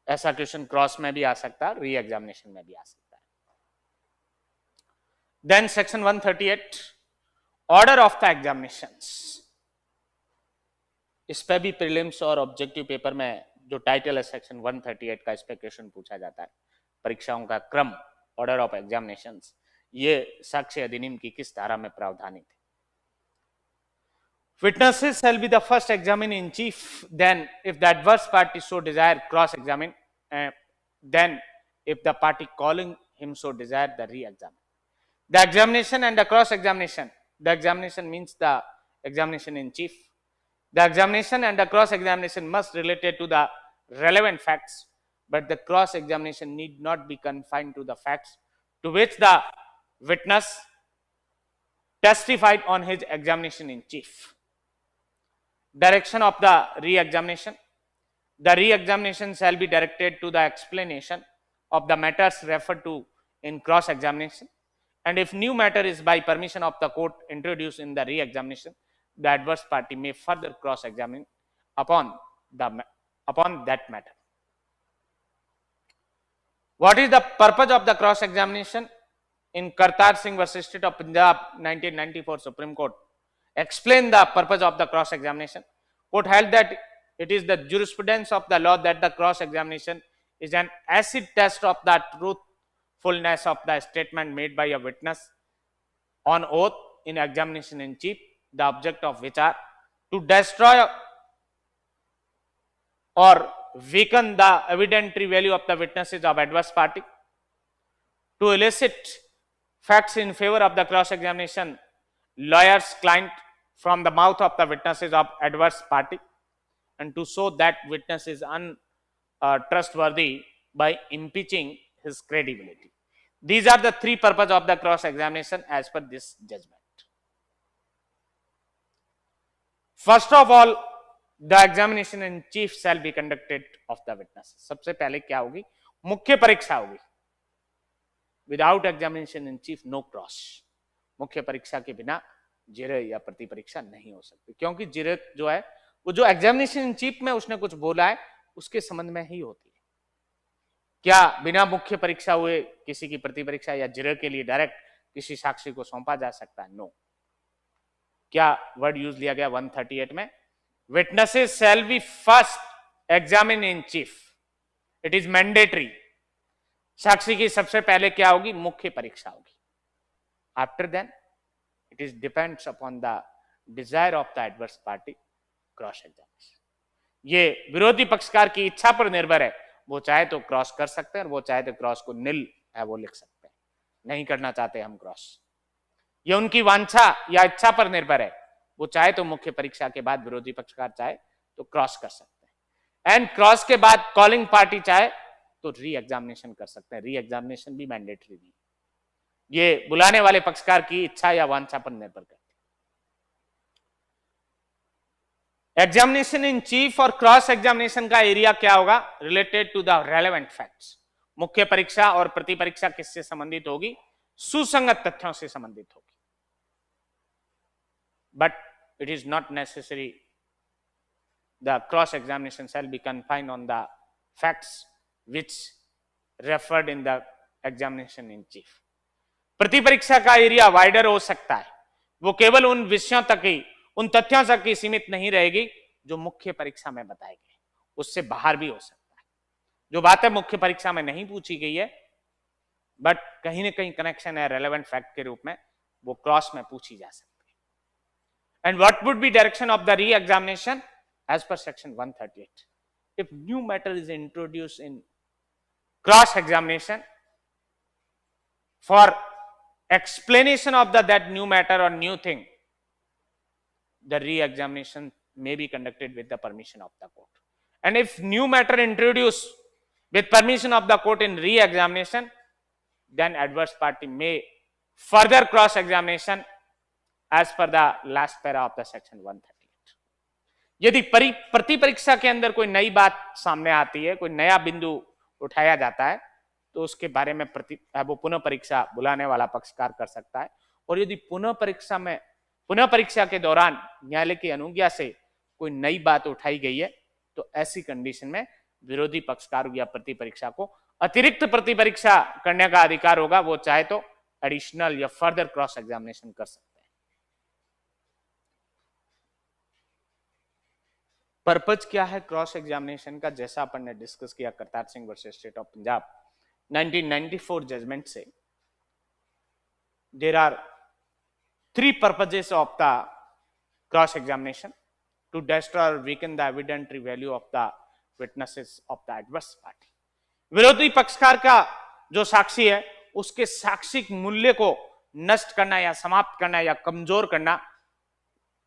ऐसा क्वेश्चन क्रॉस में भी आ सकता है, री एग्जामिनेशन में भी आ सकता है। Then section 138 order of the examinations. इस पे भी प्रीलिम्स और ऑब्जेक्टिव पेपर में जो टाइटल है सेक्शन 138 का, इस पे क्वेश्चन पूछा जाता है। परीक्षाओं का क्रम, ऑर्डर ऑफ एग्जामिनेशंस, ये साक्ष्य अधिनियम की किस धारा में प्रावधानित है? Witnesses shall be the first examined in chief, then if the adverse party so desire cross examine, then if the party calling him so desire the re-examine. The examination and the cross examination, the examination means the examination in chief. The examination and the cross examination must related to the relevant facts, but the cross examination need not be confined to the facts to which the witness testified on his examination in chief. Direction of the re-examination. The re-examination shall be directed to the explanation of the matters referred to in cross-examination, and if new matter is by permission of the court introduced in the re-examination, the adverse party may further cross-examine upon that matter. What is the purpose of the cross-examination? In Kartar Singh versus State of Punjab 1994 Supreme Court explain the purpose of the cross examination. Court held that it is the jurisprudence of the law that the cross examination is an acid test of the truthfulness of the statement made by a witness on oath in examination in chief, the object of which are to destroy or weaken the evidentiary value of the witnesses of adverse party, to elicit facts in favor of the cross examination lawyer's client from the mouth of the witnesses of adverse party, and to show that witness is untrustworthy by impeaching his credibility. These are the three purposes of the cross examination as per this judgment. First of all, the examination in chief shall be conducted of the witnesses. सबसे पहले क्या होगी? मुख्य परीक्षा होगी। Without examination in chief no cross. मुख्य परीक्षा के बिना जिरे या प्रति परीक्षा नहीं हो सकती, क्योंकि जिरे जो है वो जो एग्जामिनेशन इन चीफ में उसने कुछ बोला है उसके संबंध में ही होती है। क्या बिना मुख्य परीक्षा हुए किसी की प्रति परीक्षा या जिरे के लिए डायरेक्ट किसी साक्षी को सौंपा जा सकता है? नो। क्या वर्ड यूज लिया गया 138 में? Witnesses shall be first examine in chief. It is mandatory. साक्षी की सबसे पहले क्या होगी? मुख्य परीक्षा होगी। After then it is depends upon the desire of the adverse party cross examination. ये विरोधी पक्षकार की इच्छा पर निर्भर है, वो चाहे तो क्रॉस कर सकते हैं और वो चाहे तो क्रॉस को निल है वो लिख सकते हैं। नहीं करना चाहते हम क्रॉस, ये उनकी वांछा या इच्छा पर निर्भर है। वो चाहे तो मुख्य परीक्षा के बाद विरोधी पक्षकार चाहे तो क्रॉस कर सकते हैं, एंड क्रॉस के बाद कॉलिंग पार्टी चाहे तो री एग्जामिनेशन कर सकते हैं। री एग्जामिनेशन भी मैंडेटरी नहीं, ये बुलाने वाले पक्षकार की इच्छा या वांछा पर निर्भर करती है। एग्जामिनेशन इन चीफ और क्रॉस एग्जामिनेशन का एरिया क्या होगा? Related to the relevant facts. मुख्य परीक्षा और प्रति परीक्षा किससे संबंधित होगी? सुसंगत तथ्यों से संबंधित होगी। But it is not necessary the cross examination shall be confined on the facts which referred in the examination in chief. प्रति परीक्षा का एरिया वाइडर हो सकता है, वो केवल उन विषयों तक ही, उन तथ्यों तक ही सीमित नहीं रहेगी जो मुख्य परीक्षा में बताए गए, उससे बाहर भी हो सकता है। जो बातें मुख्य परीक्षा में नहीं पूछी गई है बट कहीं ना कहीं कनेक्शन है रेलेवेंट फैक्ट के रूप में, वो क्रॉस में पूछी जा सकती है। And what would be direction of the re-examination as per section 138? If new matter is introduced in cross examination for explanation of that new matter or new thing, the re-examination may be conducted with the permission of the court. And if new matter introduced with permission of the court in re-examination, then adverse party may further cross-examination as per the last para of the section 138. यदि प्रति परीक्षा के अंदर कोई नई बात सामने आती है, कोई नया बिंदु उठाया जाता है, तो उसके बारे में वो पुनः परीक्षा बुलाने वाला पक्षकार कर सकता है। और यदि पुनः परीक्षा के दौरान न्यायालय की अनुज्ञा से कोई नई बात उठाई गई है तो ऐसी कंडीशन में विरोधी पक्षकार या प्रति परीक्षा को अतिरिक्त प्रति परीक्षा करने का अधिकार होगा। वो चाहे तो एडिशनल या फर्दर क्रॉस एग्जामिनेशन कर सकते हैं। पर्पज क्या है क्रॉस एग्जामिनेशन का? जैसा अपन ने डिस्कस किया Kartar Singh versus state of Punjab 1994 judgment से, there are 3 purposes of the cross examination: to destroy or weaken the evidentiary value of the witnesses of the adverse party. विरोधी पक्षकार का जो साक्षी है उसके साक्षिक मूल्य को नष्ट करना या समाप्त करना या कमजोर करना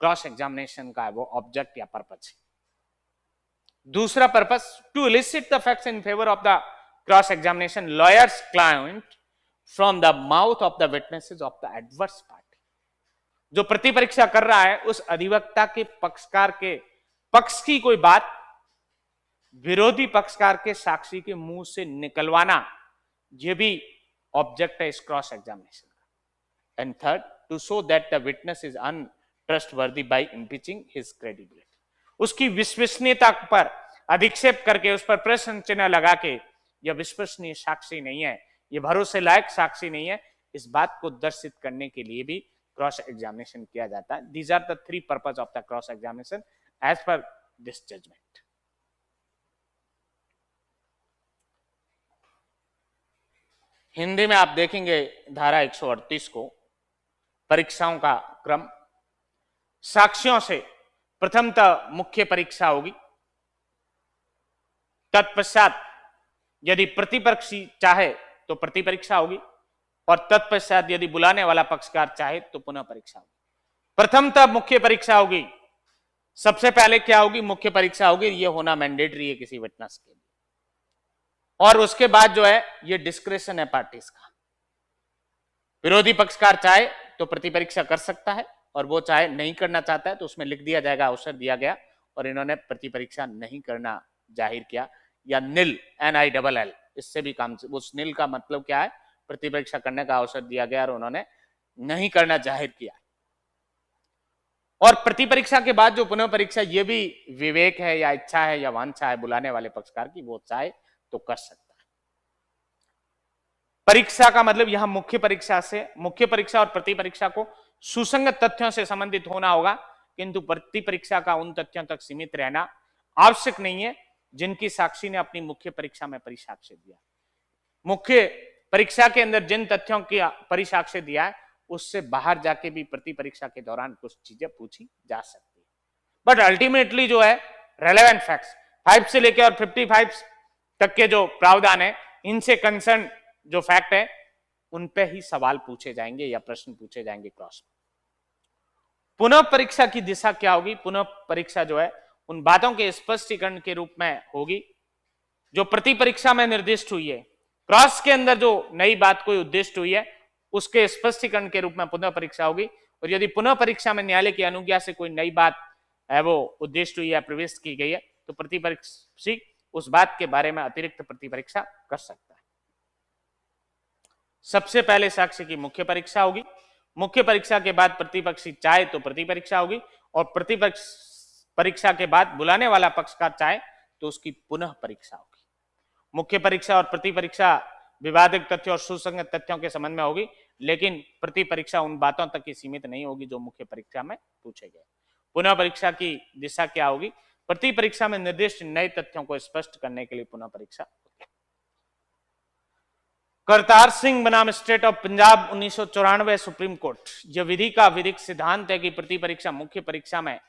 क्रॉस एग्जामिनेशन का वो ऑब्जेक्ट या पर्पज है। दूसरा purpose, to elicit the facts in favour of the cross examination lawyer's client from the mouth of the witnesses of the adverse party. जो प्रति परीक्षा कर रहा है उस अधिवक्ता के पक्षकार के पक्ष की कोई बात विरोधी पक्षकार के साक्षी के मुंह से निकलवाना, यह भी ऑब्जेक्ट है इस क्रॉस एग्जामिनेशन का। And third, to show that the witness is untrustworthy by impeaching his credibility. उसकी विश्वसनीयता पर अधिक्षेप करके उस पर प्रश्न चिन्ह लगा के यह विश्वसनीय साक्षी नहीं है, यह भरोसे लायक साक्षी नहीं है, इस बात को दर्शित करने के लिए भी क्रॉस एग्जामिनेशन किया जाता है। These are the 3 purpose of the cross examination as per this judgment. Hindi में आप देखेंगे धारा 138 को, परीक्षाओं का क्रम। साक्ष्यों से प्रथमतः मुख्य परीक्षा होगी, तत्पश्चात यदि प्रतिपक्षी चाहे तो प्रति परीक्षा होगी, और तत्पश्चात यदि बुलाने वाला पक्षकार चाहे तो पुनः परीक्षा होगी। प्रथमतः मुख्य परीक्षा होगी। सबसे पहले क्या होगी? मुख्य परीक्षा होगी। यह होना मैंडेटरी है किसी विटनेस के लिए। और उसके बाद जो है ये डिस्क्रेशन है पार्टीज का। विरोधी पक्षकार चाहे तो प्रति परीक्षा कर सकता है, और वो चाहे नहीं करना चाहता है तो उसमें लिख दिया जाएगा, अवसर दिया गया, और इन्होंने प्रति परीक्षा नहीं करना जाहिर किया, या निल NILL, इससे भी काम। उस निल का मतलब क्या है? प्रति परीक्षा करने का अवसर दिया गया और उन्होंने नहीं करना जाहिर किया। और प्रति परीक्षा के बाद जो पुनः परीक्षा, ये भी विवेक है या इच्छा है या वांछा है बुलाने वाले पक्षकार की, वो चाहे तो कर सकता है। परीक्षा का मतलब यहां मुख्य परीक्षा से, मुख्य परीक्षा और प्रति परीक्षा को सुसंगत तथ्यों से संबंधित होना होगा, किंतु प्रति परीक्षा का उन तथ्यों तक सीमित रहना आवश्यक नहीं है जिनकी साक्षी ने अपनी मुख्य परीक्षा में परिसाक्ष्य दिया। मुख्य परीक्षा के अंदर जिन तथ्यों की परिसाक्ष्य दिया है उससे बाहर जाके भी प्रति परीक्षा के दौरान कुछ चीजें पूछी जा सकती है। बट अल्टीमेटली जो है रेलेवेंट फैक्ट्स 5 से लेकर और 55 तक के जो प्रावधान है, इनसे कंसर्न जो फैक्ट है उन पे ही सवाल पूछे जाएंगे या प्रश्न पूछे जाएंगे क्रॉस। पुनः परीक्षा की दिशा क्या होगी? पुनः परीक्षा जो है उन बातों के स्पष्टीकरण के रूप में होगी जो प्रति परीक्षा में निर्दिष्ट हुई है। क्रॉस के अंदर जो नई बात कोई उद्दिष्ट हुई है उसके स्पष्टीकरण के रूप में पुनः परीक्षा होगी। और यदि पुनः परीक्षा में न्यायालय की अनुज्ञा से कोई नई बात है वो उद्दिष्ट हुई है, प्रविष्ट की गई है, तो प्रतिपक्षी उस बात के बारे में अतिरिक्त प्रति परीक्षा कर सकता है। सबसे पहले साक्ष्य की मुख्य परीक्षा होगी, मुख्य परीक्षा के बाद प्रतिपक्षी चाहे तो प्रति परीक्षा होगी, और प्रतिपक्ष परीक्षा के बाद बुलाने वाला पक्षकार चाहे तो उसकी पुनः परीक्षा होगी। मुख्य परीक्षा और प्रति परीक्षा विवादित तथ्यों और सुसंगत तथ्यों के संबंध में होगी, लेकिन प्रति परीक्षा उन बातों तक ही सीमित नहीं होगी जो मुख्य परीक्षा में पूछे गए। पुनः परीक्षा की दिशा क्या होगी? प्रति परीक्षा में निर्दिष्ट नए तथ्यों को स्पष्ट करने के लिए पुनः परीक्षा होगी। करतार सिंह बनाम state of Punjab 1994 supreme court, यह विधि का विधिक सिद्धांत है कि प्रति परीक्षा मुख्य परीक्षा में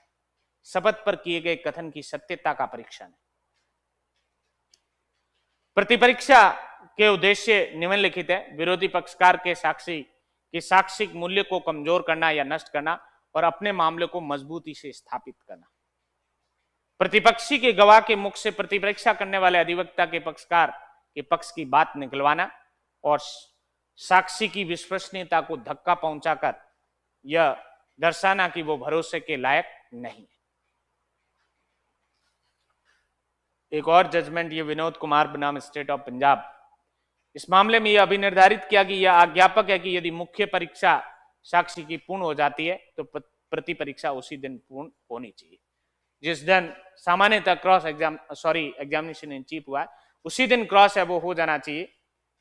शपथ पर किए गए कथन की सत्यता का परीक्षण है। प्रतिपरीक्षा के उद्देश्य निम्नलिखित है: विरोधी पक्षकार के साक्षी के साक्षिक मूल्य को कमजोर करना या नष्ट करना और अपने मामले को मजबूती से स्थापित करना। प्रतिपक्षी के गवाह के मुख से प्रतिपरीक्षा करने वाले अधिवक्ता के पक्षकार के पक्ष की बात निकलवाना और साक्षी की विश्वसनीयता को धक्का पहुंचाकर यह दर्शाना कि वो भरोसे के लायक नहीं है। एक और जजमेंट ये विनोद कुमार बनाम स्टेट ऑफ पंजाब, इस मामले में यह अभिनिर्धारित किया कि यह आज्ञापक है कि यदि मुख्य परीक्षा साक्षी की पूर्ण हो जाती है तो प्रति परीक्षा उसी दिन पूर्ण होनी चाहिए। जिस दिन सामान्यतः क्रॉस एग्जामिनेशन इन चीफ हुआ है उसी दिन क्रॉस है वो हो जाना चाहिए,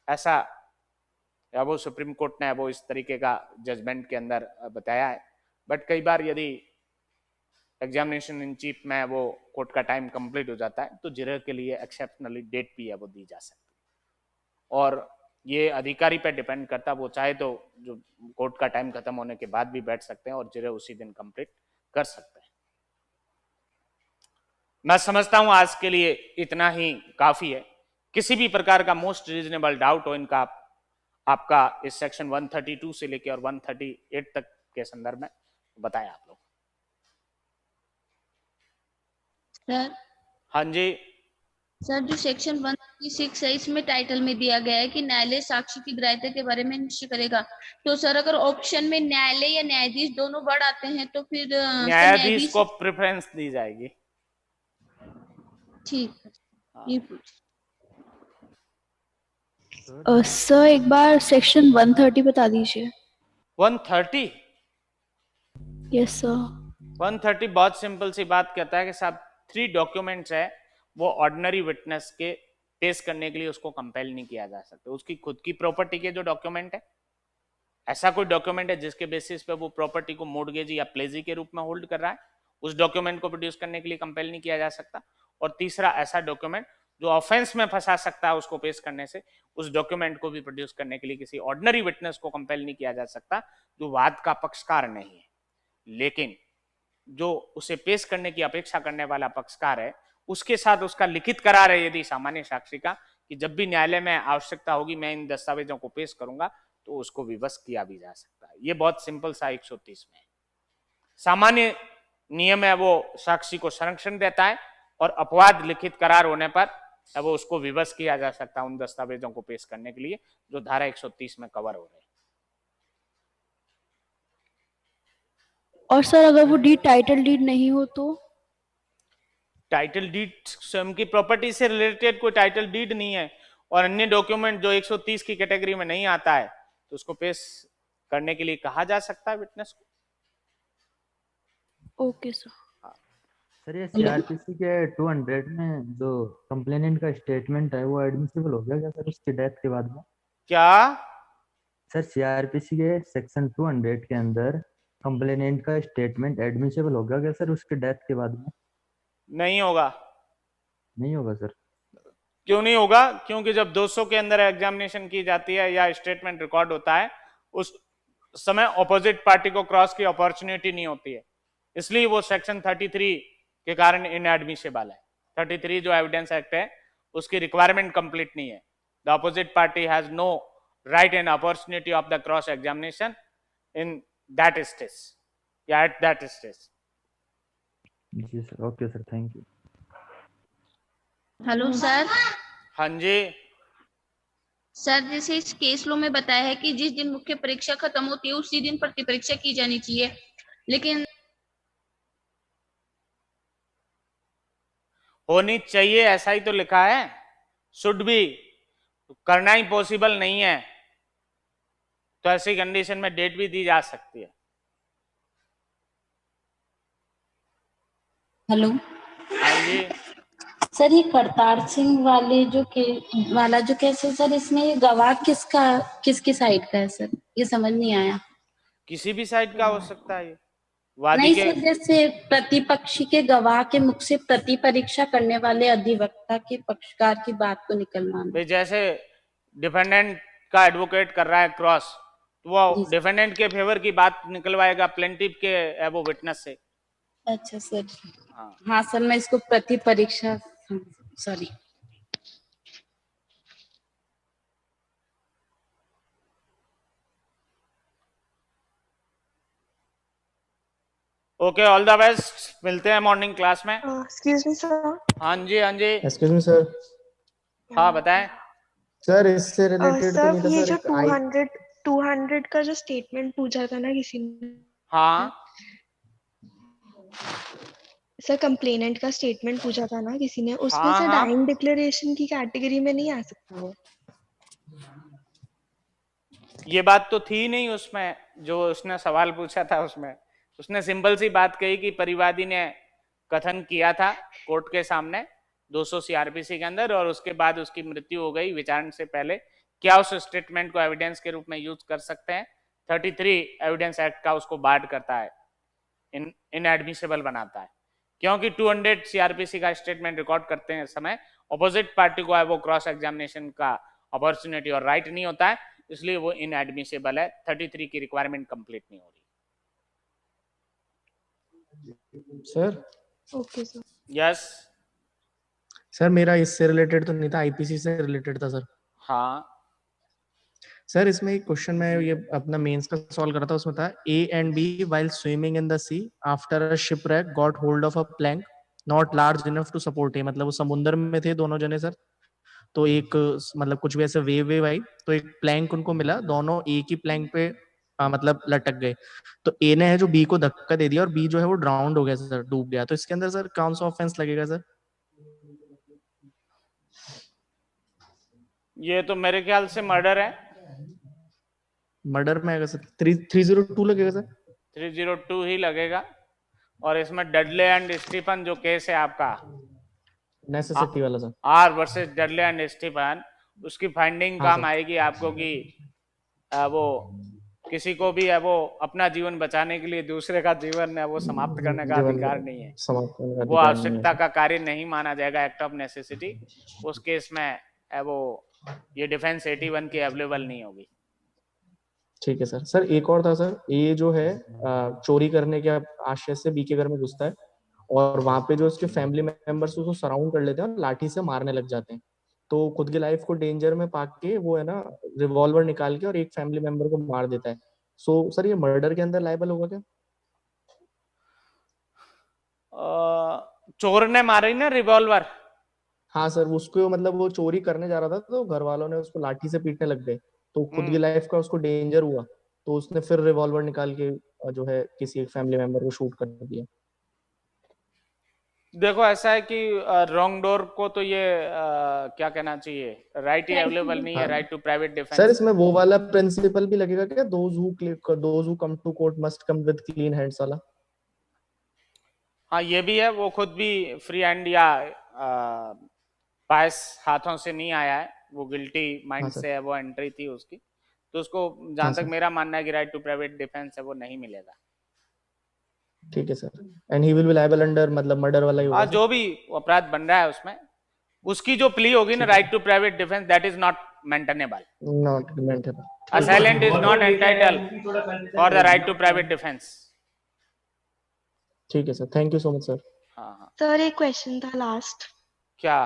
ऐसा या वो सुप्रीम कोर्ट ने वो इस तरीके का जजमेंट के अंदर बताया है। बट कई बार यदि एग्जामिनेशन इन चीफ में वो कोर्ट का टाइम कंप्लीट हो जाता है तो जिरह के लिए एक्सेप्शनली डेट भी है वो दी जा सकती है, और ये अधिकारी पे डिपेंड करता है, वो चाहे तो जो कोर्ट का टाइम खत्म होने के बाद भी बैठ सकते हैं और जिरह उसी दिन कंप्लीट कर सकते हैं। मैं समझता हूं आज के लिए इतना ही काफी है। किसी भी प्रकार का मोस्ट रीजनेबल डाउट हो इनका आपका इस सेक्शन 132 से लेकर और 138 तक के संदर्भ में बताया आप लोग। सर हाँ जी सर, जो सेक्शन 136 है इसमें टाइटल में दिया गया है कि न्यायालय साक्षी की ग्राह्यता के बारे में निश्चय करेगा। तो सर अगर ऑप्शन में न्यायालय या न्यायाधीश दोनों वर्ड आते हैं तो फिर न्यायाधीश को प्रेफरेंस दी जाएगी। ठीक है। सर एक बार सेक्शन 130 बता दीजिए। 130? Yes sir. 130 बहुत सिंपल सी बात कहता है कि साहब 3 डॉक्यूमेंट्स है वो ऑर्डिनरी विटनेस के पेश करने के लिए उसको कंपेल नहीं किया जा सकता। उसकी खुद की प्रॉपर्टी के जो डॉक्यूमेंट है, ऐसा कोई डॉक्यूमेंट है जिसके बेसिस पे वो प्रॉपर्टी को मोर्टगेज या प्लेजी के रूप में होल्ड कर रहा है, उस डॉक्यूमेंट को प्रोड्यूस करने के लिए कंपेल नहीं किया जा सकता। और तीसरा ऐसा डॉक्यूमेंट जो ऑफेंस में फंसा सकता है उसको पेश करने से, उस डॉक्यूमेंट को भी प्रोड्यूस करने के लिए किसी ऑर्डिनरी विटनेस को कंपेल नहीं किया जा सकता जो वाद का पक्षकार नहीं है, लेकिन जो उसे पेश करने की अपेक्षा करने वाला पक्षकार है उसके साथ उसका लिखित करार है यदि सामान्य साक्षी का कि जब भी न्यायालय में आवश्यकता होगी मैं इन दस्तावेजों को पेश करूंगा, तो उसको विवश किया भी जा सकता है। ये बहुत सिंपल सा 130 में सामान्य नियम है, वो साक्षी को संरक्षण देता है और अपवाद लिखित करार होने पर वो उसको विवश किया जा सकता है उन दस्तावेजों को पेश करने के लिए जो धारा 130 में कवर हो रहे हैं। और सर अगर वो डीड टाइटल डीड नहीं हो तो? टाइटल डीड स्वयं की प्रॉपर्टी से रिलेटेड कोई टाइटल डीड नहीं है और अन्य डॉक्यूमेंट जो 130 की कैटेगरी में नहीं आता है तो उसको पेश करने के लिए कहा जा सकता है विटनेस को। Okay sir. सर ये सीआरपीसी के 200 में जो कंप्लेनेंट का स्टेटमेंट है वो एडमिसिबल हो गया क्या सर उसकी डेथ के बाद में? क्या सर सीआरपीसी के सेक्शन 200 के अंदर कंप्लेनेंट का स्टेटमेंट एडमिसिबल हो गया क्या सर उसकी डेथ के बाद में? नहीं होगा। नहीं होगा सर? क्यों नहीं होगा? क्योंकि जब 200 के अंदर एग्जामिनेशन की जाती है या स्टेटमेंट रिकॉर्ड होता है उस समय ऑपोजिट पार्टी को क्रॉस की अपॉर्चुनिटी नहीं होती है, इसलिए वो सेक्शन 33 के कारण इनएडमिसिबल है। 33 जो एविडेंस एक्ट है उसकी रिक्वायरमेंट कंप्लीट नहीं है। The opposite party has no right and opportunity of the cross examination in that stage, yeah, at that stage. जी sir, okay sir, thank you. Hello sir. हाँ जी sir, जैसे इस case लो में बताया है कि जिस दिन मुख्य परीक्षा खत्म होती है उसी दिन प्रति परीक्षा की जानी चाहिए, लेकिन होनी चाहिए ऐसा ही तो लिखा है, शुड भी, करना ही पॉसिबल नहीं है, तो ऐसी कंडीशन में डेट भी दी जा सकती है। हेलो हाँ जी सर, ये करतार सिंह वाले जो केस है सर, इसमें ये गवाह किसकी साइड का है सर? ये समझ नहीं आया। किसी भी साइड का हो सकता है ये, वादी नहीं के सर, जैसे प्रतिपक्षी के गवाह के मुख से प्रति परीक्षा करने वाले अधिवक्ता के पक्षकार की बात को निकलना। भाई जैसे डिफेंडेंट का एडवोकेट कर रहा है क्रॉस, तो वो डिफेंडेंट के फेवर की बात निकलवाएगा प्लेंटिफ के वो विटनेस से। अच्छा सर, हाँ सर, मैं इसको प्रति परीक्षा, sorry. Okay, all the best, मिलते हैं मॉर्निंग क्लास में। Excuse me sir. हाँ जी हाँ जी, एक्सक्यूज मी सर। हाँ बताएं सर, इससे रिलेटेड तो नहीं था ये सर, जो 200 का जो स्टेटमेंट पूछा था ना किसी ने, हाँ सर कंप्लेनेंट का स्टेटमेंट पूछा था ना किसी ने, उसमें हाँ, सर हाँ। डाइंग डिक्लेरेशन की कैटेगरी में नहीं आ सकता वो। ये बात तो थी नहीं उसमें, जो उसने सवाल पूछा था उसमें उसने सिंपल सी बात कही कि परिवादी ने कथन किया था कोर्ट के सामने 200 सीआरपीसी के अंदर, और उसके बाद उसकी मृत्यु हो गई विचारण से पहले, क्या उस स्टेटमेंट को एविडेंस के रूप में यूज कर सकते हैं? 33 एविडेंस एक्ट का उसको बार्ड करता है, इनएडमिसिबल बनाता है, क्योंकि 200 सीआरपीसी का स्टेटमेंट रिकॉर्ड करते हैं समय ऑपोजिट पार्टी को है वो क्रॉस एग्जामिनेशन का अपॉर्चुनिटी और राइट नहीं होता है, इसलिए वो इनएडमिसिबल है। 33 की रिक्वायरमेंट कंप्लीट नहीं हो रही। Sir okay sir. Yes sir, मेरा इससे रिलेटेड तो नहीं था, आईपीसी से रिलेटेड था सर। हाँ सर, इसमें एक क्वेश्चन मैं ये अपना मेंस का सॉल्व कर रहा था, उसमें था A and B while swimming in the sea after a shipwreck got hold of a plank not large enough to support him। मतलब वो समुद्र में थे दोनों जने सर, तो एक मतलब कुछ भी ऐसे वेव आई, तो एक प्लैंक उनको मिला, दोनों एक ही प्लैंक पे मतलब लटक गए, तो ए ने है जो बी को धक्का दे दिया और बी जो है वो ड्राउंड हो गया सर, डूब गया, तो इसके अंदर सर कौन सा ऑफेंस लगेगा सर? ये तो मेरे ख्याल से मर्डर है। मर्डर में आएगा सर, 302 लगेगा सर। 302 ही लगेगा, और इसमें डडले एंड स्टीफन जो केस है आपका नेसेसिटी वाला sir, R versus Dudley and Stephen, उसकी फाइंडिंग काम आएगी आपको कि वो किसी को भी है वो अपना जीवन बचाने के लिए दूसरे का जीवन है वो समाप्त करने का अधिकार नहीं है, वो आवश्यकता का कार्य नहीं माना जाएगा, एक्ट ऑफ नेसेसिटी। उस केस में है वो ये डिफेंस 81 की अवेलेबल नहीं होगी। ठीक है सर। सर एक और था सर, ए जो है चोरी करने के आशय से बी के घर में घुसता है और वहां पे जो उसके फैमिली मेंबर्स उसको सराउंड कर लेते हैं और लाठी से मारने लग जाते हैं, तो खुद की लाइफ को डेंजर में पाक के वो है ना रिवॉल्वर निकाल के और एक फैमिली मेंबर को मार देता है। सो सर ये मर्डर के अंदर लायबल होगा क्या? चोर ने मारी ना रिवॉल्वर। हाँ सर, उसको मतलब वो चोरी करने जा रहा था तो घर वालों ने उसको लाठी से पीटने लग गए, तो खुद की लाइफ का उसको डेंजर हुआ, तो उसने फिर रिवॉल्वर निकाल के जो है किसी एक फैमिली मेंबर को शूट कर दिया। देखो ऐसा है कि रॉन्ग डोर को तो ये क्या कहना चाहिए, राइट ही अवेलेबल नहीं है, right to private defence. Sir इसमें वो वाला प्रिंसिपल भी लगेगा क्या, those who come to court must come with clean hands वाला? हाँ ये भी है, वो खुद भी फ्री हैंड या पास हाथों से नहीं आया है, वो गिल्टी माइंड से है, वो एंट्री थी उसकी, तो उसको जहां तक मेरा मानना है कि राइट टू प्राइवेट डिफेंस है वो नहीं मिलेगा। ठीक है sir, and he will be liable under मतलब मर्डर वाला ही होगा। जो भी अपराध बन रहा है उसमें उसकी जो प्ली होगी ना right to private defence, that is not maintainable, not maintainable. Assailant is not entitled for the right to private defence. ठीक है sir, thank you so much sir. हाँ सर एक क्वेश्चन था लास्ट। क्या?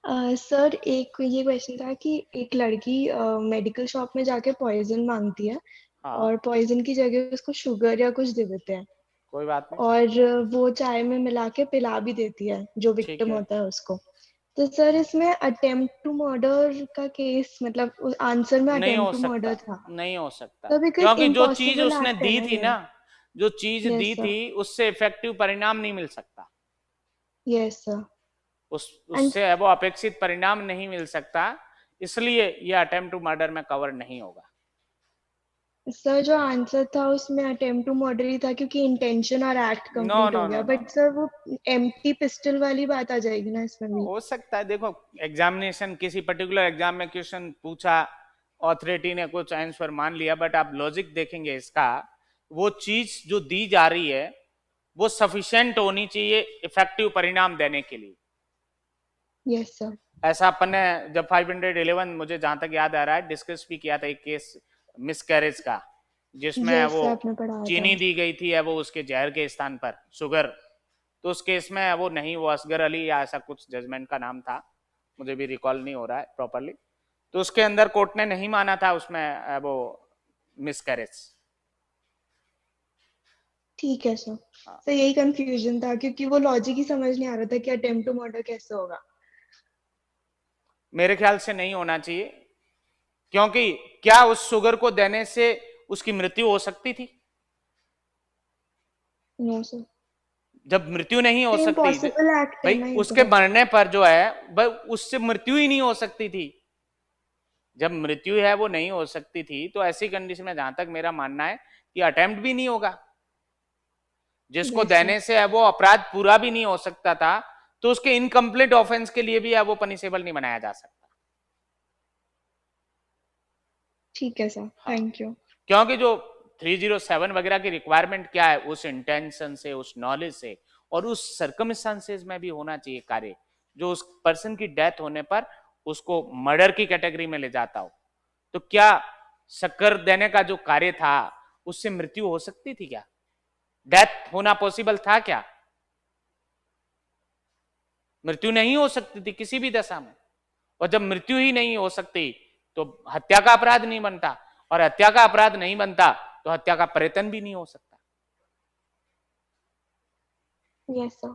सर एक ये क्वेश्चन था कि एक लड़की मेडिकल शॉप में जाके पॉइजन मांगती है हाँ। और पॉइजन की जगह उसको शुगर या कुछ दे देते हैं कोई बात नहीं। और वो चाय में मिला के पिला भी देती है जो विक्टिम होता है उसको। तो सर इसमें अटेम्प्ट टू मर्डर का केस मतलब आंसर में नहीं हो अटेम्प्ट टू मर्डर सकता, था। नहीं हो सकता, तो because क्योंकि जो चीज impossible उसने act है दी ना थी ये। ना, जो चीज Yes, दी sir. थी उससे इफेक्टिव परिणाम नहीं मिल सकता। Yes sir. उससे वो अपेक्षित परिणाम नहीं मिल सकता, इसलिए ये अटेम्प्ट टू मर्डर में कवर नहीं होगा। सर जो आंसर था उसमें अटेम्प्ट टू मर्डर ही था क्योंकि इंटेंशन और एक्ट नो कंप्लीट नो हो गया। नो बट सर वो एम्प्टी पिस्टल वाली बात आ जाएगी ना इसमें भी। हो सकता है। देखो एग्जामिनेशन किसी पर्टिकुलर एग्जाम में क्वेश्चन पूछा, ऑथोरिटी ने कुछ आंसर मान लिया, बट आप लॉजिक देखेंगे इसका, वो चीज जो दी जा रही है वो सफिशिएंट होनी चाहिए इफेक्टिव परिणाम देने के लिए। Yes sir. ऐसा अपन ने जब 511 मुझे जहां तक याद आ रहा है डिस्कस भी किया था एक केस मिसकैरेज का, जिसमें Yes, वो sir, आपने पढ़ाया चीनी था। दी गई थी है वो उसके जहर के स्थान पर शुगर। तो उस केस में वो नहीं, वो असगर अली या ऐसा कुछ जजमेंट का नाम था, मुझे भी रिकॉल नहीं हो रहा है प्रॉपरली। तो उसके अंदर कोर्ट ने नहीं माना था उसमें वो मिसकैरेज। ठीक है सर। तो यही कंफ्यूजन था क्योंकि वो लॉजिक ही समझ नहीं आ रहा था कि अटेम्प्ट टू मर्डर कैसे होगा। मेरे ख्याल से नहीं होना चाहिए, क्योंकि क्या उस शुगर को देने से उसकी मृत्यु हो सकती थी? No sir. जब मृत्यु नहीं हो सकती इम्पॉसिबल एक्ट है भाई, ना ये उसके तो। मरने पर जो है भाई उससे मृत्यु ही नहीं हो सकती थी। जब मृत्यु है वो नहीं हो सकती थी, तो ऐसी कंडीशन में जहां तक मेरा मानना है कि अटेम्प्ट भी नहीं होगा। जिसको Yes, देने sir. से है वो अपराध पूरा भी नहीं हो सकता था, तो उसके इनकम्प्लीट ऑफेंस के लिए भी है वो पनिशेबल नहीं बनाया जा सकता। ठीक है सर, थैंक यू। क्योंकि जो 307 वगैरह की रिक्वायरमेंट क्या है, उस इंटेंशन से, उस नॉलेज से और उस सर्कमस्टांसेस में भी होना चाहिए कार्य, जो उस पर्सन की डेथ होने पर उसको मर्डर की कैटेगरी में ले जाता हो। तो क्या शक्कर देने का जो कार्य था उससे मृत्यु हो सकती थी? क्या डेथ होना पॉसिबल था? क्या मृत्यु नहीं हो सकती थी किसी भी दशा में? और जब मृत्यु ही नहीं हो सकती तो हत्या का अपराध नहीं बनता, और हत्या का अपराध नहीं बनता तो हत्या का प्रयत्न भी नहीं हो सकता। Yes sir.